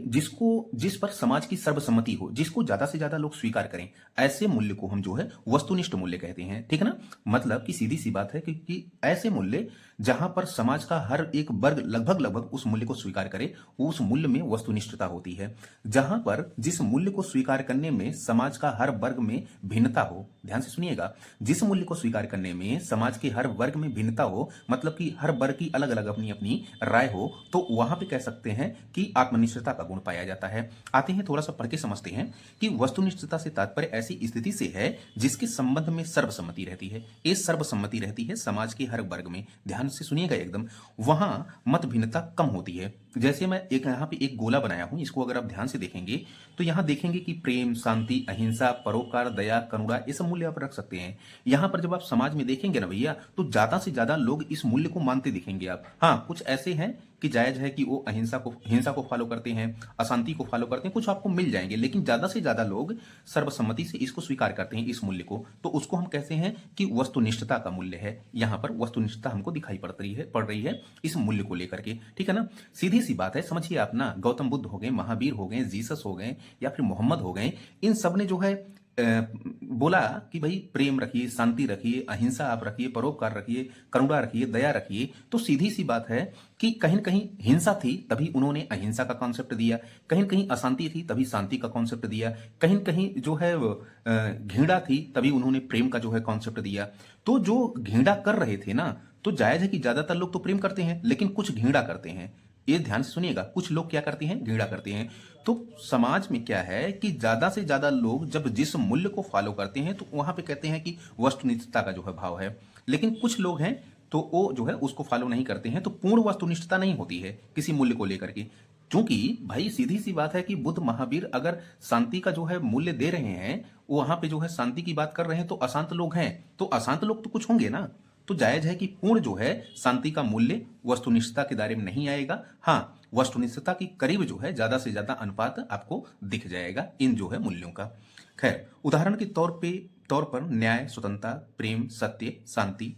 जिस पर समाज की सर्वसम्मति हो, जिसको ज्यादा से ज्यादा लोग स्वीकार करें, ऐसे मूल्य को हम जो है वस्तुनिष्ठ मूल्य कहते हैं, ठीक है ना। मतलब कि सीधी सी बात है कि ऐसे मूल्य जहां पर समाज का हर एक वर्ग लगभग लगभग उस मूल्य को स्वीकार करे, उस मूल्य में वस्तुनिष्ठता होती है। जहां पर जिस मूल्य को स्वीकार करने में समाज का हर वर्ग में भिन्नता हो, ध्यान से सुनिएगा, जिस मूल्य को स्वीकार करने में समाज के हर वर्ग में भिन्नता हो, मतलब कि हर वर्ग की अलग अलग अपनी अपनी राय हो, तो वहां पे कह सकते हैं कि आत्मनिष्ठता का गुण पाया जाता है। आते हैं थोड़ा सा पढ़ के समझते हैं कि वस्तुनिष्ठता से तात्पर्य ऐसी स्थिति से है जिसके संबंध में सर्वसम्मति रहती है। ये सर्वसम्मति रहती है समाज के हर वर्ग में, ध्यान से सुनिएगा एकदम, वहां मत भिन्नता कम होती है। जैसे मैं एक यहाँ पे एक गोला बनाया हूं, इसको अगर आप ध्यान से देखेंगे तो यहां देखेंगे कि प्रेम, शांति, अहिंसा, परोपकार, दया, करुणा, ये सब मूल्य आप रख सकते हैं। यहां पर जब आप समाज में देखेंगे ना भैया, तो ज्यादा से ज्यादा लोग इस मूल्य को मानते दिखेंगे आप। हाँ, कुछ ऐसे हैं कि जायज है कि वो हिंसा को फॉलो करते हैं, अशांति को फॉलो करते हैं, कुछ आपको मिल जाएंगे, लेकिन ज्यादा से ज्यादा लोग सर्वसम्मति से इसको स्वीकार करते हैं, इस मूल्य को। तो उसको हम कहते हैं कि वस्तुनिष्ठता का मूल्य है। यहां पर वस्तुनिष्ठता हमको दिखाई पड़ रही है इस मूल्य को लेकर के, ठीक है ना। सीधी सी बात है, समझिए आप ना, गौतम बुद्ध हो गए, महावीर हो गए, जीसस हो गए, या फिर मोहम्मद हो गए, इन सब ने जो है बोला कि भाई प्रेम रखिए, शांति रखिए, अहिंसा आप रखिए, परोपकार रखिए, करुणा रखिए, दया रखिए। तो सीधी सी बात है कि कहीं न कहीं हिंसा थी तभी उन्होंने अहिंसा का कॉन्सेप्ट दिया, कहीं न कहीं अशांति थी तभी शांति का कॉन्सेप्ट दिया, कहीं न कहीं जो है घृणा थी तभी उन्होंने प्रेम का जो है कॉन्सेप्ट दिया। तो जो घृणा कर रहे थे ना, तो जायज है कि ज्यादातर लोग तो प्रेम करते हैं, लेकिन कुछ घृणा करते हैं। ये ध्यान से सुनिएगा, कुछ लोग क्या करते हैं, घृणा करते हैं। तो समाज में क्या है कि ज्यादा से ज्यादा लोग जब जिस मूल्य को फॉलो करते हैं तो वहां पे कहते हैं कि वस्तुनिष्ठता का जो है भाव है, लेकिन कुछ लोग हैं तो वो जो है उसको फॉलो नहीं करते हैं, तो पूर्ण वस्तुनिष्ठता नहीं होती है किसी मूल्य को लेकर के। क्योंकि भाई सीधी सी बात है कि बुद्ध महावीर अगर शांति का जो है मूल्य दे रहे हैं, वहां पे जो है शांति की बात कर रहे हैं, तो अशांत लोग हैं, तो अशांत लोग तो कुछ होंगे ना। तो जायज है कि पूर्ण जो है शांति का मूल्य वस्तुनिष्ठता के दायरे में नहीं आएगा। हाँ, वस्तुनिष्ठता की करीब जो है ज्यादा से ज्यादा अनुपात आपको दिख जाएगा इन जो है मूल्यों का। खैर, उदाहरण के तौर पर न्याय, स्वतंत्रता, प्रेम, सत्य, शांति,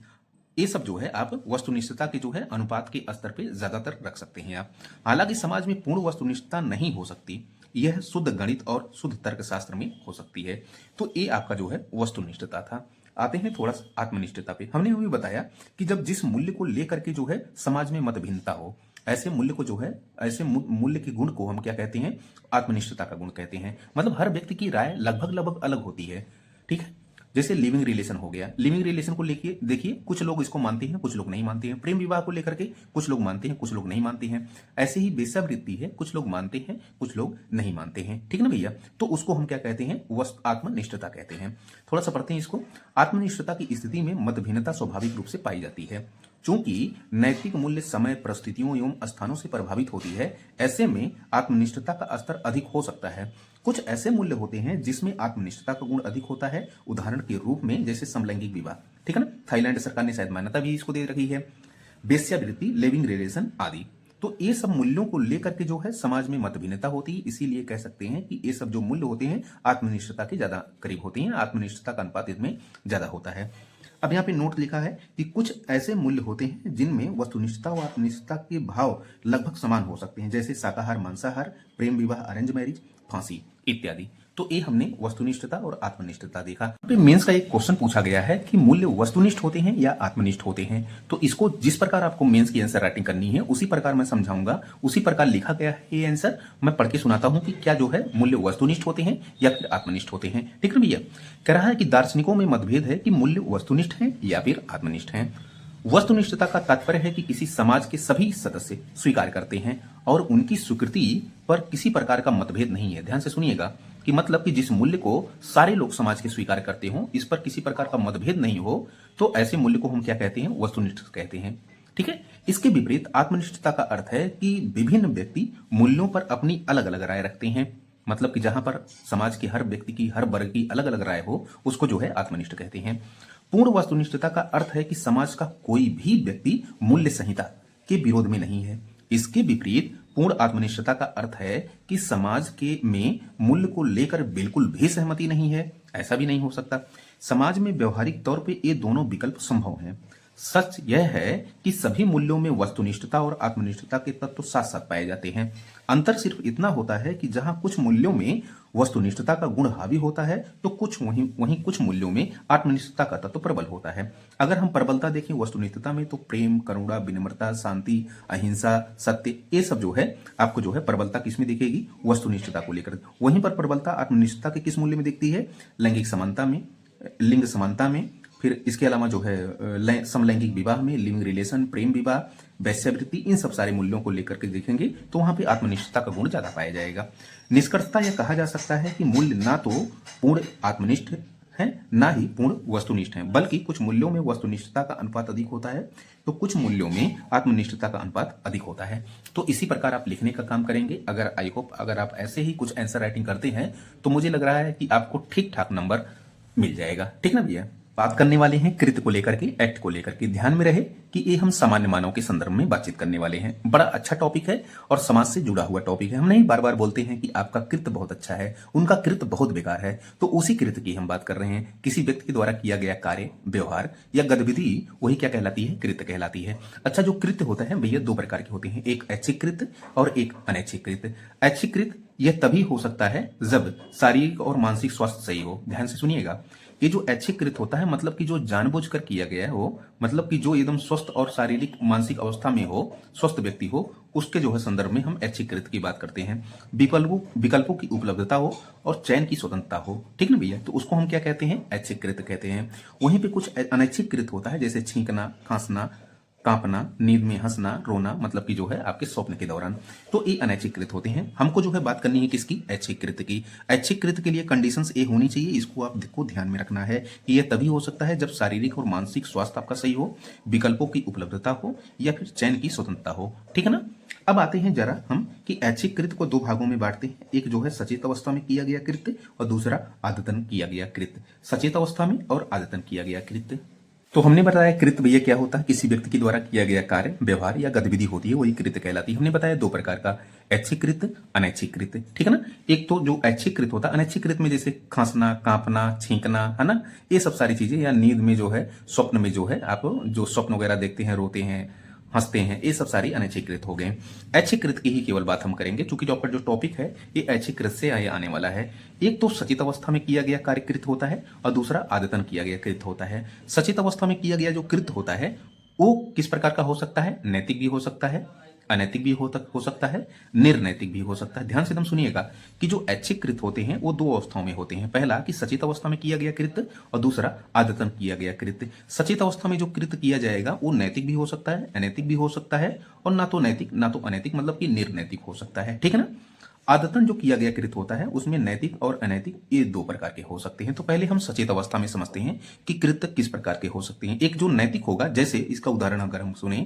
ये सब जो है आप वस्तुनिष्ठता के जो है अनुपात के स्तर पे ज्यादातर रख सकते हैं आप। हालांकि समाज में पूर्ण वस्तुनिष्ठता नहीं हो सकती, यह शुद्ध गणित और शुद्ध तर्कशास्त्र में हो सकती है। तो ये आपका जो है वस्तुनिष्ठता था। आते हैं थोड़ा सा आत्मनिष्ठता पे। हमने अभी बताया कि जब जिस मूल्य को लेकर के जो है समाज में मतभिन्नता हो, ऐसे मूल्य को जो है, ऐसे मूल्य के गुण को हम क्या कहते हैं, आत्मनिष्ठता का गुण कहते हैं। मतलब हर व्यक्ति की राय लगभग लगभग अलग होती है, ठीक है। जैसे लिविंग रिलेशन हो गया, लिविंग रिलेशन को लेके देखिए, कुछ लोग इसको मानते हैं, कुछ लोग नहीं मानते हैं। प्रेम विवाह को लेकर के कुछ लोग मानते हैं, कुछ लोग नहीं मानते हैं। ऐसे ही वेश्यावृत्ति है, कुछ लोग मानते हैं, कुछ लोग नहीं मानते हैं, ठीक ना भैया। तो उसको हम क्या कहते हैं, आत्मनिष्ठता कहते हैं। थोड़ा सा पढ़ते हैं इसको। आत्मनिष्ठता की स्थिति में मतभिन्नता स्वाभाविक रूप से पाई जाती है। चूंकि नैतिक मूल्य समय, परिस्थितियों एवं स्थानों से प्रभावित होती है, ऐसे में आत्मनिष्ठता का स्तर अधिक हो सकता है। कुछ ऐसे मूल्य होते हैं जिसमें आत्मनिष्ठता का गुण अधिक होता है, उदाहरण के रूप में जैसे समलैंगिक विवाह, ठीक है ना, थाईलैंड सरकार ने शायद मान्यता भी इसको दे रखी है, वेश्यावृत्ति, लिविंग रिलेशन आदि। तो ये सब मूल्यों को लेकर के जो है समाज में मतभिन्नता होती है, इसीलिए कह सकते हैं कि ये सब जो मूल्य होते हैं आत्मनिष्ठता के ज्यादा करीब होते हैं, आत्मनिष्ठता का अनुपात इसमें ज्यादा होता है। अब यहाँ पे नोट लिखा है कि कुछ ऐसे मूल्य होते हैं जिनमें वस्तुनिष्ठता और आत्मनिष्ठता के भाव लगभग समान हो सकते हैं, जैसे शाकाहार, मांसाहार, प्रेम विवाह, अरेंज मैरिज, फांसी इत्यादि। तो ये हमने वस्तुनिष्ठता और आत्मनिष्ठता देखा। मेंस का एक क्वेश्चन पूछा गया है कि मूल्य वस्तुनिष्ठ होते हैं या आत्मनिष्ठ होते हैं। तो इसको जिस प्रकार आपको मेंस की आंसर राइटिंग करनी है उसी प्रकार मैं समझाऊंगा, उसी प्रकार लिखा गया है ये आंसर। मैं पढ़ के सुनाता हूं कि क्या जो है मूल्य वस्तुनिष्ठ होते हैं या फिर आत्मनिष्ठ होते हैं, ठीक है भैया। कह रहा है कि दार्शनिकों में मतभेद है कि मूल्य वस्तुनिष्ठ है या फिर आत्मनिष्ठ है। वस्तुनिष्ठता का तात्पर्य है कि किसी समाज के सभी सदस्य स्वीकार करते हैं और उनकी स्वीकृति पर किसी प्रकार का मतभेद नहीं है। ध्यान से सुनिएगा कि मतलब कि जिस मूल्य को सारे लोग समाज के स्वीकार करते हो, इस पर किसी प्रकार का मतभेद नहीं हो, तो ऐसे मूल्य को हम क्या कहते हैं, वस्तुनिष्ठ कहते हैं, ठीक है। इसके विपरीत आत्मनिष्ठता का अर्थ है कि विभिन्न व्यक्ति मूल्यों पर अपनी अलग अलग राय रखते हैं। मतलब कि जहां पर समाज के हर व्यक्ति की, हर वर्ग की अलग अलग राय हो, उसको जो है आत्मनिष्ठ कहते हैं। पूर्ण वस्तुनिष्ठता का अर्थ है कि समाज का कोई भी व्यक्ति मूल्य संहिता के विरोध में नहीं है। इसके विपरीत पूर्ण आत्मनिष्ठता का अर्थ है कि समाज के में मूल्य को लेकर बिल्कुल भी सहमति नहीं है, ऐसा भी नहीं हो सकता। समाज में व्यवहारिक तौर पे ये दोनों विकल्प संभव हैं। सच यह है कि सभी मूल्यों में वस्तुनिष्ठता और आत्मनिष्ठता के तत्व साथ साथ पाए जाते हैं। अंतर सिर्फ इतना होता है कि जहां कुछ मूल्यों में वस्तुनिष्ठता का गुण हावी होता है तो वहीं कुछ मूल्यों में आत्मनिष्ठता का तत्व प्रबल होता है। अगर हम प्रबलता देखें वस्तुनिष्ठता में तो प्रेम, करुणा, विनम्रता, शांति, अहिंसा, सत्य, ये सब जो है आपको जो है प्रबलता किसमें दिखेगी? वस्तुनिष्ठता को लेकर। वहीं पर प्रबलता आत्मनिष्ठता के किस मूल्य में दिखती है? लैंगिक समानता में, लिंग समानता में, फिर इसके अलावा जो है समलैंगिक विवाह में, लिविंग रिलेशन, प्रेम विवाह, वैश्यावृत्ति, इन सब सारे मूल्यों को लेकर के देखेंगे तो वहां पे आत्मनिष्ठता का गुण ज्यादा पाया जाएगा। निष्कर्षतः यह कहा जा सकता है कि मूल्य ना तो पूर्ण आत्मनिष्ठ है ना ही पूर्ण वस्तुनिष्ठ है, बल्कि कुछ मूल्यों में वस्तुनिष्ठता का अनुपात अधिक होता है तो कुछ मूल्यों में आत्मनिष्ठता का अनुपात अधिक होता है। तो इसी प्रकार आप लिखने का काम करेंगे। अगर आई होप अगर आप ऐसे ही कुछ आंसर राइटिंग करते हैं तो मुझे लग रहा है कि आपको ठीक ठाक नंबर मिल जाएगा। ठीक ना भैया? बात करने वाले हैं कृत्य को लेकर के, एक्ट को लेकर के। ध्यान में रहे कि ये हम सामान्य मानव के संदर्भ में बातचीत करने वाले हैं। बड़ा अच्छा टॉपिक है और समाज से जुड़ा हुआ टॉपिक है। हम नहीं बार बार बोलते हैं कि आपका कृत्य बहुत अच्छा है, उनका कृत्य बहुत बेकार है, तो उसी कृत्य की हम बात कर रहे हैं। किसी व्यक्ति के द्वारा किया गया कार्य, व्यवहार या गतिविधि, वही क्या कहलाती है? कृत्य कहलाती है। अच्छा, जो कृत्य होता है भैया दो प्रकार के होते हैं, एक ऐच्छिक कृत्य और एक अनैच्छिक कृत्य। ऐच्छिक कृत्य यह तभी हो सकता है जब शारीरिक और मानसिक स्वास्थ्य सही हो। ध्यान से सुनिएगा, ये जो ऐच्छिक कृत्य होता है मतलब कि जो जानबूझकर किया गया हो, मतलब कि जो एकदम स्वस्थ और शारीरिक मानसिक अवस्था में हो, स्वस्थ व्यक्ति हो, उसके जो है संदर्भ में हम ऐच्छिक कृत्य की बात करते हैं। विकल्पों की उपलब्धता हो और चयन की स्वतंत्रता हो, ठीक ना भैया, तो उसको हम क्या कहते हैं? ऐच्छिक कृत्य कहते हैं। वहीं पे कुछ अनैच्छिक कृत्य होता है, जैसे छींकना, खांसना, कांपना, नींद में हंसना, रोना, मतलब कि जो है आपके स्वप्न के दौरान, तो ये अनैच्छिक कृत्य होते हैं। हमको जो है बात करनी है किसकी? ऐच्छिक कृत्य की। ऐच्छिक कृत्य के लिए कंडीशंस ये होनी चाहिए, इसको आपको ध्यान में रखना है कि यह तभी हो सकता है जब शारीरिक और मानसिक स्वास्थ्य आपका सही हो, विकल्पों की उपलब्धता हो या फिर चयन की स्वतंत्रता हो। ठीक है ना? अब आते हैं जरा हम कि ऐच्छिक कृत्य को दो भागों में बांटते हैं। एक जो है सचेत अवस्था में किया गया कृत्य और दूसरा आदतन किया गया कृत्य। सचेत अवस्था में और आदतन किया गया कृत्य। तो हमने बताया कृत्य भैया क्या होता है? किसी व्यक्ति के द्वारा किया गया कार्य, व्यवहार या गतिविधि होती है, वही कृत्य कहलाती है। हमने बताया दो प्रकार का, ऐच्छिक कृत्य, अनैच्छिक कृत्य। ठीक है ना? एक तो जो ऐच्छिक कृत्य होता है, अनैच्छिक कृत्य में जैसे खांसना, कांपना, छींकना, है ना, ये सब सारी चीजें, या नींद में जो है, स्वप्न में जो है आप जो स्वप्न वगैरह देखते हैं, रोते हैं, हंसते हैं, ये सब सारी अनैच्छिक कृत्य हो गए। ऐच्छिक कृत्य की ही केवल बात हम करेंगे, क्योंकि जो आपका जो टॉपिक है ये ऐच्छिक कृत्य से आने वाला है। एक तो सचेत अवस्था में किया गया कार्य कृत्य होता है और दूसरा आदतन किया गया कृत्य होता है। सचेत अवस्था में किया गया जो कृत्य होता है वो किस प्रकार का हो सकता है? नैतिक भी हो सकता है, अनैतिक भी हो सकता है, निर्नैतिक भी हो सकता है। ध्यान से एकदम सुनिएगा कि जो ऐच्छिक कृत्य होते हैं वो दो अवस्थाओं में होते हैं। पहला कि सचेत अवस्था में किया गया कृत्य और दूसरा आदतन किया गया कृत्य। सचेत अवस्था में जो कृत्य किया जाएगा वो नैतिक भी हो सकता है, अनैतिक भी हो सकता है, और ना तो नैतिक ना तो अनैतिक, मतलब कि निर्नैतिक हो सकता है। ठीक है ना? आदतन जो किया गया कृत्य होता है उसमें नैतिक और अनैतिक ये दो प्रकार के हो सकते हैं। तो पहले हम सचेत अवस्था में समझते हैं कि कृत्य किस प्रकार के हो सकते हैं। एक जो नैतिक होगा, जैसे इसका उदाहरण अगर हम सुने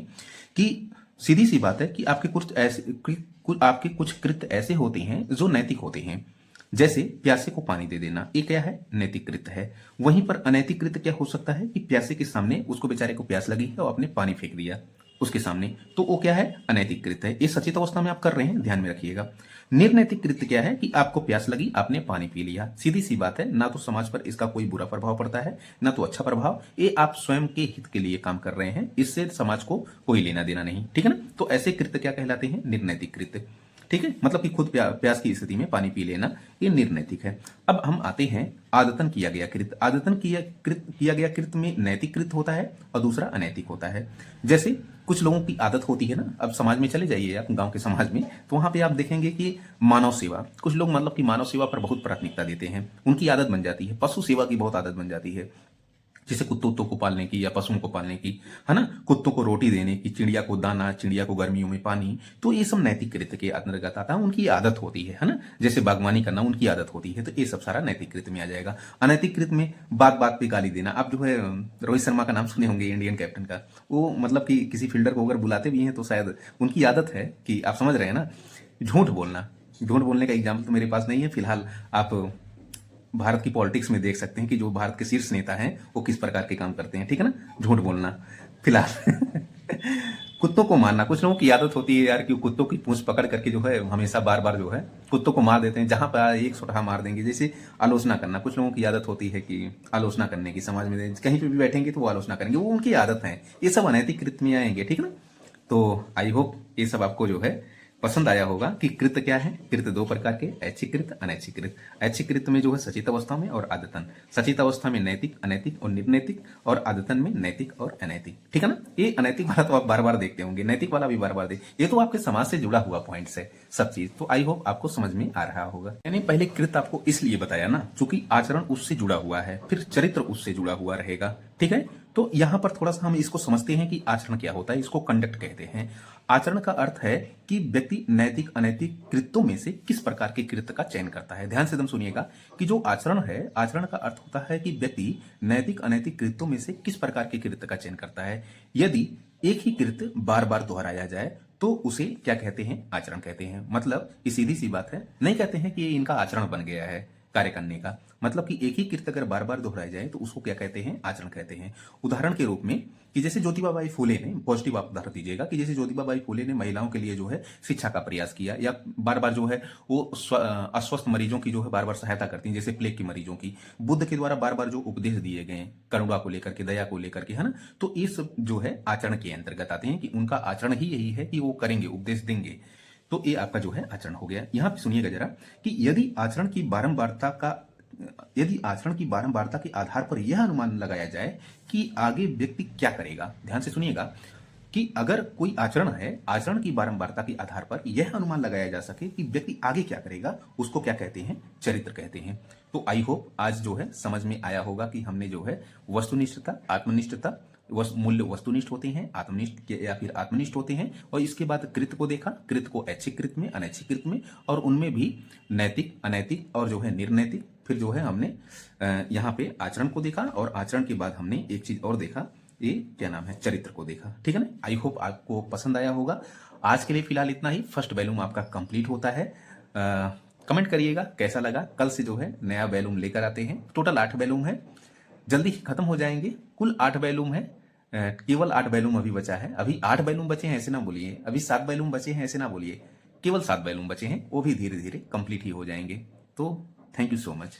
कि सीधी सी बात है कि आपके कुछ कृत्य ऐसे होते हैं जो नैतिक होते हैं, जैसे प्यासे को पानी दे देना, ये क्या है? नैतिक कृत्य है। वहीं पर अनैतिक कृत्य क्या हो सकता है कि प्यासे के सामने, उसको बेचारे को प्यास लगी है और आपने पानी फेंक दिया उसके सामने, तो वो क्या है? अनैतिक कृत्य है। ये सचेत अवस्था में आप कर रहे हैं, ध्यान में रखिएगा। निर्नैतिक कृत्य क्या है कि आपको प्यास लगी, आपने पानी पी लिया। सीधी सी बात है, ना तो समाज पर इसका कोई बुरा प्रभाव पड़ता है ना तो अच्छा प्रभाव। ये आप स्वयं के हित के लिए काम कर रहे हैं, इससे समाज को कोई लेना देना नहीं। ठीक है ना? तो ऐसे कृत्य क्या कहलाते हैं? निर्नैतिक कृत्य। ठीक है, मतलब कि खुद प्यास की स्थिति में पानी पी लेना, ये निर्नैतिक है। अब हम आते हैं आदतन किया गया कृत्य। आदतन किया गया कृत्य में नैतिक कृत्य होता है और दूसरा अनैतिक होता है। जैसे कुछ लोगों की आदत होती है ना, अब समाज में चले जाइए आप, गांव के समाज में, तो वहां पे आप देखेंगे कि मानव सेवा, कुछ लोग मतलब कि मानव सेवा पर बहुत प्राथमिकता देते हैं, उनकी आदत बन जाती है। पशु सेवा की बहुत आदत बन जाती है, जैसे कुत्तों को पालने की या पशुओं को पालने की, है ना, कुत्तों को रोटी देने की, चिड़िया को दाना, चिड़िया को गर्मियों में पानी, तो ये सब नैतिक कृत्य के अंतर्गत आता है। उनकी आदत होती है ना, जैसे बागवानी करना उनकी आदत होती है, तो ये सब सारा नैतिक कृत्य में आ जाएगा। अनैतिक कृत्य में बात बात पे गाली देना। आप जो है रोहित शर्मा का नाम सुने होंगे, इंडियन कैप्टन का, वो मतलब कि किसी फील्डर को अगर बुलाते भी हैं तो शायद उनकी आदत है कि, आप समझ रहे हैं ना, झूठ बोलना। झूठ बोलने का एग्जाम्पल तो मेरे पास नहीं है फिलहाल, आप भारत की पॉलिटिक्स में देख सकते हैं कि जो भारत के शीर्ष नेता हैं वो किस प्रकार के काम करते हैं। ठीक है ना? झूठ बोलना फिलहाल कुत्तों को मारना, कुछ लोगों की आदत होती है यार कि कुत्तों की पूंछ पकड़ करके जो है हमेशा बार बार जो है कुत्तों को मार देते हैं, जहां पर एक सुठा मार देंगे। जैसे आलोचना करना, कुछ लोगों की आदत होती है कि आलोचना करने की, समाज में कहीं पे भी बैठेंगे तो वो आलोचना करेंगे, वो उनकी आदत है। ये सब अनैतिक कृत्य में आएंगे, ठीक है ना। तो आई होप ये सब आपको जो है पसंद आया होगा कि कृत्य क्या है। कृत्य दो प्रकार के, ऐच्छिक कृत्य, अनैच्छिक कृत्य। ऐच्छिक कृत्य में जो है सचेत अवस्था में और आदतन, सचेत अवस्था में नैतिक, अनैतिक और निर्नैतिक, और आदतन में नैतिक और अनैतिक, ठीक है ना। ये अनैतिक वाला तो आप बार बार देखते होंगे, नैतिक वाला भी बार बार देख, ये तो आपके समाज से जुड़ा हुआ पॉइंट्स है सब चीज। तो आई होप आपको समझ में आ रहा होगा। यानी पहले कृत्य आपको इसलिए बताया ना क्योंकि आचरण उससे जुड़ा हुआ है, फिर चरित्र उससे जुड़ा हुआ रहेगा, ठीक है। तो यहां पर थोड़ा सा हम इसको समझते हैं कि आचरण क्या होता है। इसको कंडक्ट कहते हैं। आचरण का अर्थ है कि व्यक्ति नैतिक अनैतिक कृत्यों में से किस प्रकार के कृत्य का चयन करता है। ध्यान से एकदम सुनिएगा कि जो आचरण है, आचरण का अर्थ होता है कि व्यक्ति नैतिक अनैतिक कृत्यों में से किस प्रकार के कृत्य का चयन करता है। यदि एक ही कृत्य बार बार दोहराया जाए तो उसे क्या कहते हैं, आचरण कहते हैं। मतलब ये सीधी सी बात है, नहीं कहते हैं कि ये इनका आचरण बन गया है कार्य करने का। मतलब कि एक ही कृत्य अगर बार बार दोहराया जाए तो उसको क्या कहते हैं, आचरण कहते हैं। उदाहरण के रूप में कि जैसे ज्योतिबा बाई फूले ने, पॉजिटिव आप उदाहरण दीजिएगा, कि जैसे ज्योतिबा बाई फूले ने महिलाओं के लिए जो है शिक्षा का प्रयास किया, या बार बार जो है वो अस्वस्थ मरीजों की जो है बार बार सहायता करती हैं, जैसे प्लेग के मरीजों की। बुद्ध के द्वारा बार बार जो उपदेश दिए गए करुणा को लेकर के, दया को लेकर के, है ना। तो ये सब जो है आचरण के अंतर्गत आते हैं कि उनका आचरण ही यही है कि वो करेंगे, उपदेश देंगे। तो ये आपका जो है आचरण हो गया। यहां पे सुनिएगा जरा कि यदि आचरण की बारंबारता के आधार पर यह अनुमान लगाया जाए कि आगे व्यक्ति क्या करेगा। ध्यान से सुनिएगा कि अगर कोई आचरण है, आचरण की बारंबारता के आधार पर यह अनुमान लगाया जा सके कि व्यक्ति आगे क्या करेगा, उसको क्या कहते हैं, चरित्र कहते हैं। तो आई होप आज जो है समझ में आया होगा कि हमने जो है वस्तुनिष्ठता, आत्मनिष्ठता, मूल्य वस्तुनिष्ठ होते हैं, आत्मनिष्ठ या फिर आत्मनिष्ठ होते हैं, और इसके बाद कृत्य को देखा, कृत्य को ऐच्छिक कृत्य में, अनैच्छिक कृत्य में, और उनमें भी नैतिक, अनैतिक और जो है निर्नैतिक। फिर जो है हमने यहाँ पे आचरण को देखा, और आचरण के बाद हमने एक चीज और देखा, ये क्या नाम है, चरित्र को देखा, ठीक है ना। आई होप आपको पसंद आया होगा। आज के लिए फिलहाल इतना ही। फर्स्ट वॉल्यूम आपका कंप्लीट होता है। कमेंट करिएगा कैसा लगा। कल से जो है नया वॉल्यूम लेकर आते हैं। टोटल 8 वॉल्यूम है, जल्दी ही खत्म हो जाएंगे। कुल 8 वॉल्यूम है, केवल 8 वॉल्यूम अभी बचा है। अभी 8 वॉल्यूम बचे हैं ऐसे ना बोलिए, अभी 7 वॉल्यूम बचे हैं ऐसे ना बोलिए, केवल 7 वॉल्यूम बचे हैं, वो भी धीरे धीरे कंप्लीट ही हो जाएंगे। तो थैंक यू सो मच।